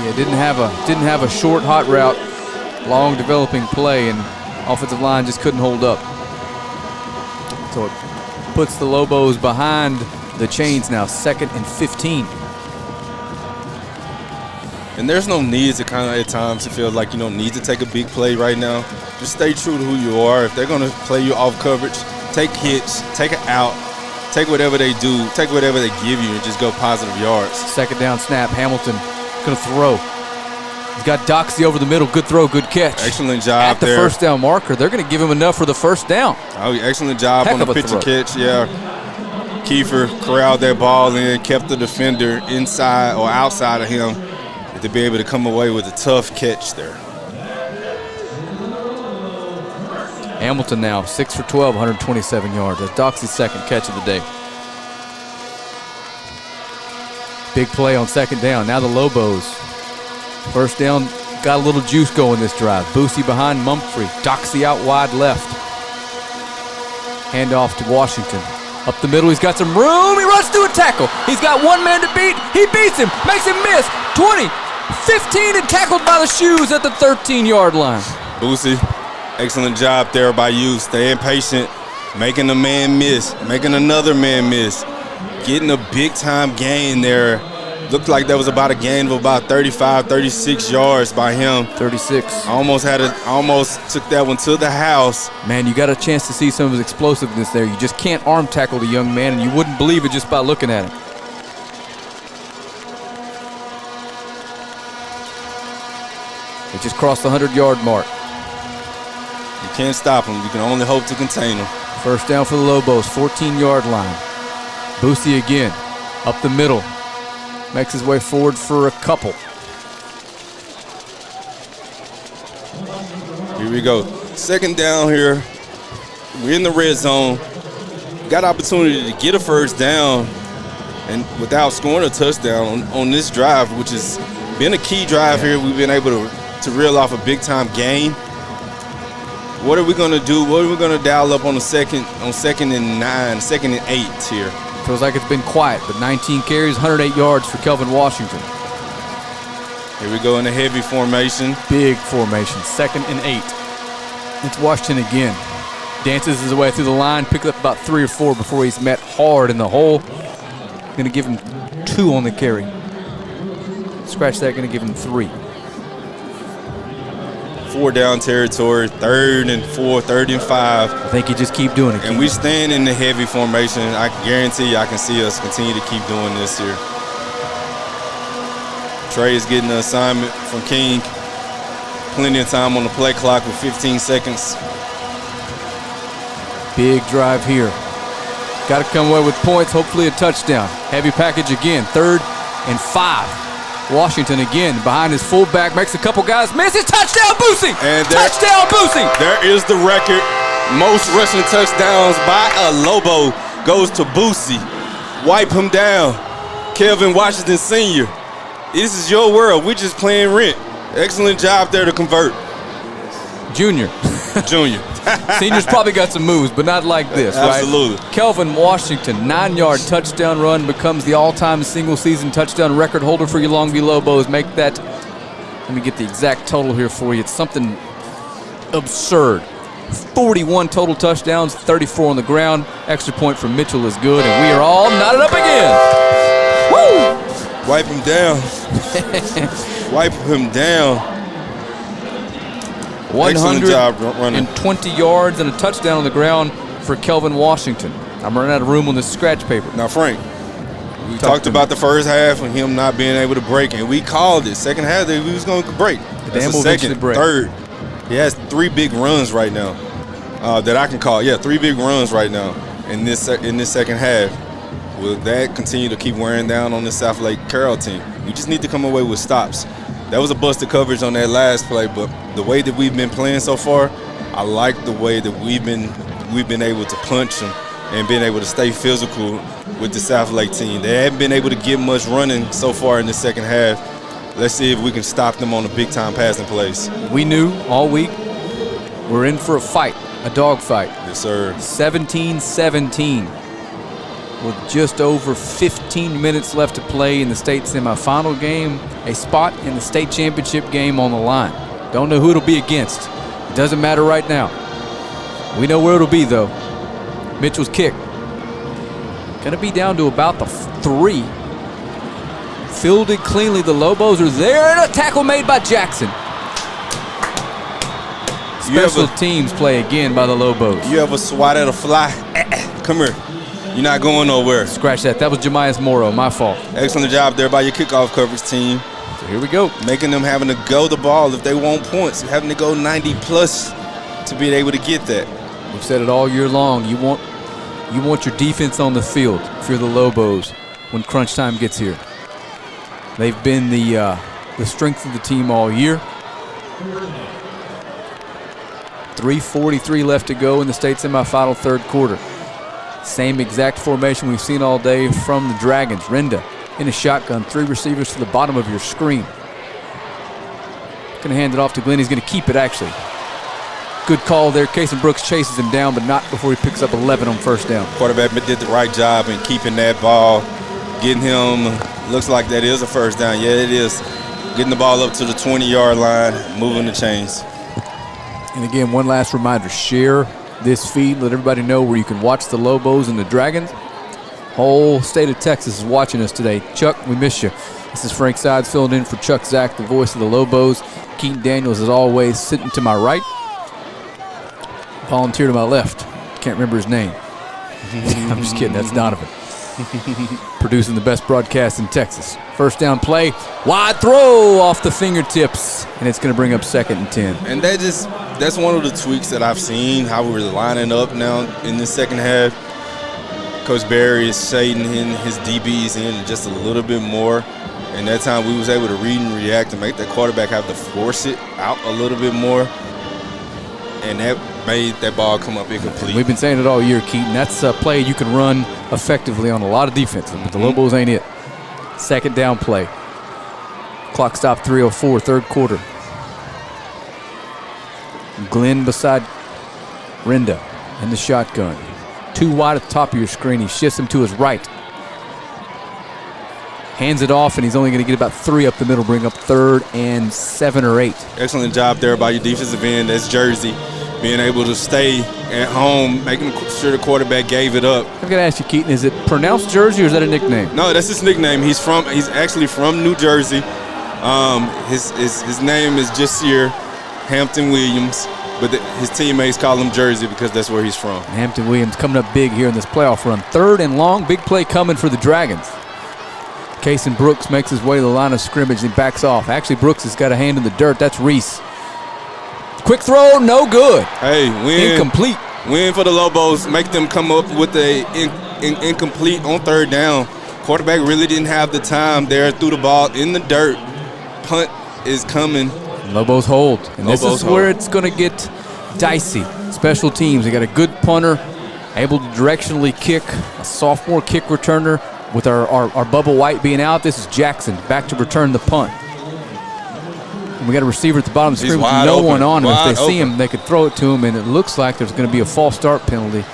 Speaker 1: Yeah, didn't have a short hot route, long developing play, and offensive line just couldn't hold up. So it puts the Lobos behind the chains now, 2nd and 15.
Speaker 2: And there's no need to kind of at times to feel like you don't need to take a big play right now. Just stay true to who you are. If they're going to play you off coverage, take hits, take it out, take whatever they do, take whatever they give you, and just go positive yards.
Speaker 1: 2nd down snap, Hamilton going to throw. He's got Doxey over the middle, good throw, good catch.
Speaker 2: Excellent job
Speaker 1: at the
Speaker 2: there.
Speaker 1: first down marker. They're going to give him enough for the first down.
Speaker 2: Oh, excellent job
Speaker 1: Heck
Speaker 2: on the
Speaker 1: of a
Speaker 2: pitch and
Speaker 1: throw.
Speaker 2: catch. Yeah, Kiefer corralled that ball in, kept the defender inside or outside of him to be able to come away with a tough catch there.
Speaker 1: Hamilton now 6 for 12, 127 yards. That's Doxey's 2nd catch of the day. Big play on 2nd down. Now the Lobos. First down, got a little juice going this drive. Boosie behind Mumphrey. Doxey out wide left. Hand off to Washington. Up the middle, he's got some room. He runs through a tackle. He's got one man to beat. He beats him, makes him miss. 20, 15, and tackled by the shoes at the 13-yard line.
Speaker 2: Boosie, excellent job there by you. Staying patient, making a man miss, making another man miss. Getting a big-time gain there. Looked like that was about a gain of about 35, 36 yards by him.
Speaker 1: 36.
Speaker 2: Almost took that one to the house.
Speaker 1: Man, you got a chance to see some of his explosiveness there. You just can't arm tackle the young man, and you wouldn't believe it just by looking at him. He just crossed the 100-yard mark.
Speaker 2: You can't stop him. You can only hope to contain him.
Speaker 1: First down for the Lobos, 14-yard line. Boosie again, up the middle. Makes his way forward for a couple.
Speaker 2: Here we go. 2nd down here. We're in the red zone. Got opportunity to get a first down and without scoring a touchdown on this drive, which has been a key drive here. We've been able to reel off a big-time gain. What are we going to do? What are we going to dial up on second and 9, 2nd and 8 here?
Speaker 1: Feels like it's been quiet, but 19 carries, 108 yards for Kelvin Washington.
Speaker 2: Here we go in a heavy formation.
Speaker 1: Big formation, 2nd and 8. It's Washington again. Dances his way through the line, picks up about 3 or 4 before he's met hard in the hole. Going to give him 2 on the carry. Scratch that, going to give him 3.
Speaker 2: 4-down territory, 3rd and 4, 3rd and 5.
Speaker 1: I think you just keep doing it.
Speaker 2: And we stand in the heavy formation. I can guarantee you I can see us continue to keep doing this here. Trey is getting the assignment from King. Plenty of time on the play clock with 15 seconds.
Speaker 1: Big drive here. Got to come away with points, hopefully a touchdown. Heavy package again, 3rd and 5. Washington again behind his fullback, makes a couple guys miss. It's touchdown, Boosie!
Speaker 2: And
Speaker 1: Touchdown, Boosie!
Speaker 2: There is the record. Most rushing touchdowns by a Lobo goes to Boosie. Wipe him down. Kelvin Washington Sr. This is your world. We're just playing rent. Excellent job there to convert.
Speaker 1: Junior. Senior's probably got some moves, but not like this, right?
Speaker 2: Absolutely.
Speaker 1: Kelvin Washington, 9-yard touchdown run, becomes the all-time single-season touchdown record holder for your Longview Lobos. Make that, let me get the exact total here for you. It's something absurd. 41 total touchdowns, 34 on the ground. Extra point from Mitchell is good, and we are all knotted up again. Woo!
Speaker 2: Wipe him down. Wipe him down. Excellent job running.
Speaker 1: 120 yards and a touchdown on the ground for Kelvin Washington. I'm running out of room on this scratch paper.
Speaker 2: Now, Frank, we talked about the first half and him not being able to break, and we called it. Second half, he was going to break.
Speaker 1: Dan will
Speaker 2: second,
Speaker 1: break.
Speaker 2: Third. He has 3 big runs right now that I can call. Yeah, 3 big runs right now in this second half. Will that continue to keep wearing down on the Southlake Carroll team? We just need to come away with stops. That was a busted coverage on that last play, but the way that we've been playing so far, I like the way that we've been able to punch them and been able to stay physical with the Southlake team. They haven't been able to get much running so far in the second half. Let's see if we can stop them on the big-time passing plays.
Speaker 1: We knew all week we're in for a fight, a dog fight.
Speaker 2: Yes, sir.
Speaker 1: 17-17 with just over 15 minutes left to play in the state semifinal game, a spot in the state championship game on the line. Don't know who it'll be against. It doesn't matter right now. We know where it'll be, though. Mitchell's kick. Going to be down to about the 3. Fielded cleanly. The Lobos are there, and a tackle made by Jackson. Special teams play again by the Lobos.
Speaker 2: You ever swat at a fly? Come here. You're not going nowhere.
Speaker 1: Scratch that. That was Jemias Morrow. My fault.
Speaker 2: Excellent job there by your kickoff coverage team.
Speaker 1: So here we go.
Speaker 2: Making them having to go the ball if they want points. Having to go 90-plus to be able to get that.
Speaker 1: We've said it all year long. You want your defense on the field if you're the Lobos when crunch time gets here. They've been the strength of the team all year. 3:43 left to go in the state semifinal third quarter. Same exact formation we've seen all day from the Dragons. Renda in a shotgun, 3 receivers to the bottom of your screen. Going to hand it off to Glenn. He's going to keep it, actually. Good call there. Kason Brooks chases him down, but not before he picks up 11 on first down.
Speaker 2: Quarterback did the right job in keeping that ball, getting him, looks like that is a first down. Yeah, it is. Getting the ball up to the 20-yard line, moving the chains.
Speaker 1: And again, one last reminder, share this feed. Let everybody know where you can watch the Lobos and the Dragons. Whole state of Texas is watching us today. Chuck, we miss you. This is Frank Sides filling in for Chuck Zach, the voice of the Lobos. Keaton Daniels, as always, sitting to my right. Volunteer to my left. Can't remember his name. I'm just kidding. That's Donovan. Producing the best broadcast in Texas. First down play. Wide throw off the fingertips. And it's going to bring up 2nd and 10.
Speaker 2: And that's one of the tweaks that I've seen, how we're lining up now in the second half. Coach Barry is shading in his DBs in just a little bit more. And that time we was able to read and react and make that quarterback have to force it out a little bit more. And that made that ball come up incomplete.
Speaker 1: We've been saying it all year, Keaton. That's a play you can run effectively on a lot of defenses, but the Lobos ain't it. Second down play. Clock stop 3:04, third quarter. Glenn beside Renda in the shotgun. 2 wide at the top of your screen. He shifts him to his right. Hands it off, and he's only going to get about 3 up the middle, bring up 3rd and 7 or 8.
Speaker 2: Excellent job there by your defensive end. That's Jersey. Being able to stay at home, making sure the quarterback gave it up.
Speaker 1: I've got to ask you, Keaton, is it pronounced Jersey or is that a nickname?
Speaker 2: No, that's his nickname. He's actually from New Jersey. His name is Jasir Hampton Williams, but his teammates call him Jersey because that's where he's from.
Speaker 1: Hampton Williams coming up big here in this playoff run. 3rd and long, big play coming for the Dragons. Kason Brooks makes his way to the line of scrimmage and backs off. Actually, Brooks has got a hand in the dirt. That's Reese. Quick throw, no good.
Speaker 2: Hey, win.
Speaker 1: Incomplete.
Speaker 2: Win for the Lobos. Make them come up with a incomplete on 3rd down. Quarterback really didn't have the time there. Threw the ball in the dirt. Punt is coming.
Speaker 1: Lobos hold. And
Speaker 2: Lobos
Speaker 1: this is where it's going to get dicey. Special teams. They got a good punter, able to directionally kick, a sophomore kick returner. With our Bubba White being out, this is Jackson back to return the punt. And we got a receiver at the bottom of the screen with no one on him. If they see him, they could throw it to him, and it looks like there's going to be a false start penalty.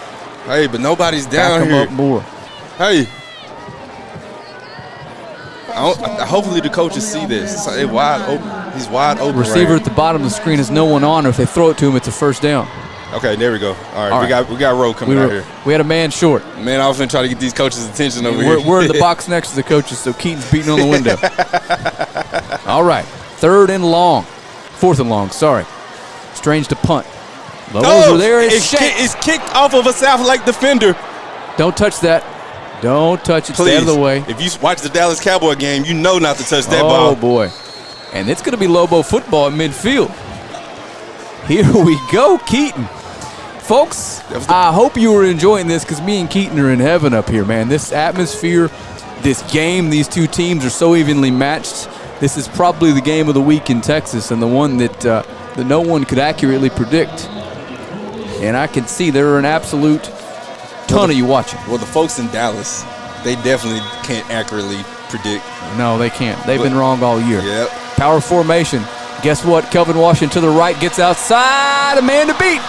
Speaker 2: Hey, but nobody's down here.
Speaker 1: Back him up more.
Speaker 2: Hey. Hopefully the coaches see this. It's wide open. He's wide open.
Speaker 1: Receiver
Speaker 2: right
Speaker 1: at the bottom of the screen has no one on, or if they throw it to him, it's a first down.
Speaker 2: Okay, there we go. All right, we got Rowe coming out here.
Speaker 1: We had a man short.
Speaker 2: Man, I was going to try to get these coaches' attention over here.
Speaker 1: We're in the box next to the coaches, so Keaton's beating on the window. All right, 4th and long, sorry. Strange to punt. Lobos are there.
Speaker 2: It's kicked off of a Southlake defender.
Speaker 1: Don't touch that. Don't touch it.
Speaker 2: Please.
Speaker 1: Stay out of the way.
Speaker 2: If you watch the Dallas Cowboy game, you know not to touch that ball.
Speaker 1: Oh, boy. And it's going to be Lobo football at midfield. Here we go, Keaton. Folks, I hope you were enjoying this because me and Keaton are in heaven up here, man. This atmosphere, this game, these two teams are so evenly matched. This is probably the game of the week in Texas and the one that no one could accurately predict. And I can see there are an absolute ton of you watching.
Speaker 2: Well, the folks in Dallas, they definitely can't accurately predict.
Speaker 1: No, they can't. They've been wrong all year.
Speaker 2: Yep.
Speaker 1: Power formation. Guess what? Kelvin Washington to the right gets outside. A man to beat.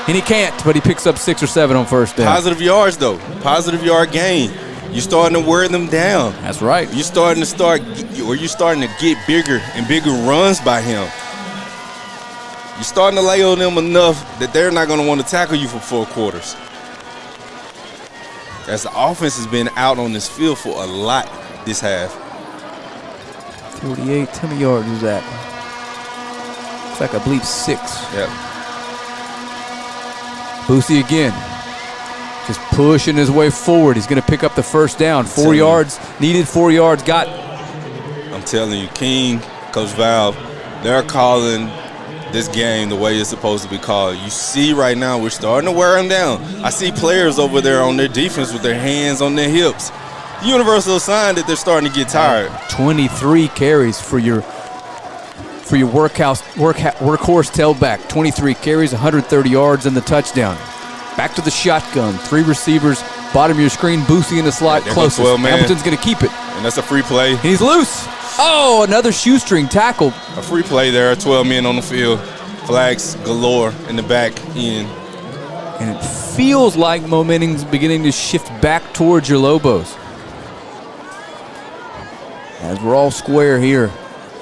Speaker 1: And he can't, but he picks up 6 or 7 on first down.
Speaker 2: Positive yards, though. Positive yard gain. You're starting to wear them down.
Speaker 1: That's right.
Speaker 2: You're starting to get bigger and bigger runs by him. You're starting to lay on them enough that they're not going to want to tackle you for 4 quarters. As the offense has been out on this field for a lot this half.
Speaker 1: 48, how many yards was that? Looks like, I believe, 6.
Speaker 2: Yep.
Speaker 1: Boosie again. Just pushing his way forward. He's going to pick up the first down. 4 yards. Needed 4 yards. Got.
Speaker 2: I'm telling you, King, Coach Val, they're calling this game the way it's supposed to be called. You see right now we're starting to wear them down. I see players over there on their defense with their hands on their hips. Universal sign that they're starting to get tired.
Speaker 1: 23 carries for your workhorse tailback. 23 carries, 130 yards, and the touchdown. Back to the shotgun. 3 receivers, bottom of your screen. Boosie in the slot, closest. Hamilton's going to keep it.
Speaker 2: And that's a free play.
Speaker 1: He's loose. Oh, another shoestring tackle.
Speaker 2: A free play there. 12 men on the field. Flags galore in the back end.
Speaker 1: And it feels like momentum's beginning to shift back towards your Lobos. As we're all square here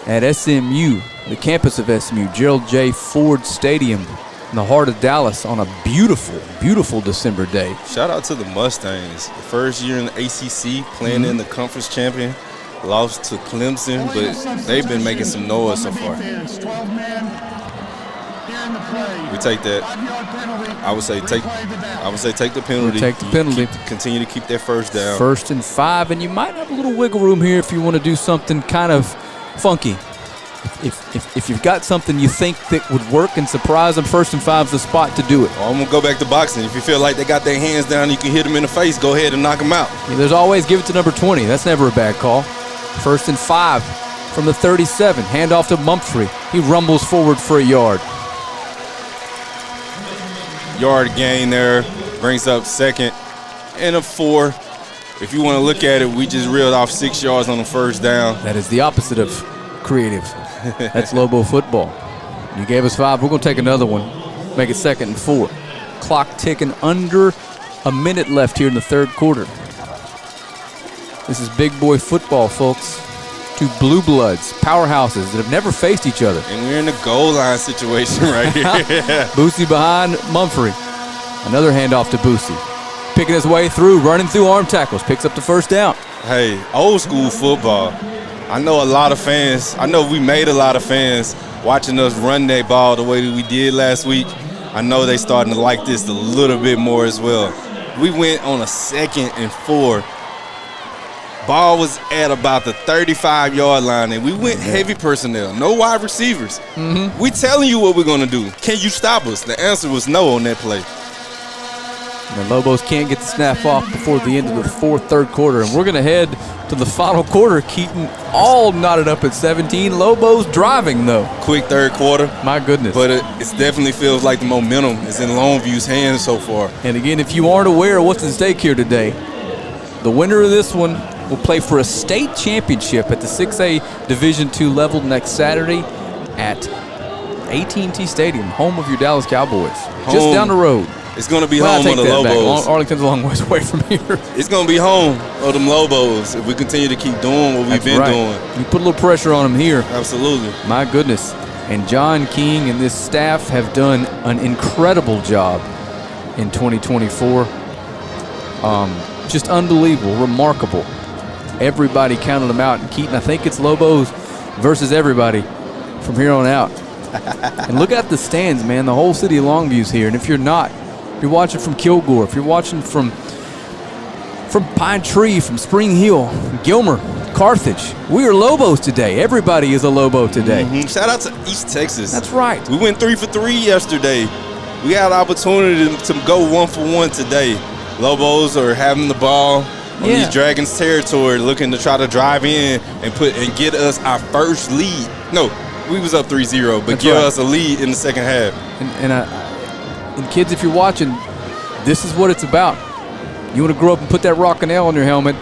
Speaker 1: at SMU, the campus of SMU, Gerald J. Ford Stadium, in the heart of Dallas on a beautiful, beautiful December day.
Speaker 2: Shout out to the Mustangs. The first year in the ACC, playing in the conference champion. Lost to Clemson, but they've been making some noise so far. We take that. I would say take the penalty.
Speaker 1: Take the penalty.
Speaker 2: Continue to keep that first down.
Speaker 1: 1st and 5, and you might have a little wiggle room here if you want to do something kind of funky. If you've got something you think that would work and surprise them, 1st and 5 is the spot to do it.
Speaker 2: I'm going to go back to boxing. If you feel like they got their hands down, you can hit them in the face, go ahead and knock them out.
Speaker 1: Yeah, there's always give it to number 20. That's never a bad call. 1st and 5 from the 37. Handoff to Mumphrey. He rumbles forward for a yard.
Speaker 2: Yard gain there, brings up 2nd and a 4. If you want to look at it, we just reeled off 6 yards on the first down.
Speaker 1: That is the opposite of creative. That's Lobo football. You gave us 5. We're going to take another one. Make it 2nd and 4. Clock ticking, under a minute left here in the 3rd quarter. This is big boy football, folks. 2 blue bloods, powerhouses that have never faced each other.
Speaker 2: And we're in a goal line situation right here.
Speaker 1: Boosie behind Mumphrey. Another handoff to Boosie. Picking his way through, running through arm tackles, picks up the first down.
Speaker 2: Hey, old school football. I know a lot of fans. I know we made a lot of fans watching us run that ball the way that we did last week. I know they starting to like this a little bit more as well. We went on a 2nd and 4. Ball was at about the 35-yard line, and we went heavy personnel. No wide receivers. We telling you what we're going to do. Can you stop us? The answer was no on that play.
Speaker 1: And the Lobos can't get the snap off before the end of the 3rd quarter. And we're going to head to the final quarter. Keaton all knotted up at 17. Lobos driving, though.
Speaker 2: Quick 3rd quarter.
Speaker 1: My goodness.
Speaker 2: But it definitely feels like the momentum is in Longview's hands so far.
Speaker 1: And again, if you aren't aware of what's at stake here today, the winner of this one will play for a state championship at the 6A Division II level next Saturday at AT&T Stadium, home of your Dallas Cowboys. Just down the road.
Speaker 2: It's going to be
Speaker 1: Well, I
Speaker 2: home
Speaker 1: take
Speaker 2: of the
Speaker 1: that back.
Speaker 2: Lobos.
Speaker 1: Arlington's a long ways away from here.
Speaker 2: It's going to be home of them Lobos if we continue to keep doing what we've been doing.
Speaker 1: You put a little pressure on them here.
Speaker 2: Absolutely.
Speaker 1: My goodness. And John King and this staff have done an incredible job in 2024. Just unbelievable, remarkable. Everybody counted them out. And Keaton, I think it's Lobos versus everybody from here on out. And look at the stands, man. The whole city of Longview's here. And if you're not, if you're watching from Kilgore, if you're watching from Pine Tree, from Spring Hill, Gilmer, Carthage, we are Lobos today. Everybody is a Lobo today.
Speaker 2: Shout out to East Texas.
Speaker 1: That's right.
Speaker 2: We went 3 for 3 yesterday. We had an opportunity to go 1 for 1 today. Lobos are having the ball on these Dragons territory, looking to try to drive in and get us our first lead. No, we was up 3-0, but
Speaker 1: That's
Speaker 2: give
Speaker 1: right.
Speaker 2: us a lead in the second half.
Speaker 1: And kids, if you're watching, this is what it's about. You want to grow up and put that Rockinell on your helmet.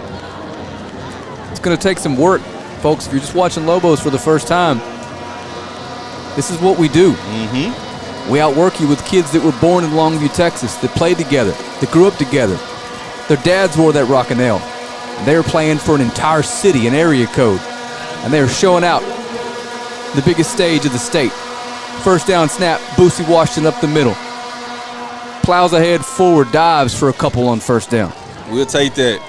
Speaker 1: It's going to take some work, folks. If you're just watching Lobos for the first time, this is what we do. We outwork you with kids that were born in Longview, Texas, that played together, that grew up together. Their dads wore that Rockinell. They were playing for an entire city, an area code, and they were showing out the biggest stage of the state. First down snap, Boosie Washington up the middle. Plows ahead, forward, dives for a couple on first down.
Speaker 2: We'll take that.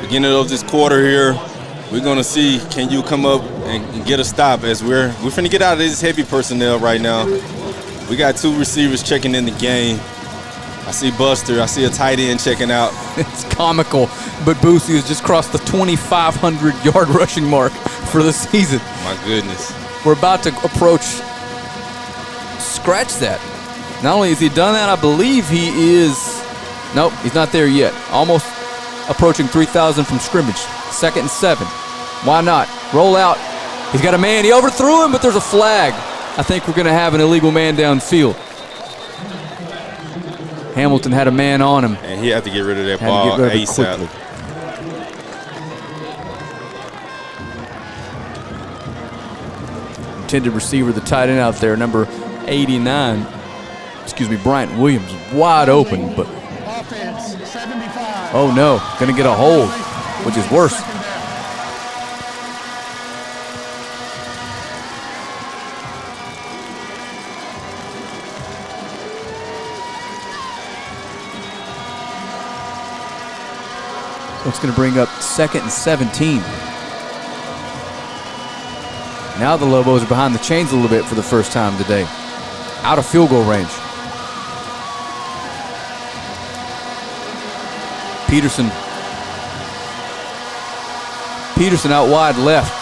Speaker 2: Beginning of this quarter here, we're going to see, can you come up and get a stop as we're finna get out of this heavy personnel right now. We got 2 receivers checking in the game. I see Buster. I see a tight end checking out.
Speaker 1: It's comical, but Boosie has just crossed the 2,500-yard rushing mark for the season.
Speaker 2: My goodness.
Speaker 1: We're about to approach, scratch that. Not only has he done that, I believe he is, nope, he's not there yet. Almost approaching 3,000 from scrimmage. 2nd and 7. Why not? Roll out. He's got a man. He overthrew him, but there's a flag. I think we're going to have an illegal man downfield. Hamilton had a man on him.
Speaker 2: And he had to get rid of that
Speaker 1: Had
Speaker 2: ball
Speaker 1: to get rid of it
Speaker 2: ASAP.
Speaker 1: quickly. Intended receiver, the tight end out there, number 89. Bryant Williams, wide open, but
Speaker 3: Offense, 75.
Speaker 1: oh no, gonna get a hold, which is worse. So it's gonna bring up 2nd and 17. Now the Lobos are behind the chains a little bit for the first time today. Out of field goal range. Peterson out wide left.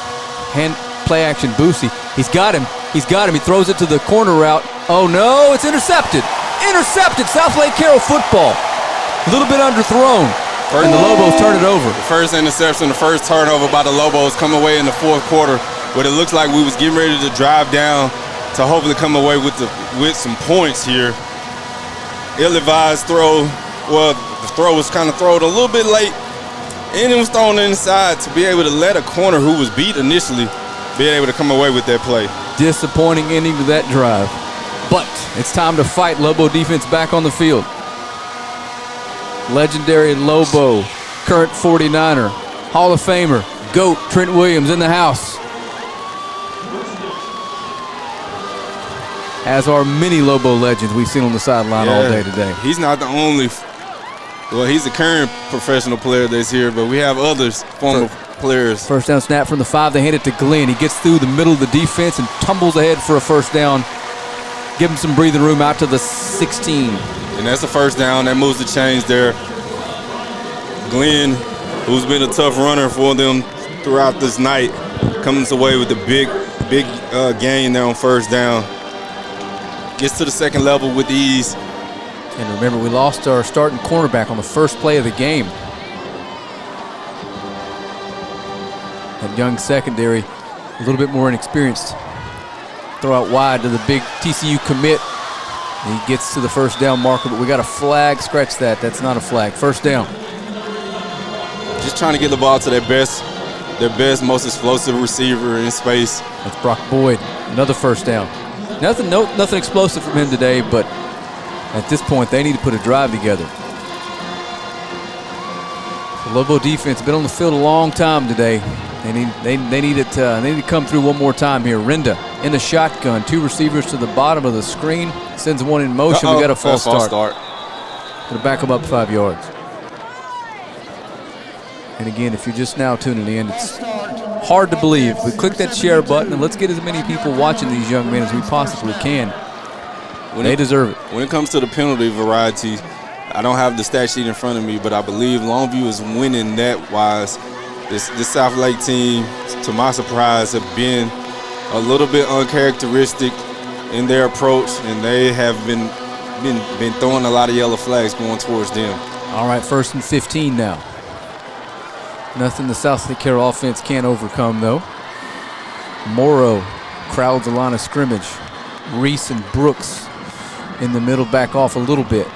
Speaker 1: Hand play action Boosie. He's got him. He throws it to the corner route. Oh no, it's intercepted. Southlake Carroll football. A little bit underthrown. And the Lobos turn it over.
Speaker 2: The first interception, the first turnover by the Lobos come away in the 4th quarter, but it looks like we was getting ready to drive down to hopefully come away with some points here. Ill-advised throw. Well, the throw was kind of thrown a little bit late, and it was thrown inside to be able to let a corner who was beat initially be able to come away with that play.
Speaker 1: Disappointing ending to that drive. But it's time to fight. Lobo defense back on the field. Legendary Lobo, current 49er, Hall of Famer, GOAT Trent Williams in the house. As are many Lobo legends we've seen on the sideline all day today.
Speaker 2: He's not the only. Well, he's the current professional player that's here, but we have others, former players.
Speaker 1: First down snap from the 5. They hand it to Glenn. He gets through the middle of the defense and tumbles ahead for a first down. Give him some breathing room out to the 16.
Speaker 2: And that's the first down. That moves the chains there. Glenn, who's been a tough runner for them throughout this night, comes away with a big gain there on first down. Gets to the second level with ease.
Speaker 1: And remember, we lost our starting cornerback on the first play of the game. That young secondary, a little bit more inexperienced. Throw out wide to the big TCU commit. He gets to the first down marker, but we got a flag. Scratch that. That's not a flag. First down.
Speaker 2: Just trying to get the ball to their best, most explosive receiver in space.
Speaker 1: That's Brock Boyd. Another first down. Nothing explosive from him today, but At this point, they need to put a drive together. The Lobo defense has been on the field a long time today. They need to come through one more time here. Rinda in the shotgun. 2 receivers to the bottom of the screen. Sends one in motion. We got a false start. Gonna back them up 5 yards. And again, if you're just now tuning in, it's hard to believe. But click that share button and let's get as many people watching these young men as we possibly can. They deserve it.
Speaker 2: When it comes to the penalty variety, I don't have the stat sheet in front of me, but I believe Longview is winning that wise. This Southlake team, to my surprise, have been a little bit uncharacteristic in their approach, and they have been throwing a lot of yellow flags going towards them.
Speaker 1: All right, 1st and 15 now. Nothing the Southlake Carroll offense can't overcome, though. Morrow crowds the line of scrimmage. Reese and Brooks in the middle back off a little bit.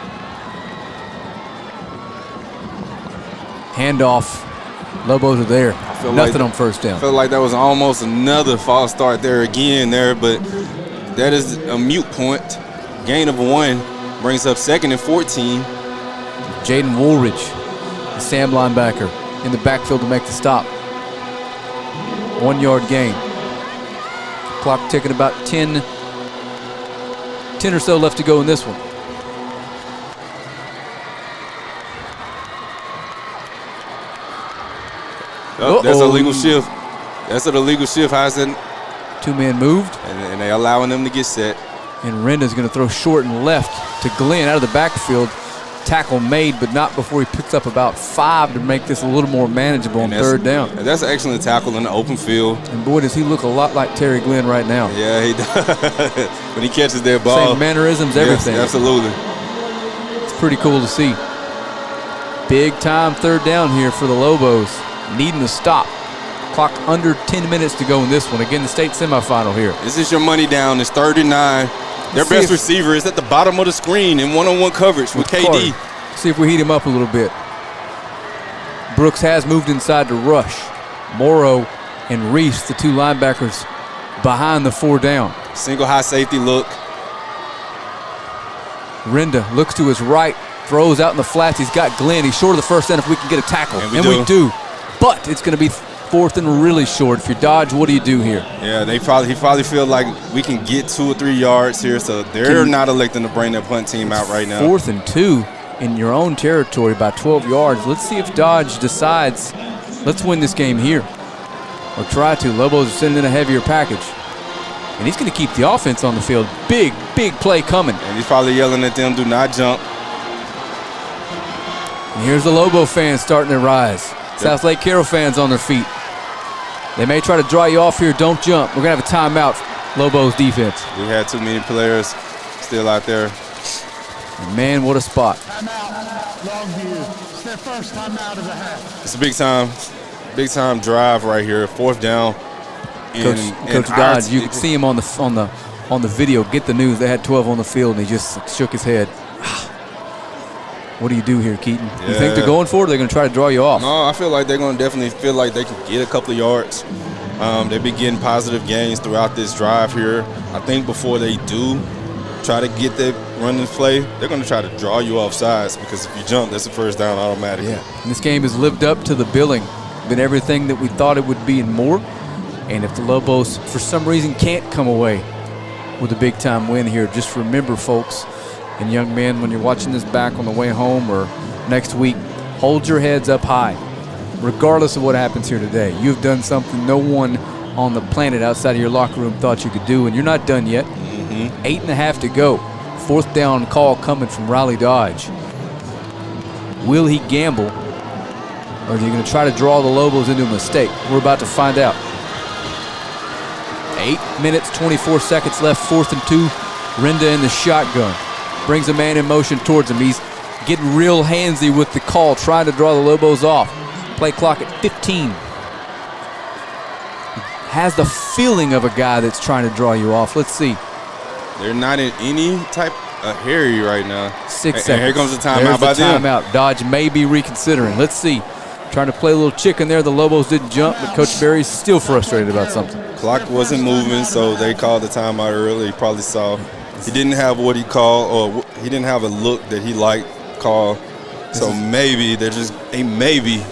Speaker 1: Handoff. Lobos are there. Nothing on 1st down.
Speaker 2: I felt like that was almost another false start there again but that is a mute point. Gain of 1 brings up 2nd and 14.
Speaker 1: Jaden Woolridge, the Sam linebacker, in the backfield to make the stop. 1 yard gain. Clock ticking about 10 or so left to go in this one.
Speaker 2: That's a legal shift. That's an illegal shift. How's that?
Speaker 1: 2 men moved.
Speaker 2: And they allowing them to get set.
Speaker 1: And Renda's going to throw short and left to Glenn out of the backfield. Tackle made, but not before he picks up about 5 to make this a little more manageable on 3rd down.
Speaker 2: And that's an excellent tackle in the open field.
Speaker 1: And boy, does he look a lot like Terry Glenn right now.
Speaker 2: Yeah, he does. When he catches their ball.
Speaker 1: Same mannerisms, everything.
Speaker 2: Yes, absolutely.
Speaker 1: It's pretty cool to see. Big time 3rd down here for the Lobos. Needing to stop. Clock under 10 minutes to go in this one. Again, the state semifinal here.
Speaker 2: This is your money down. It's 3rd and 9. Their best receiver is at the bottom of the screen in one-on-one coverage with KD.
Speaker 1: See if we heat him up a little bit. Brooks has moved inside to rush. Morrow and Reese, the 2 linebackers, behind the 4 down.
Speaker 2: Single high safety look.
Speaker 1: Rinda looks to his right, throws out in the flats. He's got Glenn. He's short of the 1st down if we can get a tackle. And we do. But it's going to be 4th and really short. If you dodge, what do you do here?
Speaker 2: Yeah, he probably feel like we can get 2 or 3 yards here, so they're not electing to bring their punt team out right now.
Speaker 1: 4th and 2 in your own territory by 12 yards. Let's see if Dodge decides, let's win this game here. Or try to. Lobos are sending in a heavier package. And he's going to keep the offense on the field. Big play coming.
Speaker 2: And he's probably yelling at them, do not jump.
Speaker 1: And here's the Lobo fans starting to rise. Southlake Carroll fans on their feet. They may try to draw you off here. Don't jump. We're going to have a timeout, Lobos defense.
Speaker 2: We had too many players still out there.
Speaker 1: And man, what a spot.
Speaker 3: Timeout, Longview. It's their first timeout of the half.
Speaker 2: It's a big time drive right here. 4th down.
Speaker 1: Coach Dodge, you could see him on the video. Get the news. They had 12 on the field, and he just shook his head. What do you do here, Keaton? Yeah. You think they're going for it, or they're going to try to draw you off?
Speaker 2: No, I feel like they're going to definitely feel like they can get a couple of yards. They've been getting positive gains throughout this drive here. I think before they do try to get that running play, they're going to try to draw you off sides, because if you jump, that's a 1st down automatically.
Speaker 1: Yeah. And this game has lived up to the billing, been everything that we thought it would be and more. And if the Lobos, for some reason, can't come away with a big-time win here, just remember, folks, and young men, when you're watching this back on the way home or next week, hold your heads up high, regardless of what happens here today. You've done something no one on the planet outside of your locker room thought you could do, and you're not done yet. 8.5 to go. 4th down call coming from Riley Dodge. Will he gamble, or is he going to try to draw the Lobos into a mistake? We're about to find out. 8 minutes, 24 seconds left, 4th and 2. Rinda in the shotgun. Brings a man in motion towards him. He's getting real handsy with the call, trying to draw the Lobos off. Play clock at 15. Has the feeling of a guy that's trying to draw you off. Let's see.
Speaker 2: They're not in any type of hurry right now.
Speaker 1: 6 seconds.
Speaker 2: And here comes the timeout by them.
Speaker 1: Timeout. Dodge may be reconsidering. Let's see. Trying to play a little chicken there. The Lobos didn't jump, but Coach Berry's still frustrated about something.
Speaker 2: Clock wasn't moving, so they called the timeout early. He probably saw He didn't have what he called, or he didn't have a look that he liked called. So maybe they're just maybe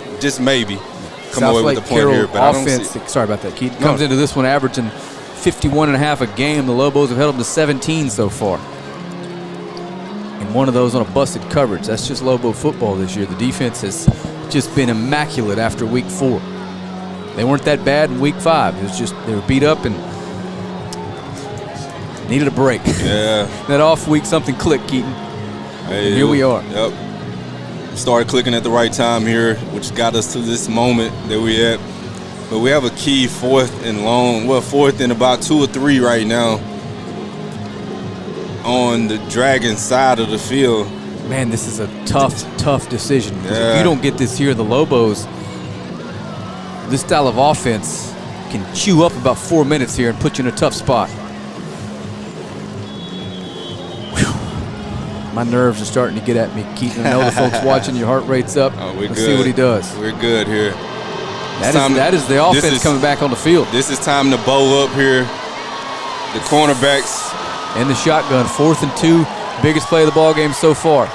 Speaker 2: come away with the point
Speaker 1: Carroll
Speaker 2: here. But I don't
Speaker 1: offense,
Speaker 2: see.
Speaker 1: sorry about that, Keith. Comes into this one averaging 51.5 a game. The Lobos have held them to 17 so far. And one of those on a busted coverage. That's just Lobo football this year. The defense has just been immaculate after week 4. They weren't that bad in week 5. It was just they were beat up and needed a break.
Speaker 2: Yeah.
Speaker 1: That off week, something clicked, Keaton.
Speaker 2: Hey,
Speaker 1: And here we are.
Speaker 2: Yep. Started clicking at the right time here, which got us to this moment that we at. But we have a key 4th and long, 4th and about 2 or 3 right now on the Dragon side of the field.
Speaker 1: Man, this is a tough decision. 'Cause
Speaker 2: Yeah.
Speaker 1: if you don't get this here, the Lobos, this style of offense can chew up about 4 minutes here and put you in a tough spot. Whew. My nerves are starting to get at me, Keaton. I know the folks watching, your heart rate's up.
Speaker 2: Oh, we're
Speaker 1: Let's
Speaker 2: good.
Speaker 1: see what he does.
Speaker 2: We're good here.
Speaker 1: That is the offense coming back on the field.
Speaker 2: This is time to bow up here. The cornerbacks.
Speaker 1: And the shotgun, 4th and 2, biggest play of the ball game so far.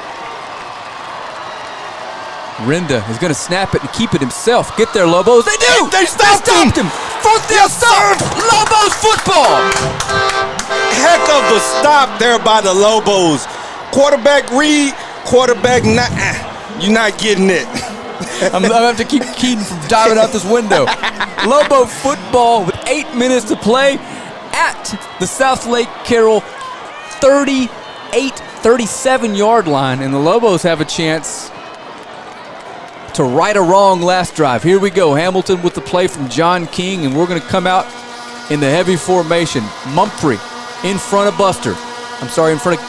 Speaker 1: Renda is going to snap it and keep it himself. Get there, Lobos. They do!
Speaker 2: They stopped
Speaker 1: him! 4th down stop! Lobos football!
Speaker 2: Heck of a stop there by the Lobos. Quarterback read, quarterback not. You're not getting it.
Speaker 1: I'm going to have to keep Keaton from diving out this window. Lobo football with 8 minutes to play at the Southlake Carroll 37-yard line, and the Lobos have a chance to right a wrong last drive. Here we go. Hamilton with the play from John King, and we're going to come out in the heavy formation. Mumphrey in front of Buster. In front of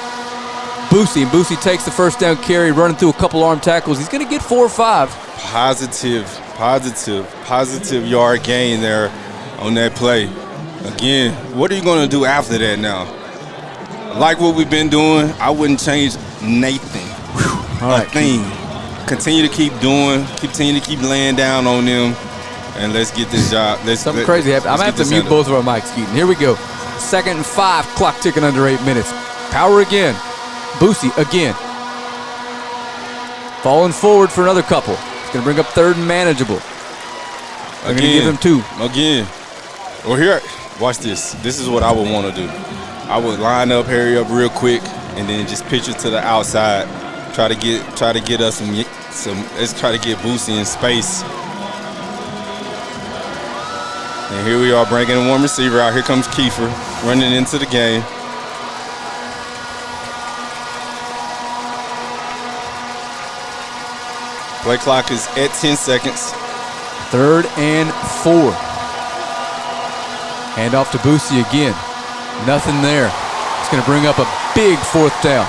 Speaker 1: Boosie, and Boosie takes the first down carry, running through a couple arm tackles. He's going to get 4 or 5.
Speaker 2: Positive yard gain there on that play. Again, what are you going to do after that now? Like what we've been doing, I wouldn't change nothing.
Speaker 1: All right,
Speaker 2: thing. Continue to keep doing, continue to keep laying down on them, and let's get this job.
Speaker 1: Something crazy happened. I'm going to have to mute both of our mics, Keaton. Here we go. 2nd and 5, clock ticking under 8 minutes. Power again. Boosie again. Falling forward for another couple. It's going to bring up 3rd and manageable. They're going to give him 2.
Speaker 2: Again. Well, here, watch this. This is what I would want to do. I would line up, hurry up real quick, and then just pitch it to the outside. Try to get us some. Let's try to get Boosie in space. And here we are, bringing in one receiver out. Here comes Kiefer running into the game. Play clock is at 10 seconds.
Speaker 1: 3rd and 4. Hand off to Boosie again. Nothing there. It's going to bring up a big 4th down.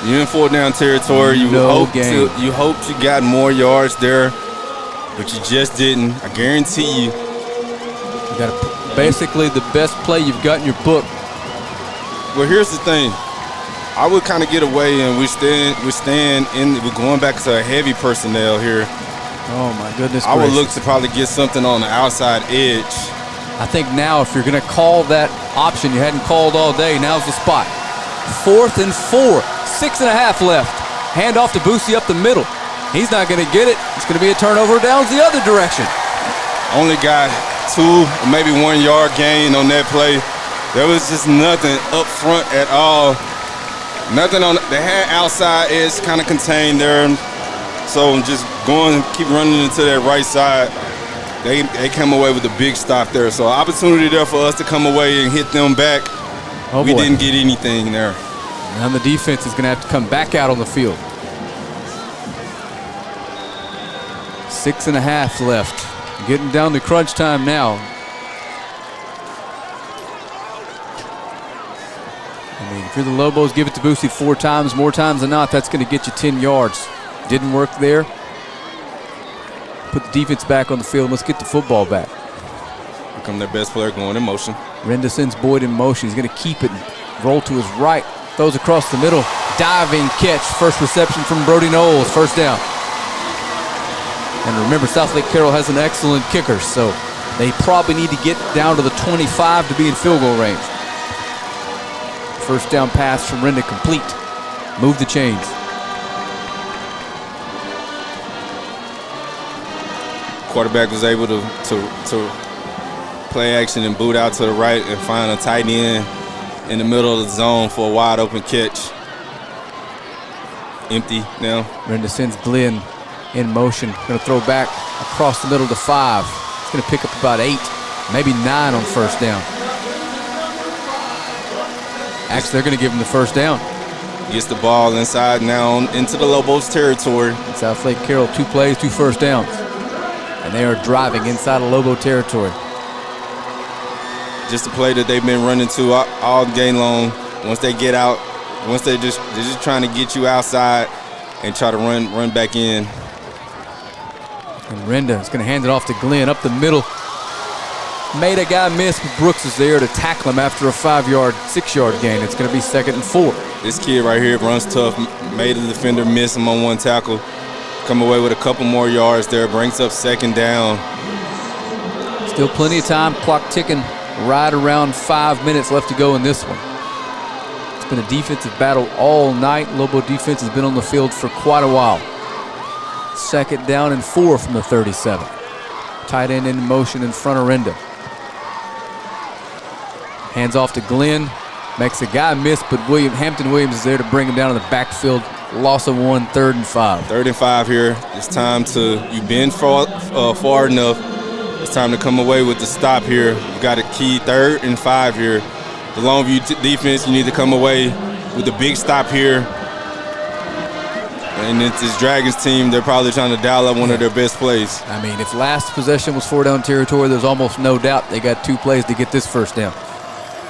Speaker 2: You're in 4th down territory. You hoped you got more yards there, but you just didn't. I guarantee you.
Speaker 1: You got basically the best play you've got in your book.
Speaker 2: Well, here's the thing. I would kind of get away, and we're going back to a heavy personnel here.
Speaker 1: Oh my goodness!
Speaker 2: I would look to probably get something on the outside edge.
Speaker 1: I think now, if you're going to call that option you hadn't called all day, now's the spot. 4th and 4, 6.5 left. Hand off to Boosie up the middle. He's not going to get it. It's going to be a turnover downs the other direction.
Speaker 2: Only got 2, maybe 1 yard gain on that play. There was just nothing up front at all. Nothing on. They had outside edge kind of contained there. So just keep running into that right side. They come away with a big stop there. So opportunity there for us to come away and hit them back.
Speaker 1: Oh,
Speaker 2: we
Speaker 1: boy.
Speaker 2: didn't get anything there.
Speaker 1: And the defense is going to have to come back out on the field. 6.5 left. Getting down to crunch time now. I mean, if you're the Lobos, give it to Boosie 4 times. More times than not, that's going to get you 10 yards. Didn't work there. Put the defense back on the field. Let's get the football back.
Speaker 2: Here come their best player going in motion.
Speaker 1: Renda sends Boyd in motion. He's going to keep it and roll to his right. Throws across the middle. Diving catch. First reception from Brody Knowles. 1st down. And remember, Southlake Carroll has an excellent kicker, so They probably need to get down to the 25 to be in field goal range. First down pass from Renda complete. Move the chains.
Speaker 2: Quarterback was able to play action and boot out to the right and find a tight end in the middle of the zone for a wide open catch. Empty now.
Speaker 1: Renda sends Glenn in motion. Going to throw back across the middle to 5. It's going to pick up about 8, maybe 9 on first down. Actually, they're going to give him the first down.
Speaker 2: Gets the ball inside now into the Lobos territory.
Speaker 1: Southlake Carroll, 2 plays, 2 first downs. And they are driving inside of Lobo territory.
Speaker 2: Just a play that they've been running to all game long. Once they get out, they're just trying to get you outside and try to run back in.
Speaker 1: And Renda is going to hand it off to Glenn up the middle. Made a guy miss, but Brooks is there to tackle him after a 6-yard gain. It's going to be 2nd and 4.
Speaker 2: This kid right here runs tough, made the defender miss him on 1 tackle. Come away with a couple more yards there, brings up 2nd down.
Speaker 1: Still plenty of time, clock ticking, right around 5 minutes left to go in this one. It's been a defensive battle all night. Lobo defense has been on the field for quite a while. 2nd down and 4 from the 37. Tight end in motion in front of Renda. Hands off to Glenn. Makes a guy miss, but Hampton Williams is there to bring him down in the backfield. Loss of 1, 3rd and 5.
Speaker 2: 3rd and 5 here. It's time you've been far enough. It's time to come away with the stop here. You've got a key 3rd and 5 here. The Longview defense, you need to come away with a big stop here. And it's this Dragons team, they're probably trying to dial up one of their best plays.
Speaker 1: I mean, if last possession was 4-down territory, there's almost no doubt they got 2 plays to get this first down.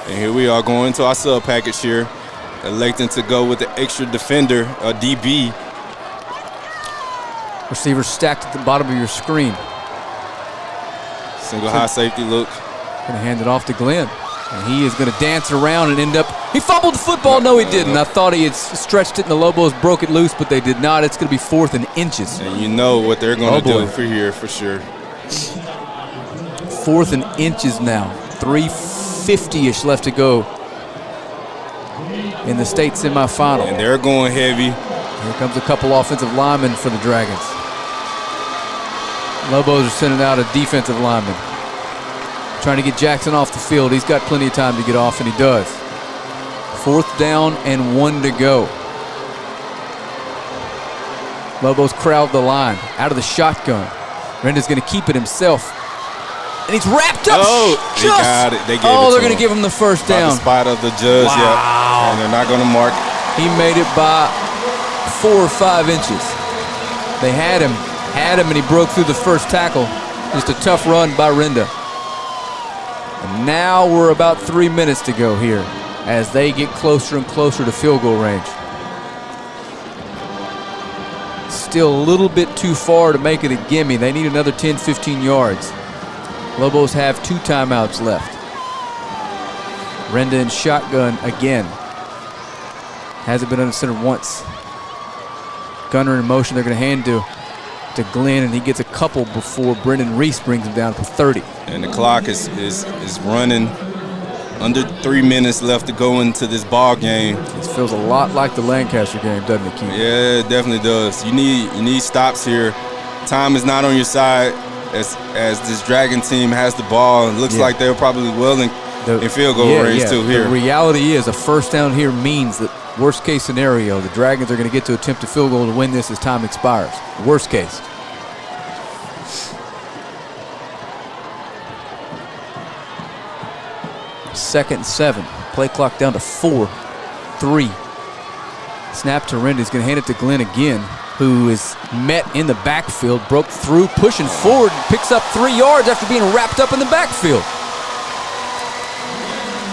Speaker 2: And here we are going to our sub package here. Electing to go with the extra defender, a DB.
Speaker 1: Receivers stacked at the bottom of your screen.
Speaker 2: Single high safety look.
Speaker 1: Going to hand it off to Glenn. And he is going to dance around and end up. He fumbled the football. No, he didn't. I thought he had stretched it and the Lobos broke it loose, but they did not. It's going to be 4th and inches.
Speaker 2: And you know what they're going to do for here for sure.
Speaker 1: 4th and inches now. 3:50-ish left to go in the state semifinal.
Speaker 2: And they're going heavy.
Speaker 1: Here comes a couple offensive linemen for the Dragons. Lobos are sending out a defensive lineman. Trying to get Jackson off the field. He's got plenty of time to get off, and he does. 4th down and 1 to go. Lobos crowd the line. Out of the shotgun. Renda's going to keep it himself. And he's wrapped up.
Speaker 2: Oh, they got it. They gave it to
Speaker 1: they're going to give him the first down.
Speaker 2: The spot of the judge,
Speaker 1: wow.
Speaker 2: Yeah. And they're not going to mark.
Speaker 1: He made it by 4 or 5 inches. They had him, and he broke through the first tackle. Just a tough run by Renda. And now we're about 3 minutes to go here as they get closer and closer to field goal range. Still a little bit too far to make it a gimme. They need another 10, 15 yards. Lobos have 2 timeouts left. Renda in shotgun again. Hasn't been under center once. Gunner in motion. They're going to hand to Glenn, and he gets a couple before Brendan Reese brings him down for 30.
Speaker 2: And the clock is running. Under 3 minutes left to go into this ball game.
Speaker 1: This feels a lot like the Lancaster game, doesn't it, Keith?
Speaker 2: Yeah, it definitely does. You need stops here. Time is not on your side as this Dragon team has the ball. It looks like they're probably well in field goal range too here.
Speaker 1: The reality is a first down here means that worst case scenario, the Dragons are going to get to attempt a field goal to win this as time expires. Worst case. Second and 7. Play clock down to 4, 3. Snap to Renda. He's going to hand it to Glenn again, who is met in the backfield, broke through, pushing forward, and picks up 3 yards after being wrapped up in the backfield.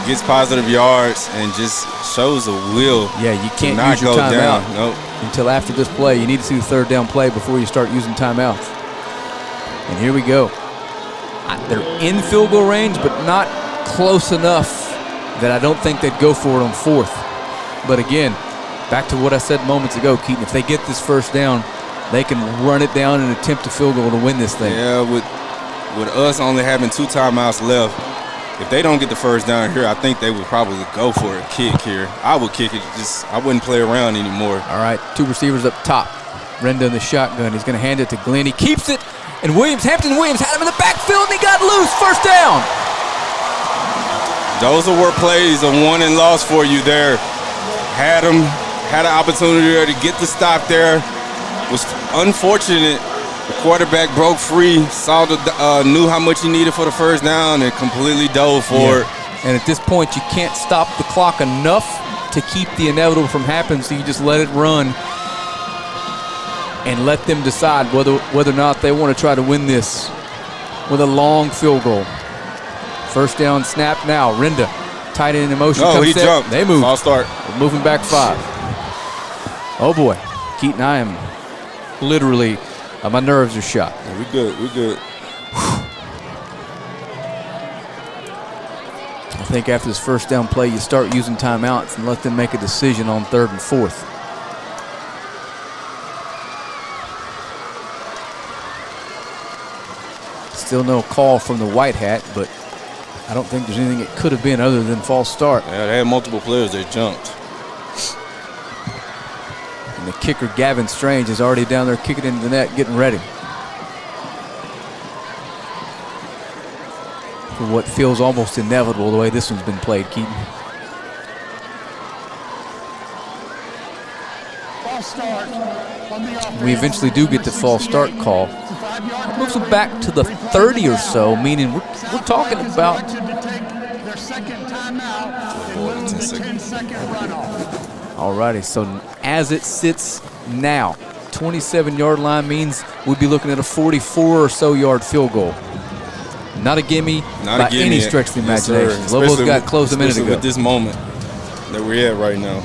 Speaker 2: Gets positive yards and just shows a will.
Speaker 1: Yeah, you can't
Speaker 2: not
Speaker 1: use your
Speaker 2: go
Speaker 1: timeout
Speaker 2: down.
Speaker 1: until after this play. You need to see the 3rd down play before you start using timeouts. And here we go. They're in field goal range, but not close enough that I don't think they'd go for it on 4th. But again, back to what I said moments ago, Keaton, if they get this first down, they can run it down and attempt a field goal to win this thing.
Speaker 2: Yeah, with us only having 2 timeouts left, if they don't get the first down here, I think they would probably go for a kick here. I would kick it. I wouldn't play around anymore.
Speaker 1: All right, 2 receivers up top. Renda in the shotgun. He's going to hand it to Glenn. He keeps it, and Hampton Williams had him in the backfield, and he got loose. First down.
Speaker 2: Those are where plays are won and lost for you there. Had an opportunity there to get the stop there. Was unfortunate. The quarterback broke free, knew how much he needed for the first down, and completely dove for it.
Speaker 1: And at this point, you can't stop the clock enough to keep the inevitable from happening, so you just let it run and let them decide whether or not they want to try to win this with a long field goal. First down snap now. Renda, tight end in motion.
Speaker 2: Oh, he jumped.
Speaker 1: They move.
Speaker 2: False start.
Speaker 1: We're moving back 5. Oh boy, Keaton, I am literally, my nerves are shot.
Speaker 2: Yeah, we good.
Speaker 1: I think after this first down play, you start using timeouts and let them make a decision on 3rd and 4th. Still no call from the white hat, but I don't think there's anything it could have been other than false start.
Speaker 2: Yeah, they had multiple players that jumped.
Speaker 1: And the kicker, Gavin Strange, is already down there kicking into the net, getting ready for what feels almost inevitable the way this one's been played, Keaton.
Speaker 3: False start on the offense.
Speaker 1: We eventually do get the false start call. Moves them back to the 30 or so, meaning we're talking about
Speaker 3: Their second timeout and move the 10-second runoff.
Speaker 1: Alrighty, so as it sits now, 27-yard line means we'd be looking at a 44 or so yard field goal. Not a gimme by any stretch of the imagination.
Speaker 2: Yes,
Speaker 1: Lobos got close a minute ago.
Speaker 2: With this moment that we're at right now.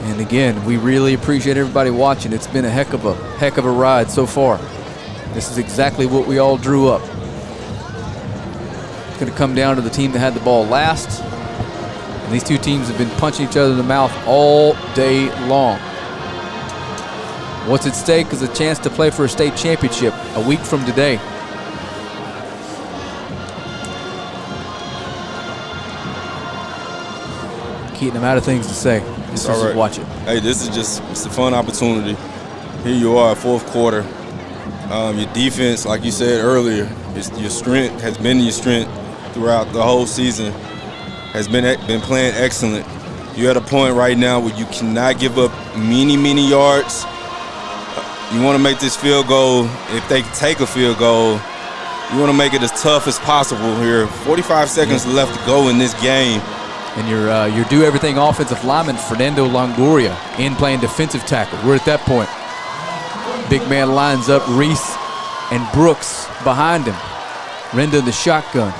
Speaker 1: And again, we really appreciate everybody watching. It's been a heck of a ride so far. This is exactly what we all drew up. It's going to come down to the team that had the ball last. And these two teams have been punching each other in the mouth all day long. What's at stake is a chance to play for a state championship a week from today. Keaton, I'm out of things to say. Just watch it.
Speaker 2: Hey, it's a fun opportunity. Here you are, 4th quarter. Your defense, like you said earlier, your strength has been your strength throughout the whole season. Has been playing excellent. You're at a point right now where you cannot give up many yards. You want to make this field goal. If they take a field goal, you want to make it as tough as possible here. 45 seconds left to go in this game.
Speaker 1: And your do everything offensive lineman, Fernando Longoria, in playing defensive tackle. We're at that point. Big man lines up, Reese and Brooks behind him. Renda in the shotgun.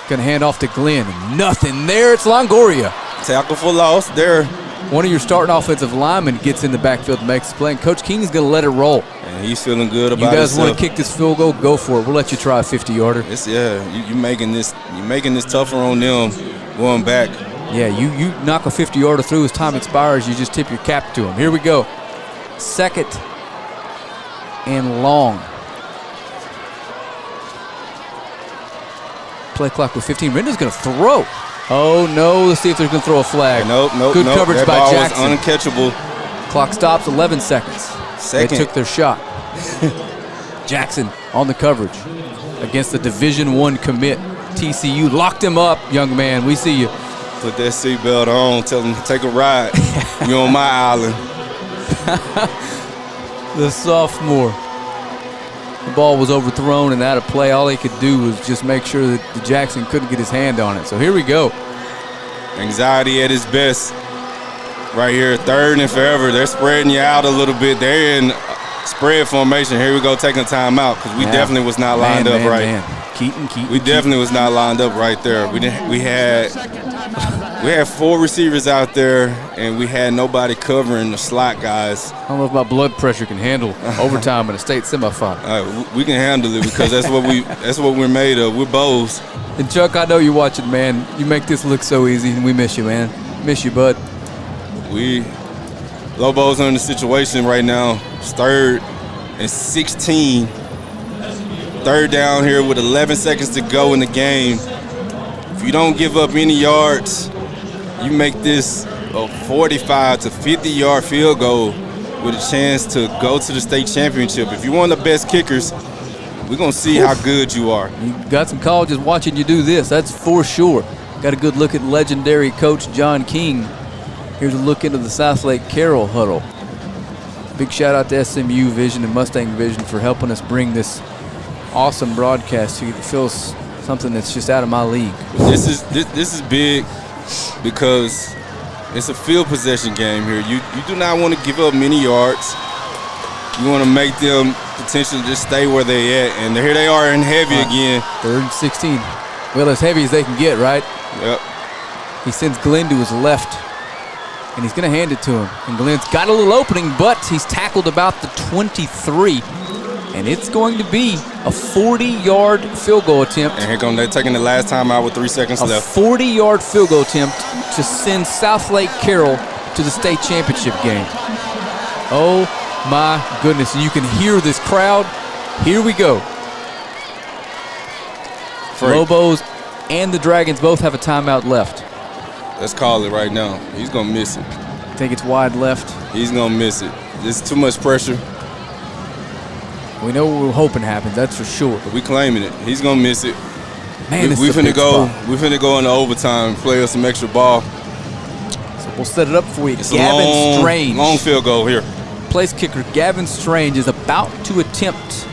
Speaker 1: Gonna hand off to Glenn. Nothing there. It's Longoria.
Speaker 2: Tackle for loss there.
Speaker 1: One of your starting offensive linemen gets in the backfield and makes the play. And Coach King is gonna let it roll.
Speaker 2: And he's feeling good about it.
Speaker 1: You guys want to kick this field goal? Go for it. We'll let you try a 50-yarder.
Speaker 2: You're making this tougher on them going back.
Speaker 1: Yeah, you knock a 50-yarder through as time expires, you just tip your cap to them. Here we go. 2nd and long. Play clock with 15. Renda's going to throw. Oh, no. Let's see if they're going to throw a flag.
Speaker 2: Nope.
Speaker 1: Good coverage
Speaker 2: that
Speaker 1: by
Speaker 2: ball
Speaker 1: Jackson.
Speaker 2: was uncatchable.
Speaker 1: Clock stops, 11 seconds. They took their shot. Jackson on the coverage against the Division I commit. TCU locked him up, young man. We see you.
Speaker 2: Put that seatbelt on. Tell him to take a ride. You're on my island.
Speaker 1: The sophomore. The ball was overthrown and out of play. All he could do was just make sure that the Jackson couldn't get his hand on it. So here we go.
Speaker 2: Anxiety at its best. Right here, 3rd and forever. They're spreading you out a little bit. They're in spread formation. Here we go, taking time out because we definitely was not lined up right.
Speaker 1: Keaton.
Speaker 2: We definitely was not lined up right there. We had 4 receivers out there, and we had nobody covering the slot guys.
Speaker 1: I don't know if my blood pressure can handle overtime in a state semifinal.
Speaker 2: We can handle it because that's what we're made of. We're Bows.
Speaker 1: And Chuck, I know you're watching, man. You make this look so easy, and we miss you, man. Miss you, bud.
Speaker 2: Lobos are in the situation right now. It's 3rd and 16. third down here with 11 seconds to go in the game. If you don't give up any yards, you make this a 45 to 50-yard field goal with a chance to go to the state championship. If you're one of the best kickers, we're going to see how good you are.
Speaker 1: You got some colleges watching you do this, that's for sure. Got a good look at legendary coach John King. Here's a look into the Southlake Carroll huddle. Big shout out to SMU Vision and Mustang Vision for helping us bring this awesome broadcast to you. It feels something that's just out of my league.
Speaker 2: This is big because it's a field possession game here. You do not want to give up many yards. You want to make them potentially just stay where they at. And here they are in heavy again.
Speaker 1: 3rd and 16. Well, as heavy as they can get, right?
Speaker 2: Yep.
Speaker 1: He sends Glenn to his left, and he's going to hand it to him. And Glenn's got a little opening, but he's tackled about the 23. And it's going to be a 40-yard field goal attempt.
Speaker 2: And here they're taking the last time out with 3 seconds left.
Speaker 1: A 40-yard field goal attempt to send Southlake Carroll to the state championship game. Oh, my goodness. And you can hear this crowd. Here we go. Lobos and the Dragons both have a timeout left.
Speaker 2: Let's call it right now. He's going to miss it.
Speaker 1: I think it's wide left.
Speaker 2: He's going to miss it. There's too much pressure.
Speaker 1: We know what we're hoping happens, that's for sure.
Speaker 2: But we claiming it. He's going to miss it.
Speaker 1: Man,
Speaker 2: we finna go into overtime, play us some extra ball.
Speaker 1: So we'll set it up for you.
Speaker 2: It's
Speaker 1: Gavin Strange.
Speaker 2: Long field goal here.
Speaker 1: Place kicker Gavin Strange is about to attempt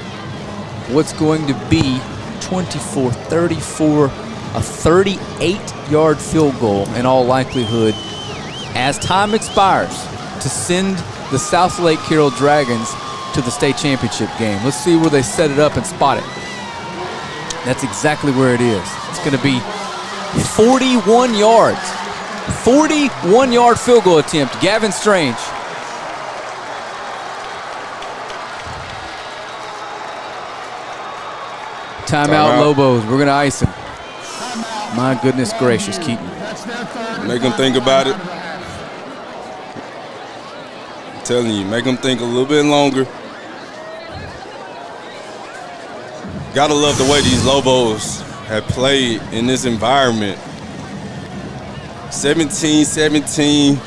Speaker 1: what's going to be 24-34, a 38-yard field goal in all likelihood as time expires to send the Southlake Carroll Dragons to the state championship game. Let's see where they set it up and spot it. That's exactly where it is. It's going to be 41 yards. 41-yard field goal attempt. Gavin Strange. Timeout, Lobos. We're going to ice him. My goodness gracious, Keaton.
Speaker 2: Make them think about it. I'm telling you, make them think a little bit longer. Gotta love the way these Lobos have played in this environment. 17-17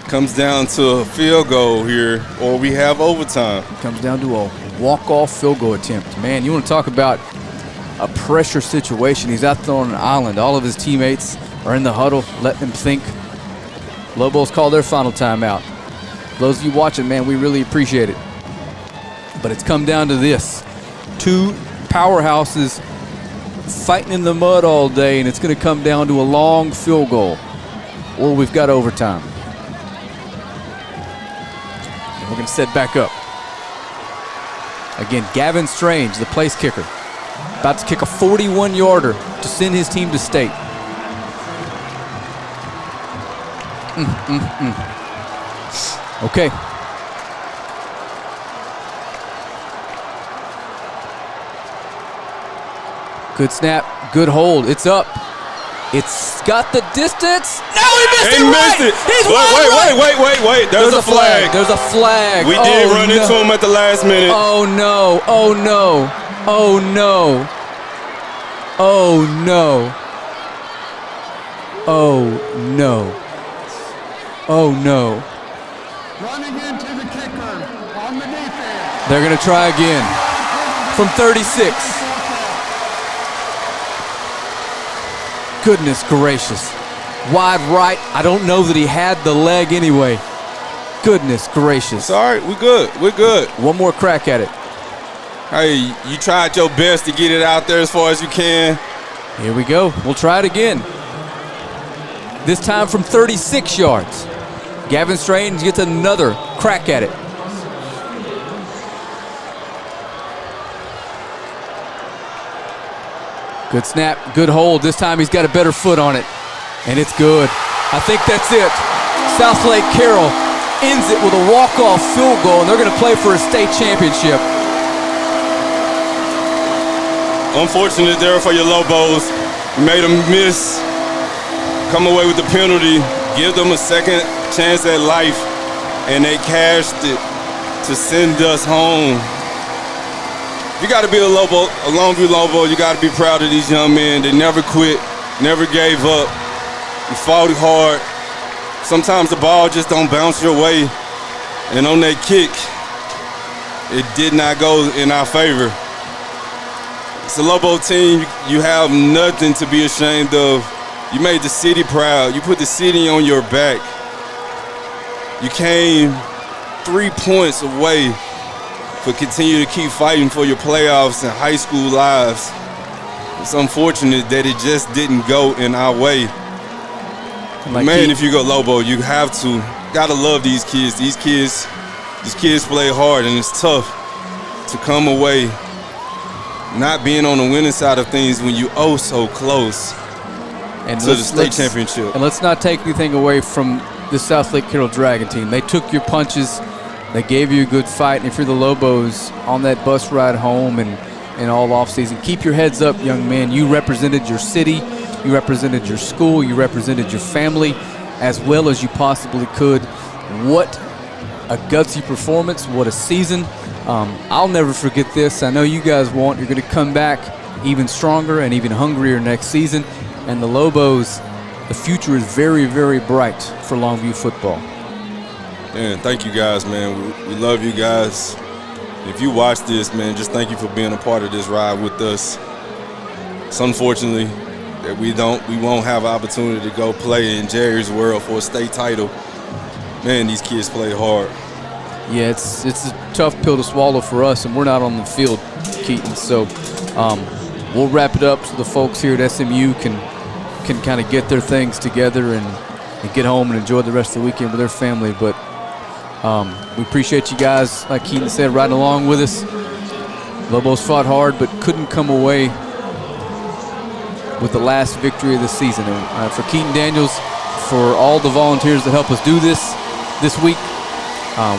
Speaker 2: comes down to a field goal here, or we have overtime.
Speaker 1: Comes down to a walk-off field goal attempt. Man, you want to talk about a pressure situation. He's out there on an island. All of his teammates are in the huddle, letting him think. Lobos call their final timeout. Those of you watching, man, we really appreciate it. But it's come down to this. Two powerhouses fighting in the mud all day, and it's going to come down to a long field goal, or we've got overtime. And we're going to set back up. Again, Gavin Strange, the place kicker, about to kick a 41-yarder to send his team to state. Okay. Good snap, good hold. It's up. It's got the distance. No, he missed it.
Speaker 2: Missed it.
Speaker 1: He's
Speaker 2: Wait. There's a flag.
Speaker 1: There's a flag.
Speaker 2: We did run into him at the last minute.
Speaker 1: Oh no. Oh no. Oh no. Oh no. Oh no. Oh no.
Speaker 3: Running into the kicker on the defense.
Speaker 1: They're going to try again from 36. Goodness gracious. Wide right. I don't know that he had the leg anyway. Goodness gracious.
Speaker 2: It's all right. We're good. We're good.
Speaker 1: One more crack at it.
Speaker 2: Hey, you tried your best to get it out there as far as you can.
Speaker 1: Here we go. We'll try it again. This time from 36 yards. Gavin Strange gets another crack at it. Good snap, good hold. This time he's got a better foot on it, and it's good. I think that's it. Southlake Carroll ends it with a walk-off field goal, and they're going to play for a state championship.
Speaker 2: Unfortunate there for your Lobos. You made them miss, come away with the penalty, give them a second chance at life, and they cashed it to send us home. you got to be a Longview Lobo. You got to be proud of these young men. They never quit, never gave up. They fought hard. Sometimes the ball just don't bounce your way. And on that kick, it did not go in our favor. It's a Lobo team. You have nothing to be ashamed of. You made the city proud. You put the city on your back. You came 3 points away for continue to keep fighting for your playoffs and high school lives. It's unfortunate that it just didn't go in our way. Man, if you go Lobo, you gotta love these kids. These kids play hard, and it's tough to come away not being on the winning side of things when you so close to the state championship.
Speaker 1: And let's not take anything away from the Southlake Carroll Dragon team. They took your punches. They gave you a good fight. And if you're the Lobos on that bus ride home and all offseason, keep your heads up, young man. You represented your city. You represented your school. You represented your family as well as you possibly could. What a gutsy performance. What a season. I'll never forget this. I know you guys won't. You're going to come back even stronger and even hungrier next season. And the Lobos, the future is very, very bright for Longview football.
Speaker 2: Man, thank you guys, man. We love you guys. If you watch this, man, just thank you for being a part of this ride with us. It's unfortunately that we won't have an opportunity to go play in Jerry's World for a state title. Man, these kids play hard.
Speaker 1: Yeah, it's a tough pill to swallow for us, and we're not on the field, Keaton. So we'll wrap it up so the folks here at SMU can kind of get their things together and get home and enjoy the rest of the weekend with their family. But we appreciate you guys, like Keaton said, riding along with us. Lobos fought hard but couldn't come away with the last victory of the season. And for Keaton Daniels, for all the volunteers that help us do this week,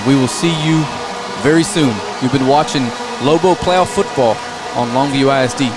Speaker 1: we will see you very soon. You've been watching Lobo Playoff Football on Longview ISD.